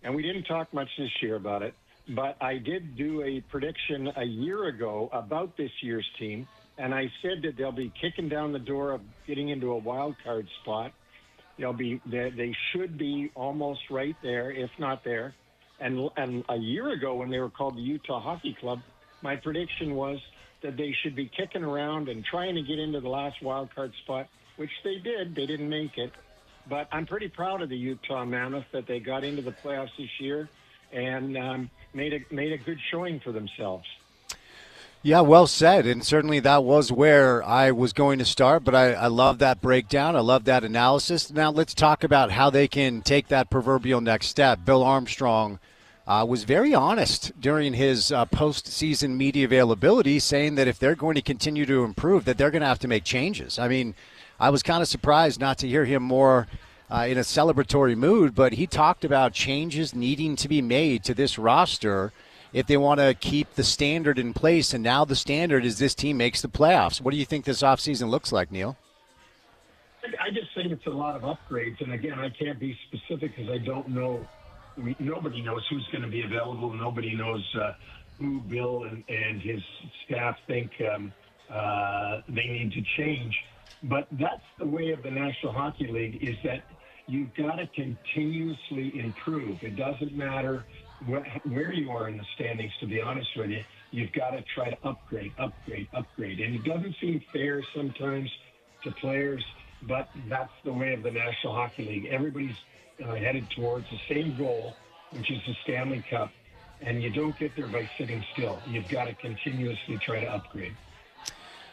and we didn't talk much this year about it, but I did do a prediction a year ago about this year's team, and I said that they'll be kicking down the door of getting into a wild card spot. They should be almost right there, if not there. And a year ago, when they were called the Utah Hockey Club, my prediction was that they should be kicking around and trying to get into the last wild card spot, which they did. They didn't make it. But I'm pretty proud of the Utah Mammoth that they got into the playoffs this year and made a good showing for themselves. Yeah, well said. And certainly that was where I was going to start. But I love that breakdown. I love that analysis. Now let's talk about how they can take that proverbial next step. Bill Armstrong was very honest during his postseason media availability, saying that if they're going to continue to improve, that they're going to have to make changes. I mean, I was kind of surprised not to hear him more in a celebratory mood, but he talked about changes needing to be made to this roster. if they want to keep the standard in place. And now the standard is this team makes the playoffs. What do you think this offseason looks like, Neil? I just think it's a lot of upgrades. And again, I can't be specific because I don't know. Nobody knows who's going to be available. Nobody knows who Bill and his staff think they need to change. But that's the way of the National Hockey League, is that you've got to continuously improve. It doesn't matter where you are in the standings, to be honest with you. You've got to try to upgrade. And it doesn't seem fair sometimes to players, but that's the way of the National Hockey League. Everybody's headed towards the same goal, which is the Stanley Cup, and you don't get there by sitting still. You've got to continuously try to upgrade.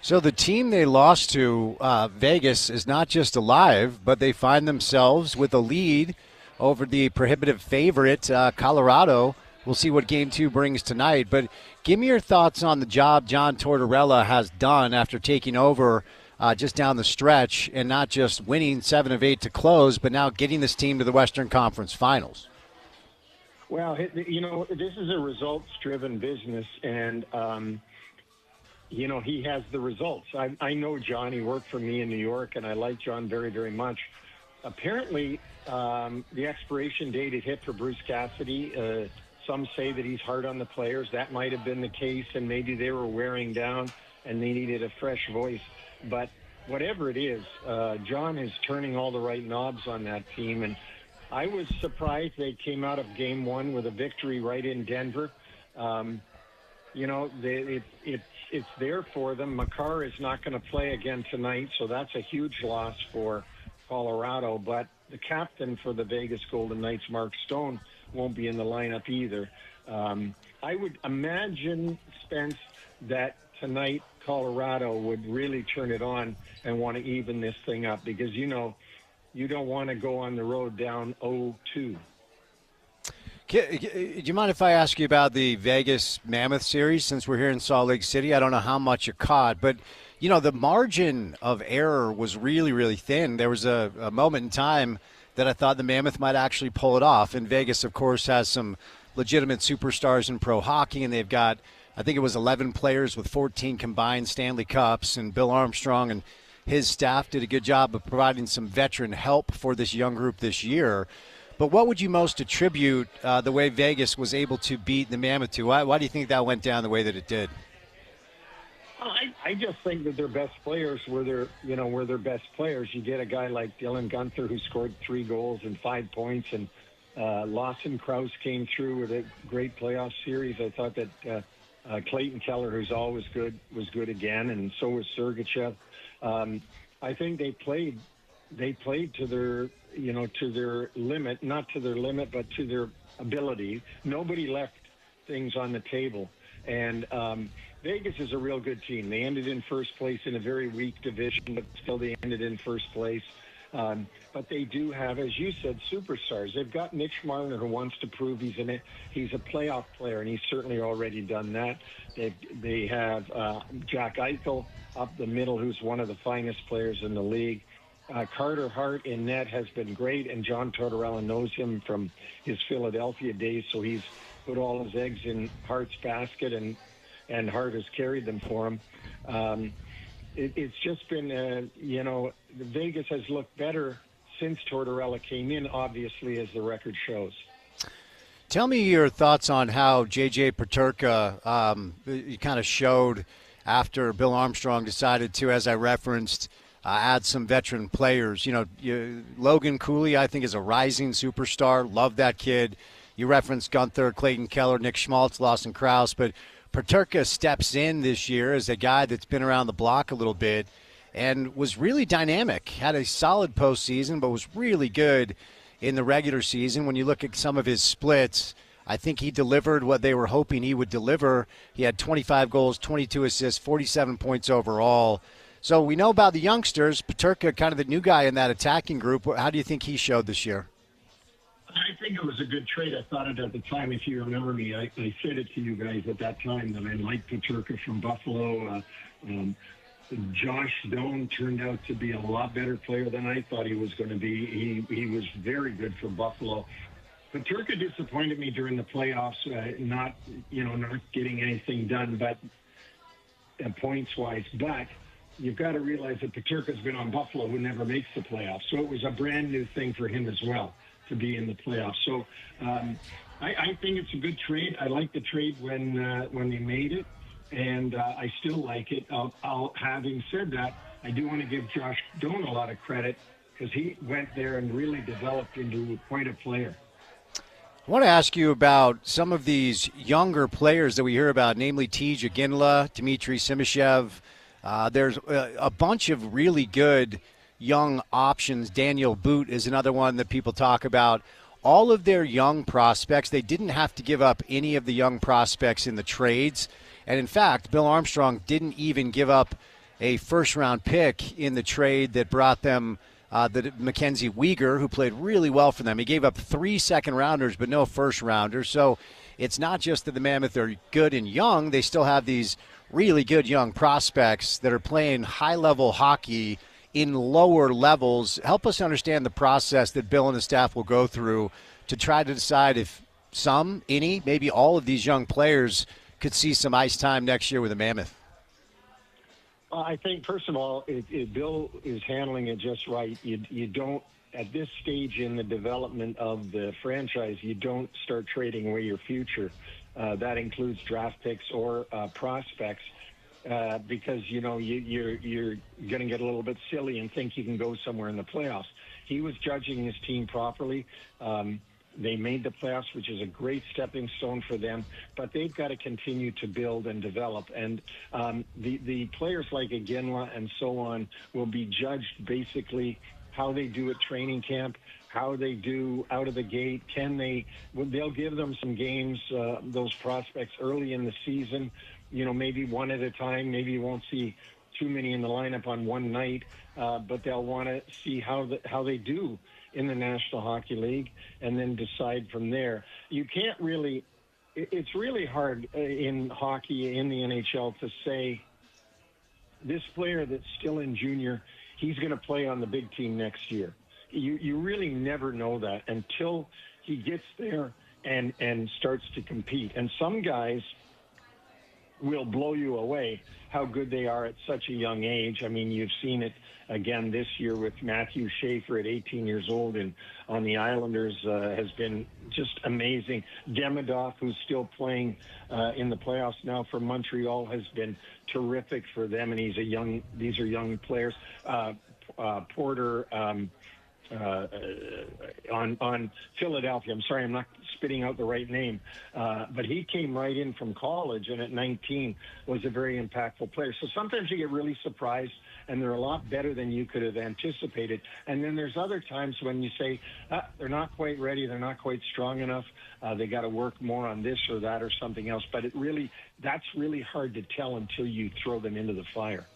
So the team they lost to, Vegas, is not just alive, but they find themselves with a lead over the prohibitive favorite, Colorado. We'll see what Game 2 brings tonight. But give me your thoughts on the job John Tortorella has done after taking over just down the stretch, and not just winning 7 of 8 to close, but now getting this team to the Western Conference Finals. Well, this is a results-driven business, and he has the results. I know John. He worked for me in New York, and I like John very, very much. Apparently, the expiration date had hit for Bruce Cassidy. Some say that he's hard on the players. That might have been the case, and maybe they were wearing down and they needed a fresh voice. But whatever it is, John is turning all the right knobs on that team. And I was surprised they came out of Game 1 with a victory right in Denver. It's there for them. Makar is not going to play again tonight, so that's a huge loss for Colorado. But the captain for the Vegas Golden Knights, Mark Stone, won't be in the lineup either. I would imagine, Spence, that tonight Colorado would really turn it on and want to even this thing up, because you don't want to go on the road down 0-2. Do you mind if I ask you about the Vegas Mammoth series, since we're here in Salt Lake City? I don't know how much you caught, but, the margin of error was really, really thin. There was a moment in time that I thought the Mammoth might actually pull it off. And Vegas, of course, has some legitimate superstars in pro hockey, and they've got, I think it was 11 players with 14 combined Stanley Cups, and Bill Armstrong and his staff did a good job of providing some veteran help for this young group this year. But what would you most attribute the way Vegas was able to beat the Mammoth to? Why do you think that went down the way that it did? I just think that their best players were their best players. You get a guy like Dylan Guenther, who scored 3 goals and 5 points, and Lawson Krause came through with a great playoff series. I thought that Clayton Keller, who's always good, was good again, and so was Sergachev. I think they played to their limit, not to their limit, but to their ability. Nobody left things on the table. And Vegas is a real good team. They ended in first place in a very weak division, but still they ended in first place. But they do have, as you said, superstars. They've got Mitch Marner, who wants to prove he's a playoff player, and he's certainly already done that. They have Jack Eichel up the middle, who's one of the finest players in the league. Carter Hart in net has been great, and John Tortorella knows him from his Philadelphia days, so he's put all his eggs in Hart's basket, and Hart has carried them for him. It's just been, Vegas has looked better since Tortorella came in, obviously, as the record shows. Tell me your thoughts on how J.J. Peterka kind of showed after Bill Armstrong decided to, as I referenced, add some veteran players. Logan Cooley, I think, is a rising superstar. Love that kid. You referenced Guenther, Clayton Keller, Nick Schmaltz, Lawson Krause, but Peterka steps in this year as a guy that's been around the block a little bit and was really dynamic. Had a solid postseason, but was really good in the regular season. When you look at some of his splits, I think he delivered what they were hoping he would deliver. He had 25 goals, 22 assists, 47 points overall. So we know about the youngsters. Peterka, kind of the new guy in that attacking group. How do you think he showed this year? I think it was a good trade. I thought it at the time. If you remember me, I said it to you guys at that time that I liked Peterka from Buffalo. Josh Stone turned out to be a lot better player than I thought he was going to be. He was very good for Buffalo. Paterka disappointed me during the playoffs, not getting anything done, but points-wise. But you've got to realize that Paterka's been on Buffalo, who never makes the playoffs. So it was a brand new thing for him as well to be in the playoffs. So I think it's a good trade. I like the trade when they made it, and I still like it. Having said that, I do want to give Josh Doan a lot of credit because he went there and really developed into quite a player. I want to ask you about some of these younger players that we hear about, namely Tej Aginla, Dmitry Simashev. There's a bunch of really good young options. Daniel Boot is another one that people talk about. All of their young prospects, they didn't have to give up any of the young prospects in the trades. And in fact, Bill Armstrong didn't even give up a first-round pick in the trade that brought them the Mackenzie Weegar, who played really well for them. He gave up 3 second-rounders but no first-rounders. So it's not just that the Mammoth are good and young. They still have these really good young prospects that are playing high-level hockey in lower levels. Help us understand the process that Bill and the staff will go through to try to decide if some, any, maybe all of these young players could see some ice time next year with the Mammoth. I think, first of all, Bill is handling it just right. You don't, at this stage in the development of the franchise, you don't start trading away your future. That includes draft picks or prospects. Because, you're going to get a little bit silly and think you can go somewhere in the playoffs. He was judging his team properly. They made the playoffs, which is a great stepping stone for them, but they've got to continue to build and develop. And the players like Aginla and so on will be judged basically how they do at training camp, how they do out of the gate. They'll give them some games, those prospects early in the season, maybe one at a time. Maybe you won't see too many in the lineup on one night, but they'll want to see how they do in the National Hockey League and then decide from there. You can't really – it's really hard in hockey, in the NHL, to say this player that's still in junior, he's going to play on the big team next year. You really never know that until he gets there and starts to compete. And some guys – will blow you away how good they are at such a young age. I mean, you've seen it again this year with Matthew Schaefer at 18 years old and on the Islanders has been just amazing. Demidov, who's still playing in the playoffs now for Montreal, has been terrific for them, and these are young players. Porter on Philadelphia. I'm sorry, I'm not spitting out the right name. But he came right in from college and at 19 was a very impactful player. So sometimes you get really surprised and they're a lot better than you could have anticipated. And then there's other times when you say, they're not quite ready, they're not quite strong enough, they got to work more on this or that or something else. But that's really hard to tell until you throw them into the fire.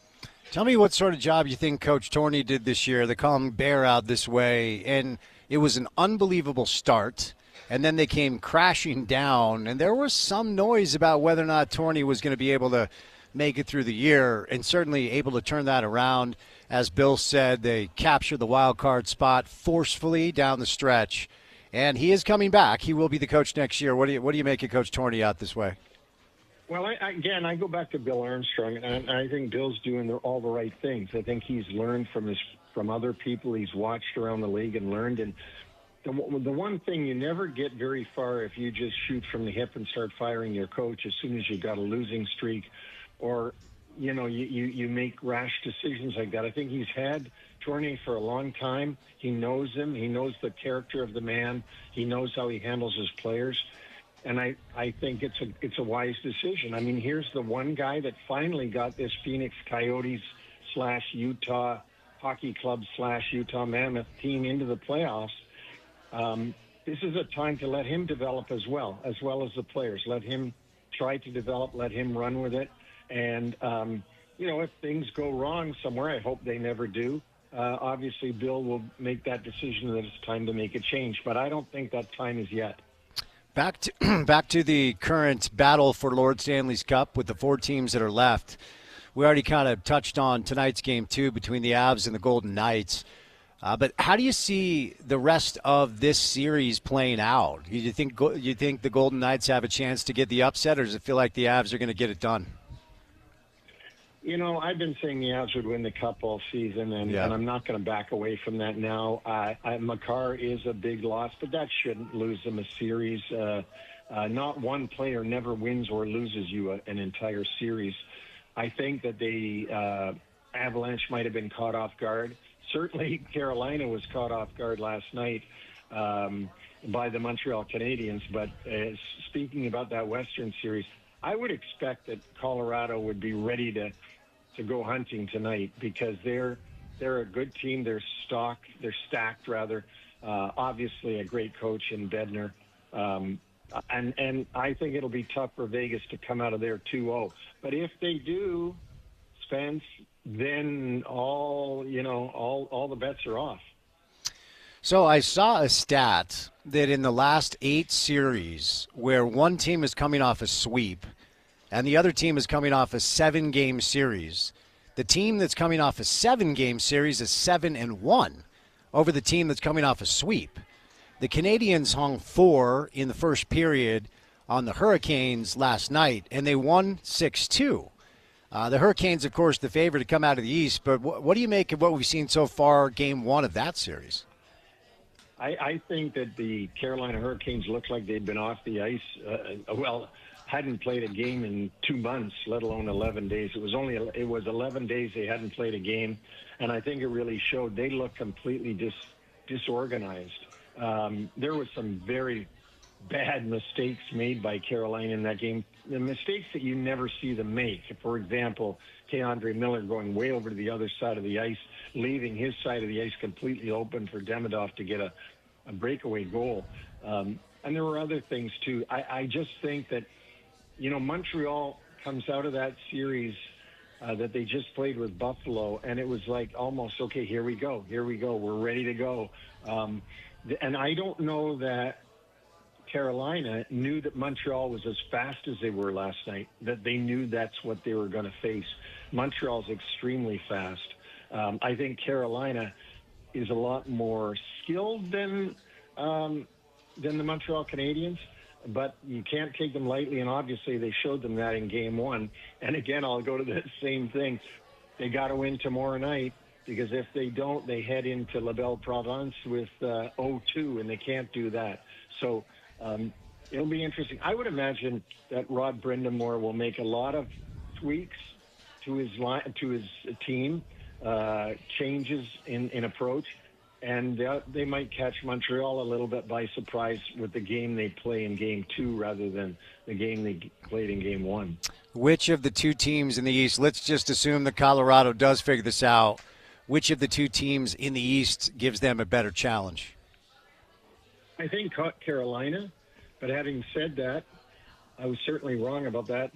Tell me what sort of job you think Coach Torney did this year. They call him Bear out this way, and it was an unbelievable start, and then they came crashing down, and there was some noise about whether or not Torney was going to be able to make it through the year, and certainly able to turn that around. As Bill said, they captured the wild card spot forcefully down the stretch, and he is coming back. He will be the coach next year. What do you make of Coach Torney out this way? Well, I go back to Bill Armstrong, and I think Bill's doing all the right things. I think he's learned from other people. He's watched around the league and learned. And the one thing, you never get very far if you just shoot from the hip and start firing your coach as soon as you've got a losing streak, or you make rash decisions like that. I think he's had Torney for a long time. He knows him. He knows the character of the man. He knows how he handles his players. And I think it's a wise decision. I mean, here's the one guy that finally got this Phoenix Coyotes / Utah Hockey Club / Utah Mammoth team into the playoffs. This is a time to let him develop as well as the players. Let him try to develop, let him run with it. And, if things go wrong somewhere, I hope they never do. Obviously, Bill will make that decision that it's time to make a change. But I don't think that time is yet. Back to the current battle for Lord Stanley's Cup with the 4 teams that are left. We already kind of touched on tonight's game, too, between the Avs and the Golden Knights. But how do you see the rest of this series playing out? You think the Golden Knights have a chance to get the upset, or does it feel like the Avs are going to get it done? I've been saying the Avs would win the Cup all season, and I'm not going to back away from that now. Makar is a big loss, but that shouldn't lose them a series. Not one player never wins or loses you an entire series. I think that the Avalanche might have been caught off guard. Certainly Carolina was caught off guard last night by the Montreal Canadiens. But speaking about that Western Series, I would expect that Colorado would be ready to go hunting tonight because they're a good team. They're stacked rather. Obviously a great coach in Bednar. And I think it'll be tough for Vegas to come out of there 2-0. But if they do, Spence, then all the bets are off. So I saw a stat that in the last 8 series where one team is coming off a sweep and the other team is coming off a 7-game series, the team that's coming off a 7-game series is 7-1 over the team that's coming off a sweep. The Canadiens hung 4 in the first period on the Hurricanes last night, and they won 6-2. The Hurricanes, of course, the favorite to come out of the East, but what do you make of what we've seen so far, Game 1 of that series? I think that the Carolina Hurricanes looked like they'd been off the ice, hadn't played a game in 2 months, let alone 11 days. It was 11 days they hadn't played a game, and I think it really showed. They looked completely disorganized. There was some very bad mistakes made by Carolina in that game. The mistakes that you never see them make. For example, Keandre Miller going way over to the other side of the ice, leaving his side of the ice completely open for Demidov to get a breakaway goal. And there were other things, too. I just think that, Montreal comes out of that series that they just played with Buffalo, and it was like almost, okay, here we go, we're ready to go. And I don't know that Carolina knew that Montreal was as fast as they were last night, that they knew that's what they were going to face. Montreal's extremely fast. I think Carolina is a lot more skilled than the Montreal Canadiens, but you can't take them lightly, and obviously they showed them that in Game 1. And again, I'll go to the same thing. They got to win tomorrow night, because if they don't, they head into La Belle Province with 0-2, and they can't do that. So it'll be interesting. I would imagine that Rod Brindamore will make a lot of tweaks to his team, changes in approach, and they might catch Montreal a little bit by surprise with the game they play in Game 2 rather than the game they played in Game 1. Which of the two teams in the East, let's just assume that Colorado does figure this out, which of the two teams in the East gives them a better challenge? I think Carolina, but having said that, I was certainly wrong about that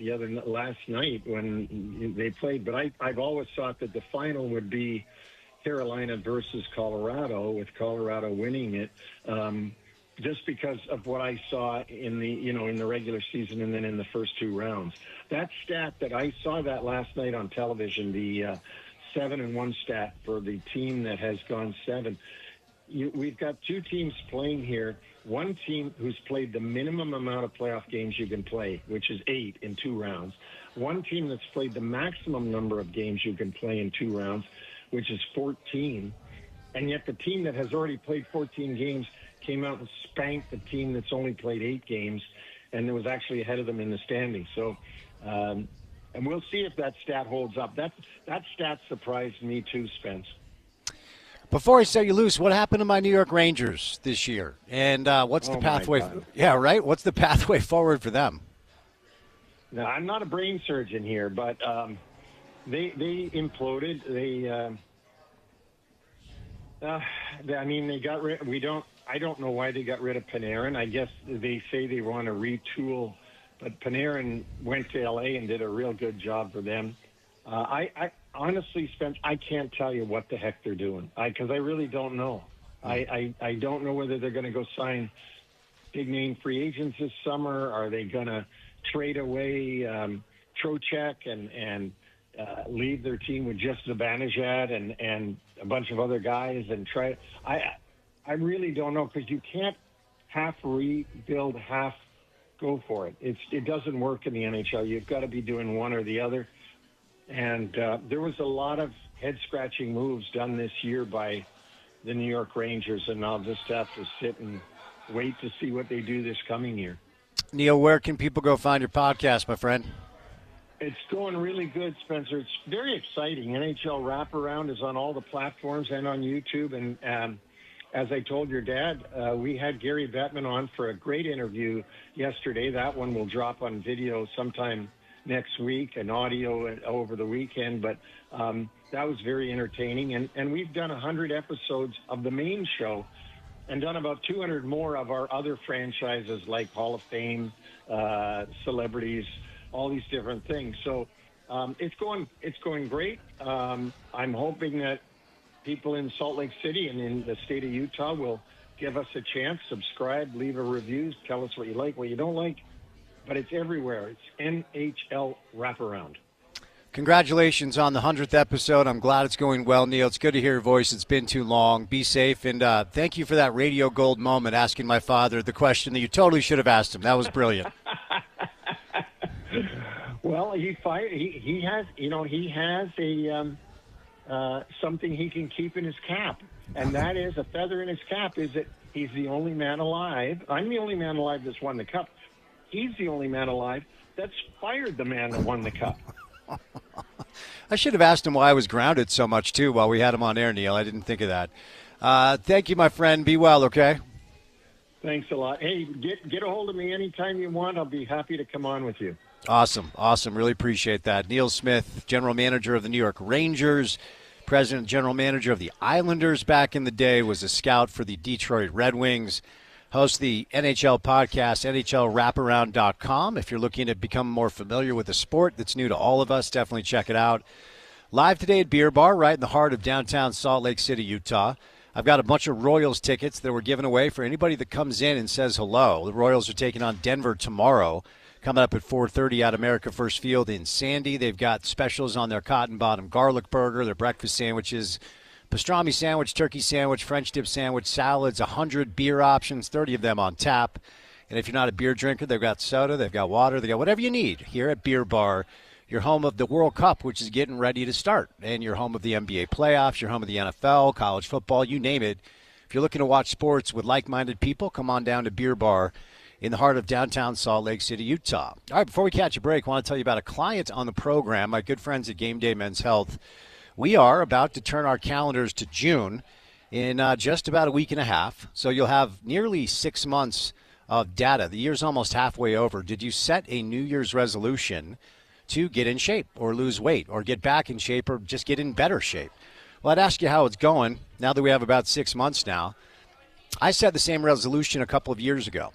last night when they played. But I've always thought that the final would be Carolina versus Colorado, with Colorado winning it, just because of what I saw in the regular season and then in the first 2 rounds. That stat that I saw that last night on television, the 7-1 stat for the team that has gone 7. We've got 2 teams playing here. One team who's played the minimum amount of playoff games you can play, which is 8 in 2 rounds. One team that's played the maximum number of games you can play in 2 rounds, which is 14. And yet the team that has already played 14 games came out and spanked the team that's only played 8 games, and it was actually ahead of them in the standings. So, and we'll see if that stat holds up. That stat surprised me too, Spence. Before I set you loose, what happened to my New York Rangers this year? And what's the pathway? Yeah, right. What's the pathway forward for them? Now, I'm not a brain surgeon here, but they imploded. They got rid. I don't know why they got rid of Panarin. I guess they say they want to retool, but Panarin went to LA and did a real good job for them. I honestly, Spence, I can't tell you what the heck they're doing because I really don't know. I don't know whether they're going to go sign big-name free agents this summer. Are they going to trade away Trocheck and leave their team with just Zibanejad and a bunch of other guys and try. I really don't know, because you can't half rebuild, half go for it. It doesn't work in the NHL. You've got to be doing one or the other. And there was a lot of head-scratching moves done this year by the New York Rangers, and I'll just have to sit and wait to see what they do this coming year. Neil, where can people go find your podcast, my friend? It's going really good, Spencer. It's very exciting. NHL Wraparound is on all the platforms and on YouTube. And as I told your dad, we had Gary Bettman on for a great interview yesterday. That one will drop on video sometime next week and audio over the weekend. But that was very entertaining. And we've done 100 episodes of the main show and done about 200 more of our other franchises like Hall of Fame, celebrities, all these different things. So it's going great. I'm hoping that people in Salt Lake City and in the state of Utah will give us a chance, subscribe, leave a review, tell us what you like, what you don't like. But it's everywhere. It's NHL Wraparound. Congratulations on the 100th episode. I'm glad it's going well, Neil. It's good to hear your voice. It's been too long. Be safe, and thank you for that radio gold moment asking my father the question that you totally should have asked him. That was brilliant. Well, he has a something he can keep in his cap, and that is a feather in his cap. Is that he's the only man alive. I'm the only man alive that's won the cup. He's the only man alive that's fired the man that won the cup. I should have asked him why I was grounded so much, too, while we had him on air, Neil. I didn't think of that. Thank you, my friend. Be well, okay? Thanks a lot. Hey, get a hold of me anytime you want. I'll be happy to come on with you. Awesome. Really appreciate that. Neil Smith, general manager of the New York Rangers, president and general manager of the Islanders back in the day, was a scout for the Detroit Red Wings. Host the NHL podcast, NHLWraparound.com. If you're looking to become more familiar with a sport that's new to all of us, definitely check it out. Live today at Beer Bar, right in the heart of downtown Salt Lake City, Utah. I've got a bunch of Royals tickets that we're giving away for anybody that comes in and says hello. The Royals are taking on Denver tomorrow, coming up at 4:30 at America First Field in Sandy. They've got specials on their cotton bottom garlic burger, their breakfast sandwiches, pastrami sandwich, turkey sandwich, French dip sandwich, salads, 100 beer options, 30 of them on tap. And if you're not a beer drinker, they've got soda, they've got water, they've got whatever you need here at Beer Bar. Your home of the World Cup, which is getting ready to start, and your home of the NBA playoffs, your home of the NFL, college football, you name it. If you're looking to watch sports with like-minded people, come on down to Beer Bar in the heart of downtown Salt Lake City, Utah. All right, before we catch a break, I want to tell you about a client on the program, my good friends at Game Day Men's Health. We are about to turn our calendars to June in just about a week and a half. So you'll have nearly 6 months of data. The year's almost halfway over. Did you set a New Year's resolution to get in shape or lose weight or get back in shape or just get in better shape? Well, I'd ask you how it's going now that we have about 6 months now. I set the same resolution a couple of years ago.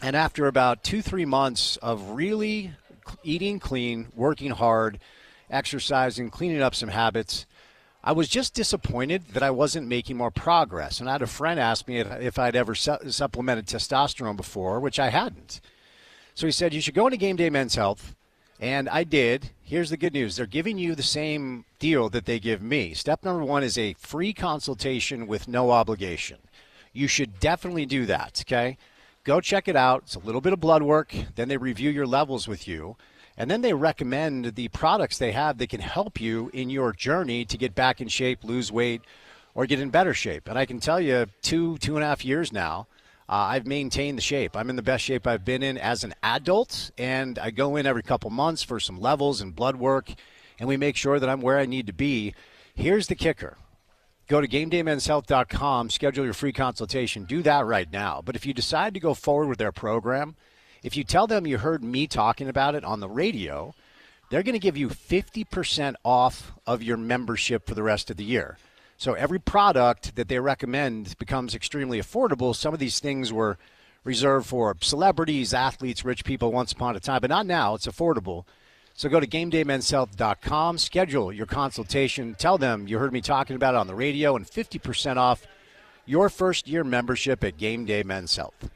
And after about 2-3 months of really eating clean, working hard, exercising, cleaning up some habits, I was just disappointed that I wasn't making more progress. And I had a friend ask me if I'd ever supplemented testosterone before, which I hadn't. So he said, you should go into Game Day Men's Health. And I did. Here's the good news. They're giving you the same deal that they give me. Step number 1 is a free consultation with no obligation. You should definitely do that, okay? Go check it out. It's a little bit of blood work. Then they review your levels with you. And then they recommend the products they have that can help you in your journey to get back in shape, lose weight, or get in better shape. And I can tell you, 2.5 years now, I've maintained the shape. I'm in the best shape I've been in as an adult, and I go in every couple months for some levels and blood work, and we make sure that I'm where I need to be. Here's the kicker. Go to GameDayMen'sHealth.com, schedule your free consultation. Do that right now. But if you decide to go forward with their program, if you tell them you heard me talking about it on the radio, they're going to give you 50% off of your membership for the rest of the year. So every product that they recommend becomes extremely affordable. Some of these things were reserved for celebrities, athletes, rich people once upon a time, but not now. It's affordable. So go to GameDayMen'sHealth.com, schedule your consultation, tell them you heard me talking about it on the radio, and 50% off your first year membership at Game Day Men's Health.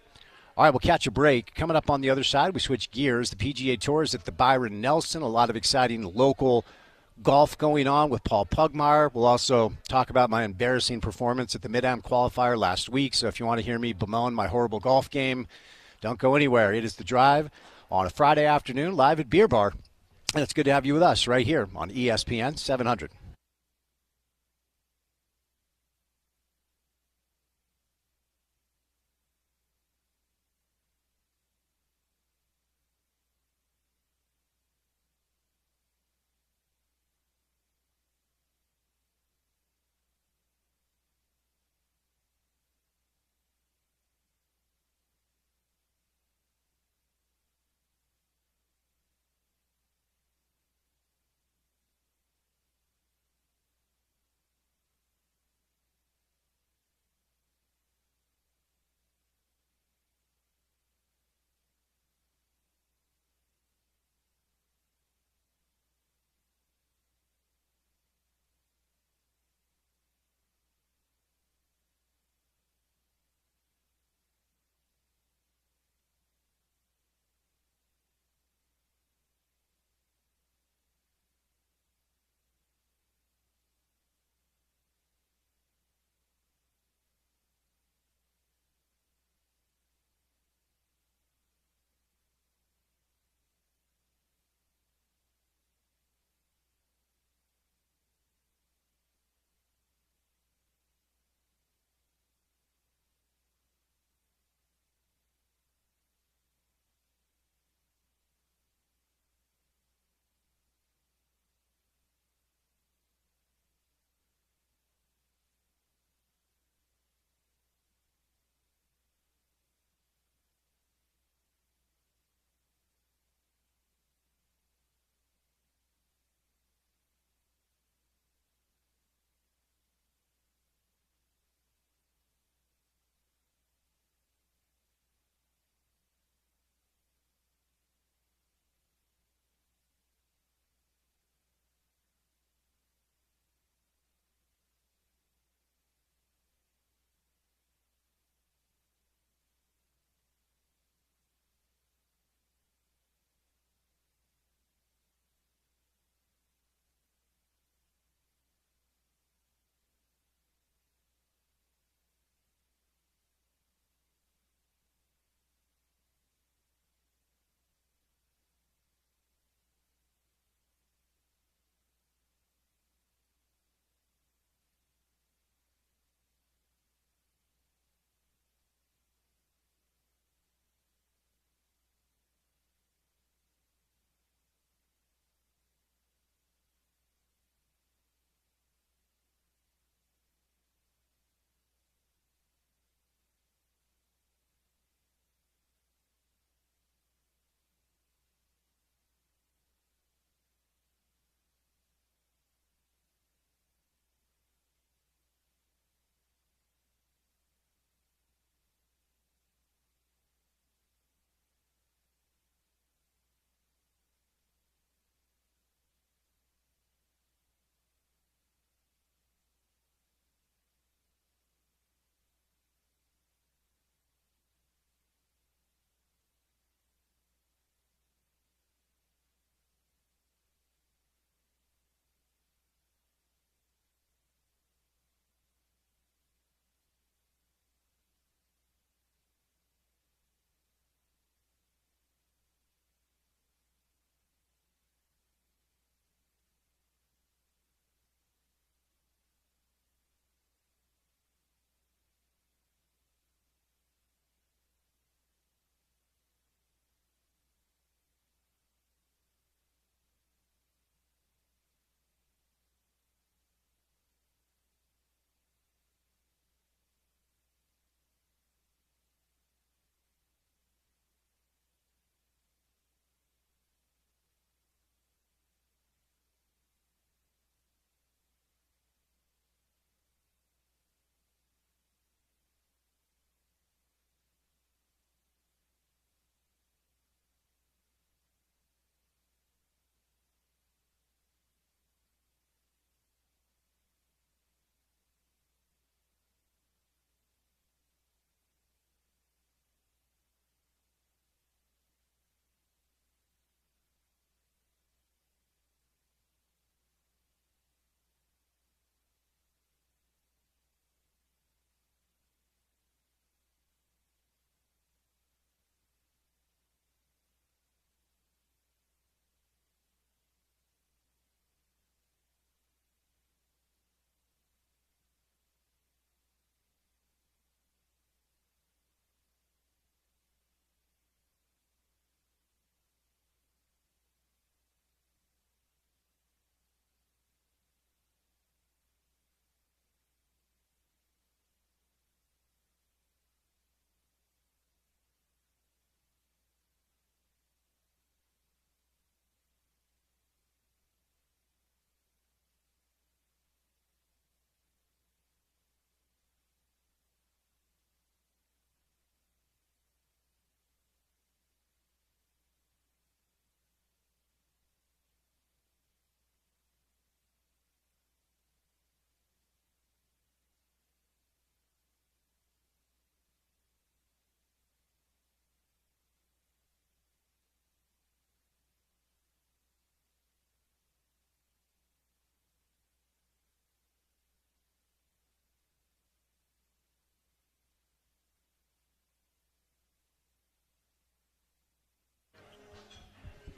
All right, we'll catch a break. Coming up on the other side, we switch gears. The PGA Tour is at the Byron Nelson. A lot of exciting local golf going on with Paul Pugmire. We'll also talk about my embarrassing performance at the Mid-Am qualifier last week. So if you want to hear me bemoan my horrible golf game, don't go anywhere. It is The Drive on a Friday afternoon live at Beer Bar. And it's good to have you with us right here on ESPN 700.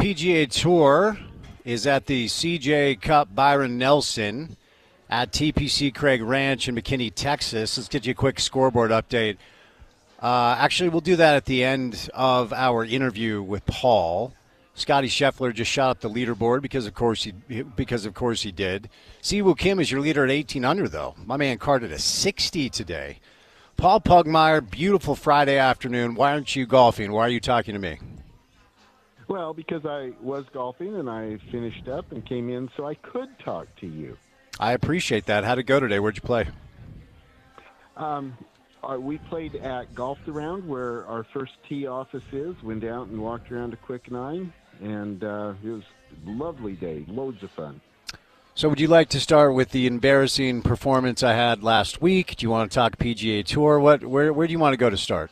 PGA Tour is at the CJ Cup Byron Nelson at TPC Craig Ranch in McKinney, Texas. Let's get you a quick scoreboard update. Actually, we'll do that at the end of our interview with Paul. Scotty Scheffler just shot up the leaderboard because of course he did. Siwoo Kim is your leader at 18 under, though. My man carded a 60 today. Paul Pugmire, beautiful Friday afternoon. Why aren't you golfing? Why are you talking to me? Well, because I was golfing and I finished up and came in so I could talk to you. I appreciate that. How'd it go today? Where'd you play? We played at Golf Around, where our first tee office is. Went out and walked around a quick 9, and it was a lovely day. Loads of fun. So would you like to start with the embarrassing performance I had last week? Do you want to talk PGA Tour? Where do you want to go to start?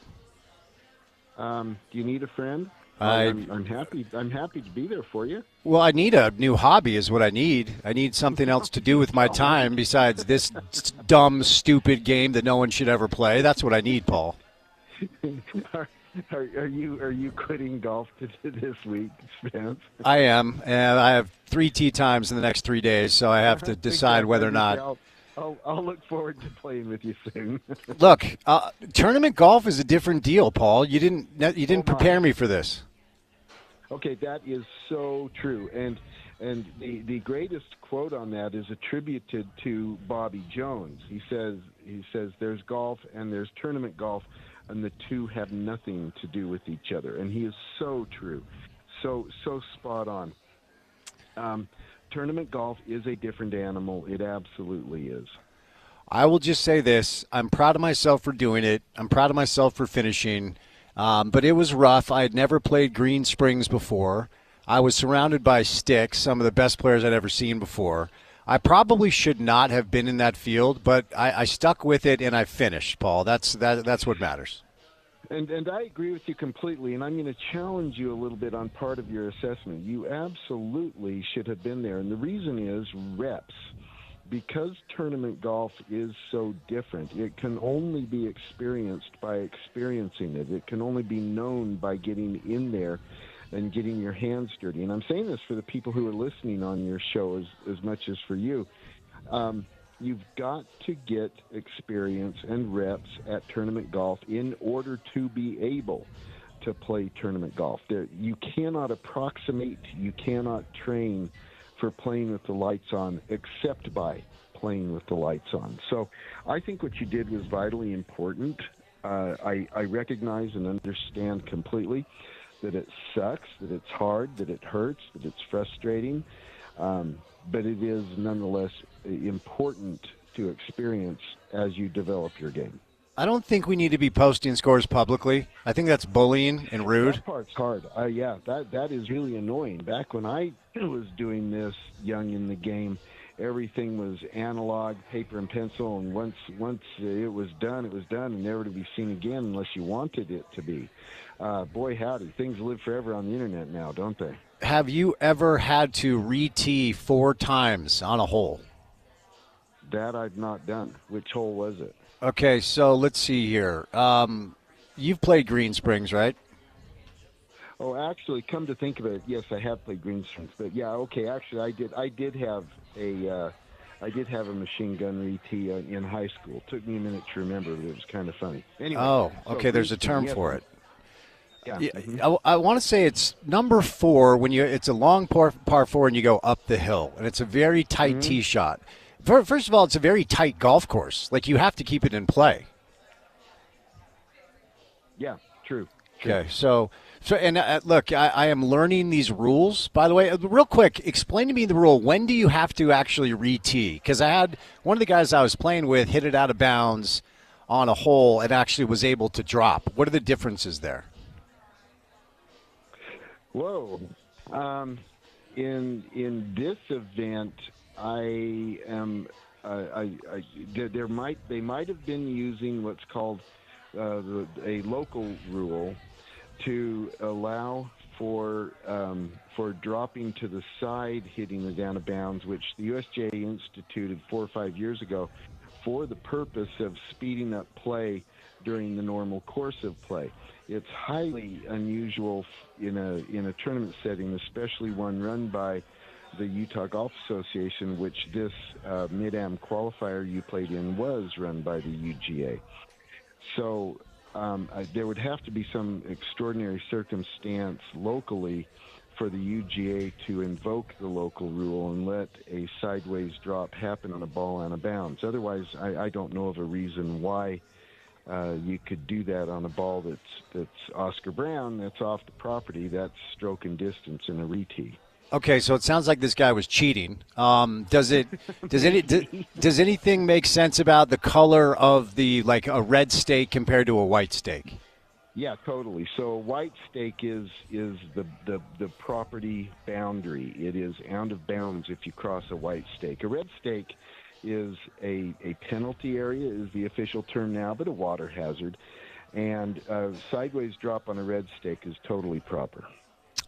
Do you need a friend? I'm happy to be there for you. Well, I need a new hobby is what I need. I need something else to do with my time besides this dumb, stupid game that no one should ever play. That's what I need, Paul. Are you quitting golf this week, Spence? I am, and I have 3 tee times in the next 3 days, so I have to decide whether or not. I'll look forward to playing with you soon. Look, tournament golf is a different deal, Paul. You didn't prepare me for this. Okay, that is so true, and the greatest quote on that is attributed to Bobby Jones. He says there's golf and there's tournament golf, and the two have nothing to do with each other, and he is so true, so spot on. Tournament golf is a different animal. It absolutely is. I will just say this. I'm proud of myself for doing it. I'm proud of myself for finishing. But it was rough. I had never played Green Springs before. I was surrounded by sticks, some of the best players I'd ever seen before. I probably should not have been in that field, but I stuck with it and I finished, Paul. That's what matters. And I agree with you completely, and I'm going to challenge you a little bit on part of your assessment. You absolutely should have been there, and the reason is reps. Because tournament golf is so different, it can only be experienced by experiencing it. It can only be known by getting in there and getting your hands dirty. And I'm saying this for the people who are listening on your show as much as for you. You've got to get experience and reps at tournament golf in order to be able to play tournament golf. You cannot approximate, you cannot train for playing with the lights on, except by playing with the lights on. So I think what you did was vitally important. I recognize and understand completely that it sucks, that it's hard, that it hurts, that it's frustrating, but it is nonetheless important to experience as you develop your game. I don't think we need to be posting scores publicly. I think that's bullying and rude. That part's hard. Yeah, that is really annoying. Back when I was doing this young in the game, everything was analog, paper and pencil, and once it was done, and never to be seen again unless you wanted it to be. Boy, howdy, things live forever on the internet now, don't they? Have you ever had to re-tee 4 times on a hole? That I've not done. Which hole was it? Okay, so let's see here. You've played Green Springs, right? Oh, actually, come to think of it, yes, I have played Green Springs. But yeah, okay, actually, I did have a machine gun re-tee in high school. It took me a minute to remember, but it was kind of funny. Anyway, oh, okay, so there's a term for it. Yeah. Mm-hmm. I want to say it's number 4 when it's a long par 4 and you go up the hill, and it's a very tight tee shot. First of all, it's a very tight golf course. Like, you have to keep it in play. Yeah, true. Okay, so and look, I am learning these rules. By the way, real quick, explain to me the rule. When do you have to actually re-tee? Because I had one of the guys I was playing with hit it out of bounds on a hole and actually was able to drop. What are the differences there? Whoa. In this event, they might have been using what's called a local rule to allow for dropping to the side, hitting it down of bounds, which the USGA instituted 4 or 5 years ago for the purpose of speeding up play during the normal course of play. It's highly unusual in a tournament setting, especially one run by the Utah Golf Association, which this Mid-Am qualifier you played in was run by the UGA. So there would have to be some extraordinary circumstance locally for the UGA to invoke the local rule and let a sideways drop happen on a ball out of bounds. Otherwise, I don't know of a reason why you could do that on a ball that's Oscar Brown, that's off the property, that's stroke and distance in a re-tee. Okay, so it sounds like this guy was cheating. Does anything make sense about the color of like a red stake compared to a white stake? Yeah, totally. So a white stake is the property boundary. It is out of bounds if you cross a white stake. A red stake is a penalty area, is the official term now, but a water hazard. And a sideways drop on a red stake is totally proper.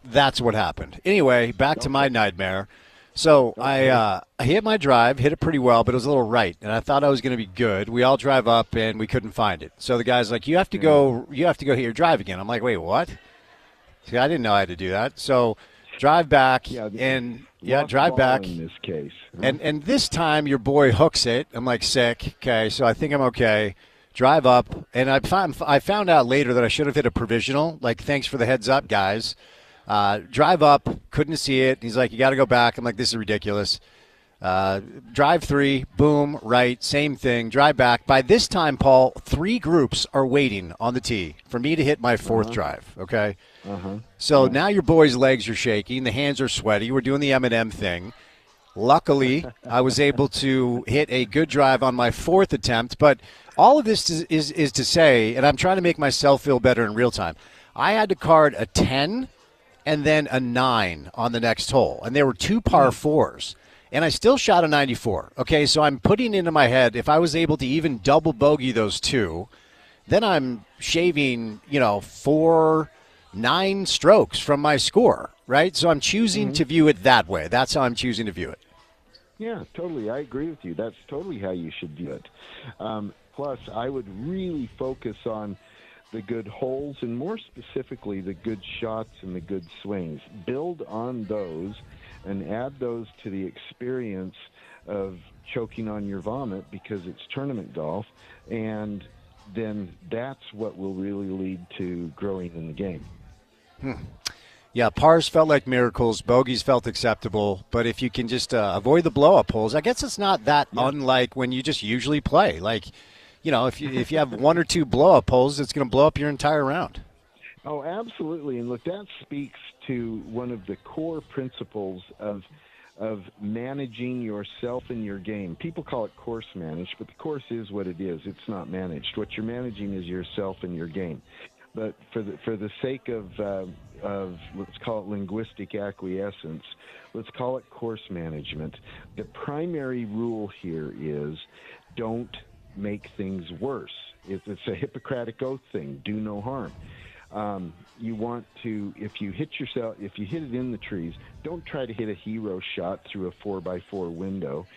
That's what happened. Anyway, back to my nightmare. So I hit my drive, hit it pretty well, but it was a little right, and I thought I was going to be good. We all drive up, and we couldn't find it. So the guy's like, "You have to go hit your drive again." I'm like, "Wait, what?" See, I didn't know I had to do that. So drive back, drive back. In this case, and this time your boy hooks it. I'm like, sick. Okay, so I think I'm okay. Drive up, and I found out later that I should have hit a provisional. Like, thanks for the heads up, guys. Drive up, couldn't see it. He's like, you got to go back. I'm like, this is ridiculous. Drive 3, boom, right, same thing. Drive back. By this time, Paul, 3 groups are waiting on the tee for me to hit my 4th drive, okay? So now your boy's legs are shaking. The hands are sweaty. We're doing the M&M thing. Luckily, I was able to hit a good drive on my 4th attempt. But all of this is to say, and I'm trying to make myself feel better in real time, I had to card a 10 and then a 9 on the next hole. And there were 2 par 4s. And I still shot a 94. Okay, so I'm putting into my head, if I was able to even double bogey those 2, then I'm shaving, 9 strokes from my score, right? So I'm choosing to view it that way. That's how I'm choosing to view it. Yeah, totally. I agree with you. That's totally how you should view it. Plus, I would really focus on the good holes and more specifically the good shots and the good swings. Build on those and add those to the experience of choking on your vomit because it's tournament golf, and then that's what will really lead to growing in the game. Yeah, pars felt like miracles, bogeys felt acceptable, but if you can just avoid the blow-up holes, I guess it's not that unlike when you just usually play. Like, if you have 1 or 2 blow-up holes, it's going to blow up your entire round. Oh, absolutely. And look, that speaks to one of the core principles of managing yourself and your game. People call it course managed, but the course is what it is. It's not managed. What you're managing is yourself and your game. But for the sake of let's call it linguistic acquiescence, let's call it course management. The primary rule here is don't make things worse. It's a Hippocratic oath thing. Do no harm. You want to, if you hit it in the trees, don't try to hit a hero shot through a 4x4 window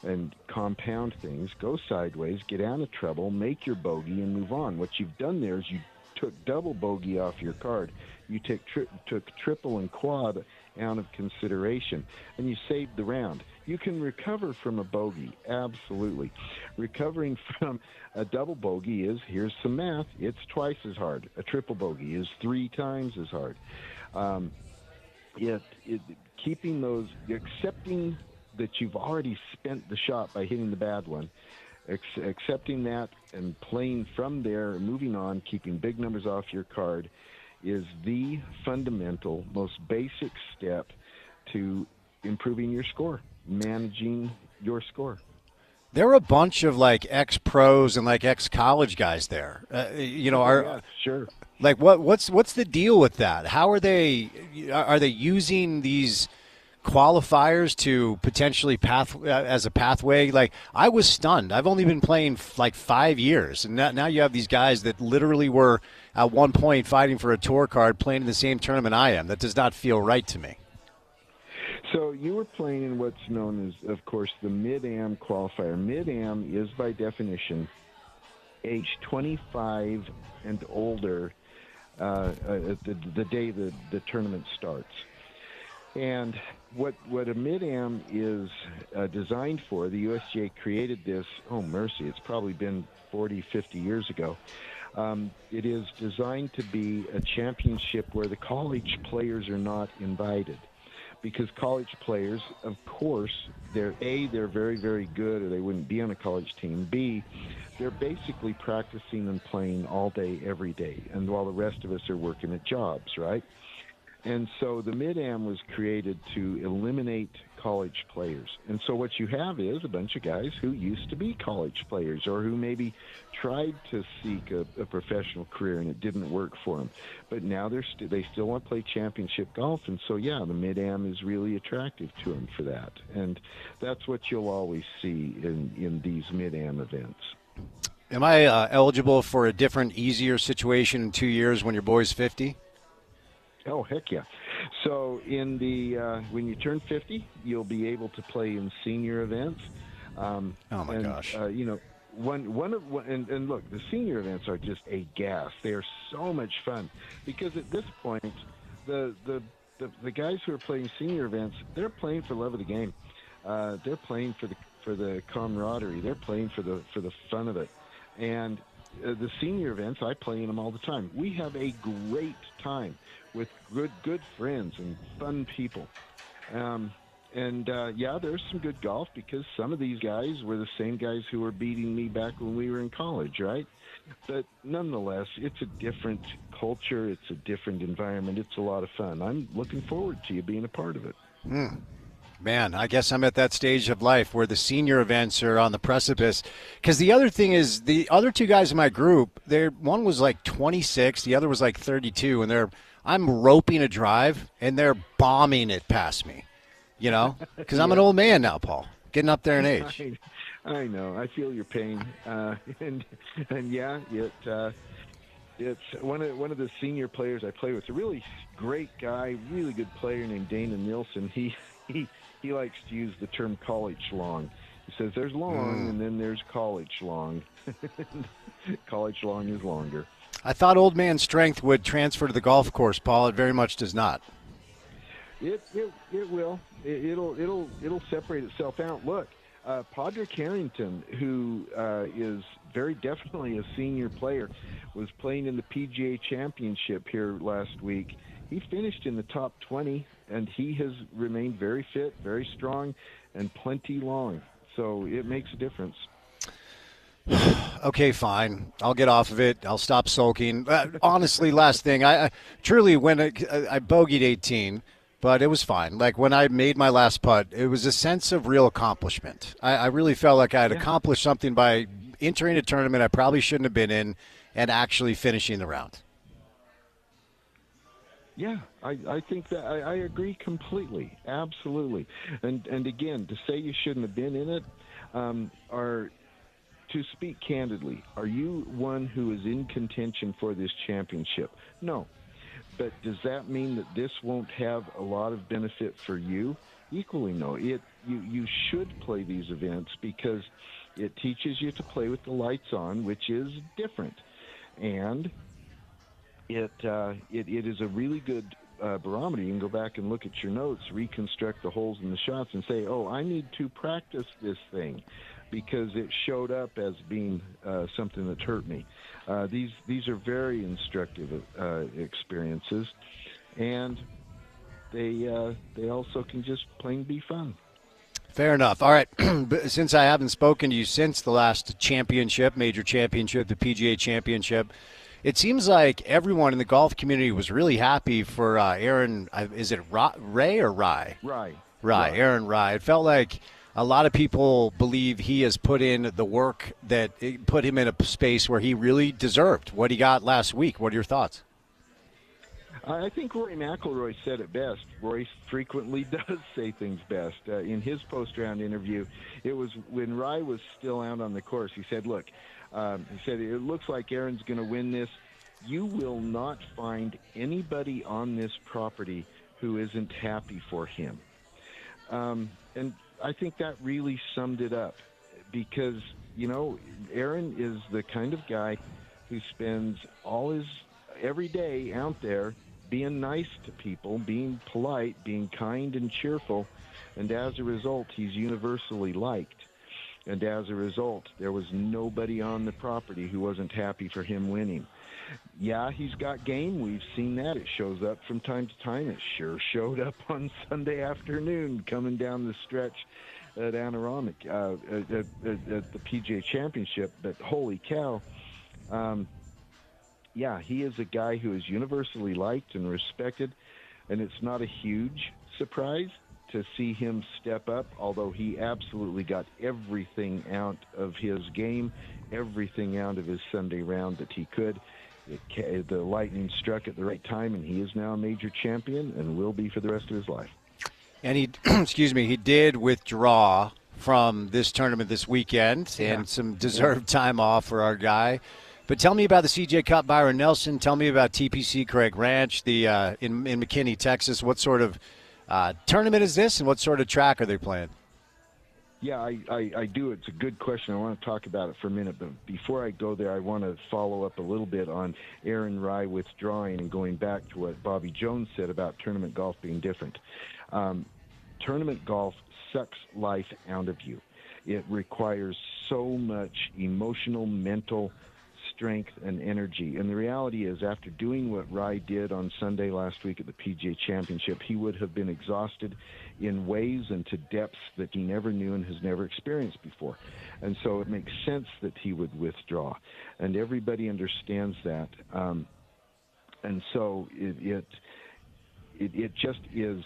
and compound things. Go sideways, get out of trouble, make your bogey, and move on. What you've done there is you took double bogey off your card. You took triple and quad out of consideration, and you saved the round. You can recover from a bogey, absolutely. Recovering from a double bogey is, here's some math, it's twice as hard. A triple bogey is 3 times as hard. Keeping those, accepting that you've already spent the shot by hitting the bad one, accepting that and playing from there, moving on, keeping big numbers off your card is the fundamental, most basic step to improving your score, managing your score. There are a bunch of ex-pros and ex-college guys there. Sure. What's the deal with that? How are they using these qualifiers to potentially as a pathway? I was stunned. I've only been playing 5 years, and now you have these guys that literally were at one point fighting for a tour card, playing in the same tournament I am. That does not feel right to me. So you were playing in what's known as, of course, the Mid-Am qualifier. Mid-Am is by definition age 25 and older the day the tournament starts. And what a mid-am is designed for, the USGA created this, oh mercy, it's probably been 40, 50 years ago. It is designed to be a championship where the college players are not invited. Because college players, of course, they're very, very good, or they wouldn't be on a college team. B, they're basically practicing and playing all day, every day, and while the rest of us are working at jobs, right? And so the Mid-Am was created to eliminate college players. And so what you have is a bunch of guys who used to be college players or who maybe tried to seek a professional career and it didn't work for them. But now they still want to play championship golf. And so, yeah, the Mid-Am is really attractive to them for that. And that's what you'll always see in these Mid-Am events. Am I eligible for a different, easier situation in 2 years when your boy's 50? Oh, heck yeah. So in the when you turn 50, you'll be able to play in senior events. Oh, my gosh. You know, and look, the senior events are just a gas. They are so much fun because at this point, the guys who are playing senior events, they're playing for love of the game. They're playing for the camaraderie. They're playing for the fun of it. And the senior events, I play in them all the time. We have a great time with good friends and fun people. Yeah, there's some good golf because some of these guys were the same guys who were beating me back when we were in college, right? But nonetheless, it's a different culture. It's a different environment. It's a lot of fun. I'm looking forward to you being a part of it. Man, I guess I'm at that stage of life where the senior events are on the precipice. Because the other thing is, the other two guys in my group, one was like 26, the other was like 32, and I'm roping a drive, and they're bombing it past me, you know? Because I'm an old man now, Paul, getting up there in age. I know. I feel your pain. And yeah, it's one of the senior players I play with, a really great guy, really good player named Dana Nilsson. He likes to use the term college long. He says there's long and then there's college long. College long is longer. I thought old man strength would transfer to the golf course, Paul. It very much does not. It will. It'll separate itself out. Look, Padraig Harrington, who is very definitely a senior player, was playing in the PGA Championship here last week. He finished in the top 20, and he has remained very fit, very strong, and plenty long. So it makes a difference. Okay, fine. I'll get off of it. I'll stop sulking. Honestly, last thing, I truly, when I bogeyed 18, but it was fine. Like when I made my last putt, it was a sense of real accomplishment. I really felt like I had accomplished something by entering a tournament I probably shouldn't have been in and actually finishing the round. Yeah, I think that I agree completely, absolutely. And again, to say you shouldn't have been in it, or to speak candidly, are you one who is in contention for this championship? No. But does that mean that this won't have a lot of benefit for you? Equally no. You should play these events because it teaches you to play with the lights on, which is different. And it is a really good barometer. You can go back and look at your notes, reconstruct the holes in the shots, and say, oh, I need to practice this thing because it showed up as being something that hurt me. These are very instructive experiences, and they also can just plain be fun. Fair enough. All right. Since I haven't spoken to you since the last championship, major championship, the PGA Championship, it seems like everyone in the golf community was really happy for Aaron. Is it Ray or Rye? Rye. Aaron Rye. It felt like a lot of people believe he has put in the work that put him in a space where he really deserved what he got last week. What are your thoughts? I think Rory McIlroy said it best. Rory frequently does say things best. In his post-round interview, it was when Rye was still out on the course. He said, look, it looks like Aaron's going to win this. You will not find anybody on this property who isn't happy for him. And I think that really summed it up because Aaron is the kind of guy who spends every day out there being nice to people, being polite, being kind and cheerful, and as a result, he's universally liked. And as a result, there was nobody on the property who wasn't happy for him winning. Yeah, he's got game. We've seen that. It shows up from time to time. It sure showed up on Sunday afternoon coming down the stretch at Anoramic at the PGA Championship. But holy cow, yeah, he is a guy who is universally liked and respected, and it's not a huge surprise to see him step up, although he absolutely got everything out of his game, everything out of his Sunday round that he could. The lightning struck at the right time, and he is now a major champion and will be for the rest of his life. And he, he did withdraw from this tournament this weekend, and some deserved time off for our guy. But tell me about the CJ Cup, Byron Nelson. Tell me about TPC Craig Ranch, in McKinney, Texas. What sort of tournament is this, and what sort of track are they playing? Yeah, I do. It's a good question. I want to talk about it for a minute. But before I go there, I want to follow up a little bit on Aaron Rai withdrawing and going back to what Bobby Jones said about tournament golf being different. Tournament golf sucks life out of you. It requires so much emotional, mental strength and energy. And the reality is, after doing what Rai did on Sunday last week at the PGA Championship, he would have been exhausted in ways and to depths that he never knew and has never experienced before. And so it makes sense that he would withdraw. And everybody understands that. And so it just is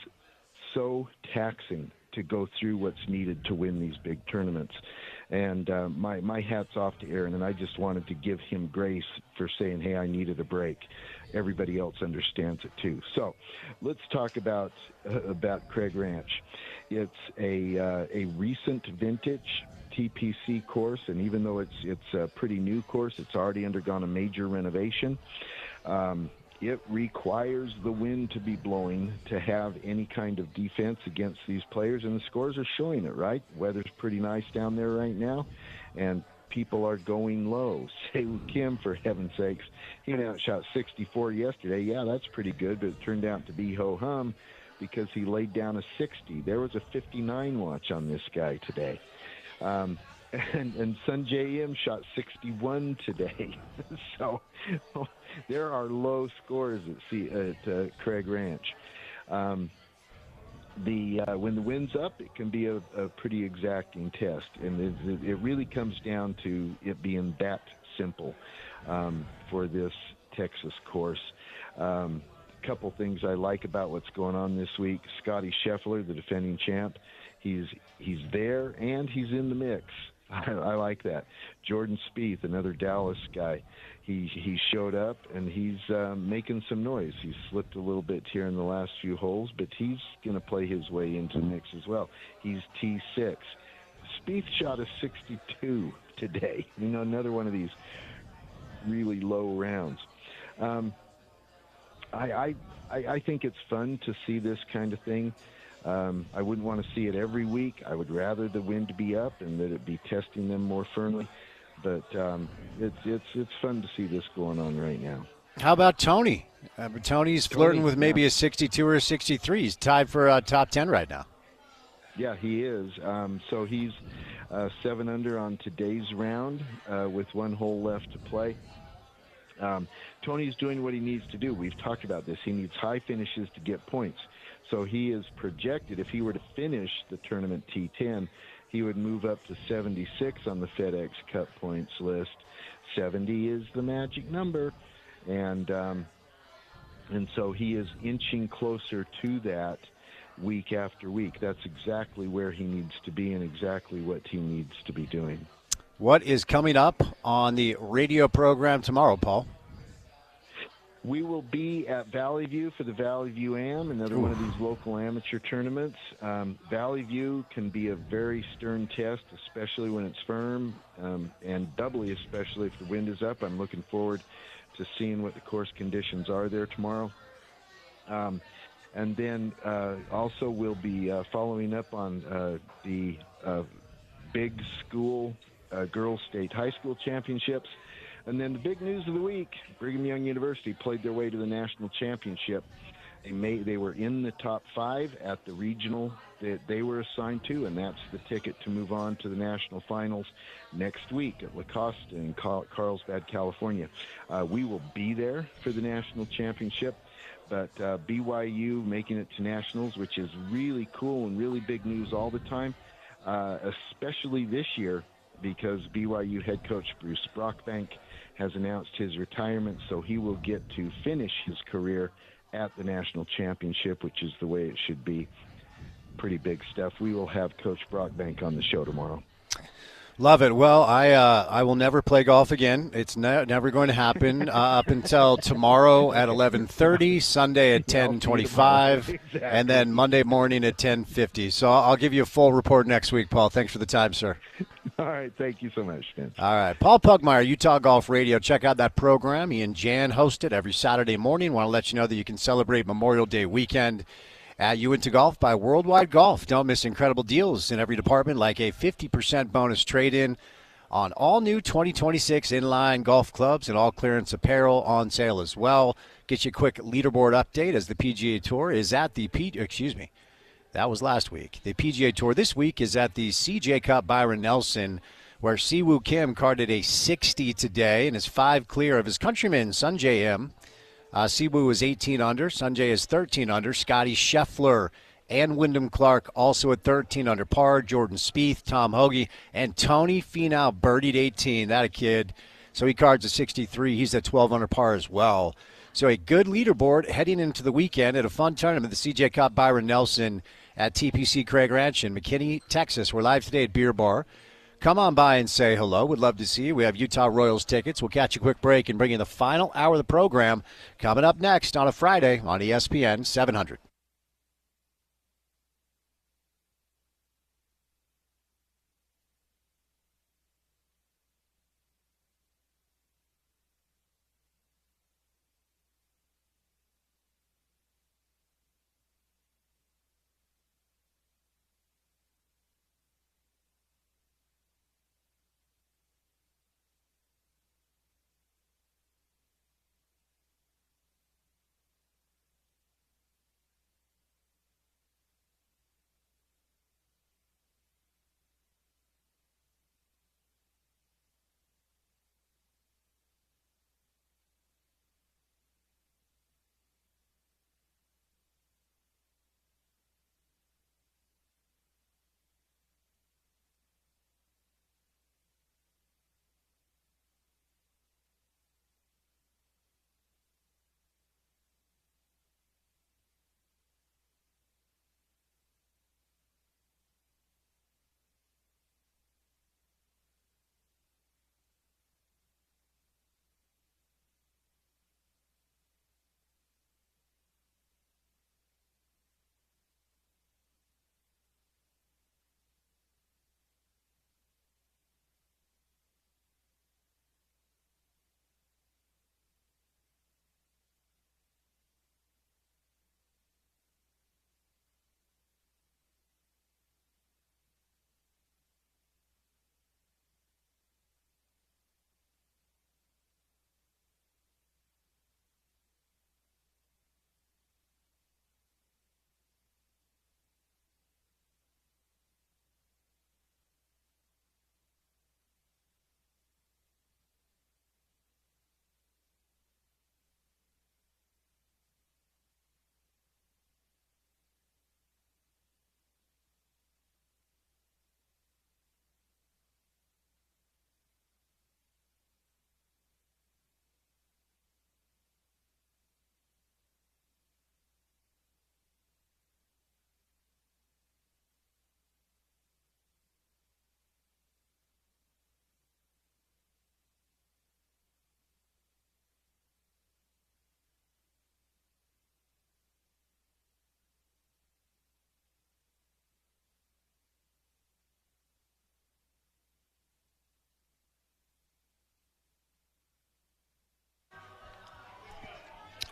so taxing to go through what's needed to win these big tournaments. And my hat's off to Aaron, and I just wanted to give him grace for saying, hey, I needed a break. Everybody else understands it too. So let's talk about Craig Ranch. It's a recent vintage TPC course, and even though it's a pretty new course, it's already undergone a major renovation. It requires the wind to be blowing to have any kind of defense against these players, and the scores are showing it, right? Weather's pretty nice down there right now, and people are going low. Say Kim, for heaven's sakes, he went out and shot 64 yesterday. Yeah, that's pretty good, but it turned out to be ho-hum because he laid down a 60. There was a 59 watch on this guy today. And Sun J.M. shot 61 today. So there are low scores at Craig Ranch. When the wind's up, it can be a pretty exacting test, and it really comes down to it being that simple for this Texas course. A couple things I like about what's going on this week. Scotty Scheffler, the defending champ, he's there and he's in the mix. I like that. Jordan Spieth, another Dallas guy, he showed up and he's making some noise. He's slipped a little bit here in the last few holes, but he's going to play his way into the mix as well. He's T6. Spieth shot a 62 today. Another one of these really low rounds. I think it's fun to see this kind of thing. I wouldn't want to see it every week. I would rather the wind be up and that it be testing them more firmly. But it's fun to see this going on right now. How about Tony? Tony's flirting with maybe a 62 or a 63. He's tied for top 10 right now. Yeah, he is. So he's 7 under on today's round with one hole left to play. Tony's doing what he needs to do. We've talked about this. He needs high finishes to get points. So he is projected, if he were to finish the tournament T10, he would move up to 76 on the FedEx Cup points list. 70 is the magic number. And so he is inching closer to that week after week. That's exactly where he needs to be and exactly what he needs to be doing. What is coming up on the radio program tomorrow, Paul? We will be at Valley View for the Valley View Am, another one of these local amateur tournaments. Valley View can be a very stern test, especially when it's firm, and doubly especially if the wind is up. I'm looking forward to seeing what the course conditions are there tomorrow. And then also we'll be following up on the big school girls state high school championships. And then the big news of the week, Brigham Young University played their way to the national championship. They were in the top 5 at the regional that they were assigned to, and that's the ticket to move on to the national finals next week at La Costa in Carlsbad, California. We will be there for the national championship, but BYU making it to nationals, which is really cool and really big news all the time, especially this year because BYU head coach Bruce Brockbank has announced his retirement, so he will get to finish his career at the national championship, which is the way it should be. Pretty big stuff. We will have Coach Brockbank on the show tomorrow. Love it. Well, I will never play golf again. It's never going to happen up until tomorrow at 11:30, Sunday at 10:25, exactly. And then Monday morning at 10:50. So I'll give you a full report next week, Paul. Thanks for the time, sir. All right. Thank you so much, Vince. All right. Paul Pugmire, Utah Golf Radio. Check out that program. He and Jan host it every Saturday morning. Want to let you know that you can celebrate Memorial Day weekend at You Into Golf by Worldwide Golf. Don't miss incredible deals in every department, like a 50% bonus trade-in on all new 2026 inline golf clubs and all clearance apparel on sale as well. Get you a quick leaderboard update as the PGA Tour is at the that was last week. The PGA Tour this week is at the CJ Cup Byron Nelson, where Siwoo Kim carded a 60 today and is 5 clear of his countryman Sungjae Im. Siwoo is 18 under. Sungjae is 13 under. Scotty Scheffler and Wyndham Clark also at 13 under par. Jordan Spieth, Tom Hoge, and Tony Finau birdied 18. That a kid. So he cards a 63. He's at 12 under par as well. So a good leaderboard heading into the weekend at a fun tournament, the CJ Cup Byron Nelson at TPC Craig Ranch in McKinney, Texas. We're live today at Beer Bar. Come on by and say hello. We'd love to see you. We have Utah Royals tickets. We'll catch a quick break and bring you the final hour of the program coming up next on a Friday on ESPN 700.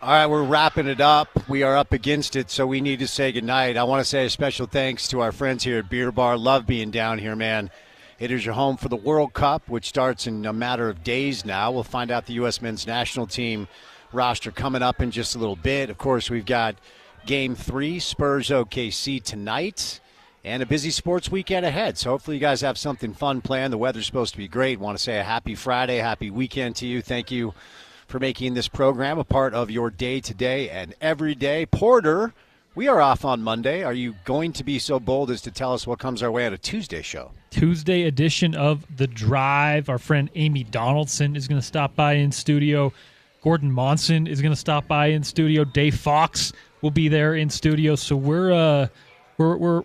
All right, we're wrapping it up. We are up against it, so we need to say goodnight. I want to say a special thanks to our friends here at Beer Bar. Love being down here, man. It is your home for the World Cup, which starts in a matter of days now. We'll find out the U.S. men's national team roster coming up in just a little bit. Of course, we've got Game 3, Spurs OKC tonight, and a busy sports weekend ahead. So hopefully you guys have something fun planned. The weather's supposed to be great. Want to say a happy Friday, happy weekend to you. Thank you for making this program a part of your day today and every day. Porter, we are off on Monday. Are you going to be so bold as to tell us what comes our way on a Tuesday show? Tuesday edition of The Drive. Our friend Amy Donaldson is going to stop by in studio. Gordon Monson is going to stop by in studio. Dave Fox will be there in studio. So we're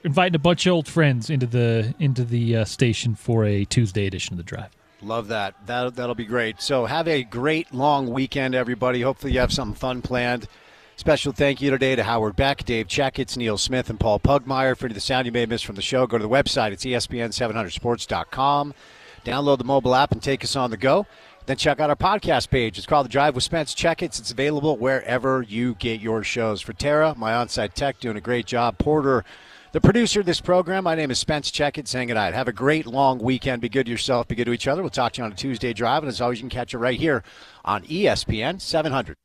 inviting a bunch of old friends into the station for a Tuesday edition of The Drive. Love that. That'll be great. So have a great long weekend, everybody. Hopefully you have something fun planned. Special thank you today to Howard Beck, Dave Checketts, Neil Smith, and Paul Pugmire. For the sound you may have missed from the show, go to the website. It's ESPN700sports.com. Download the mobile app and take us on the go. Then check out our podcast page. It's called The Drive with Spence Checketts. It's available wherever you get your shows. For Tara, my on-site tech, doing a great job. Porter, the producer of this program, my name is Spence Checketts. Saying good night. Have a great long weekend. Be good to yourself. Be good to each other. We'll talk to you on a Tuesday Drive. And as always, you can catch it right here on ESPN 700.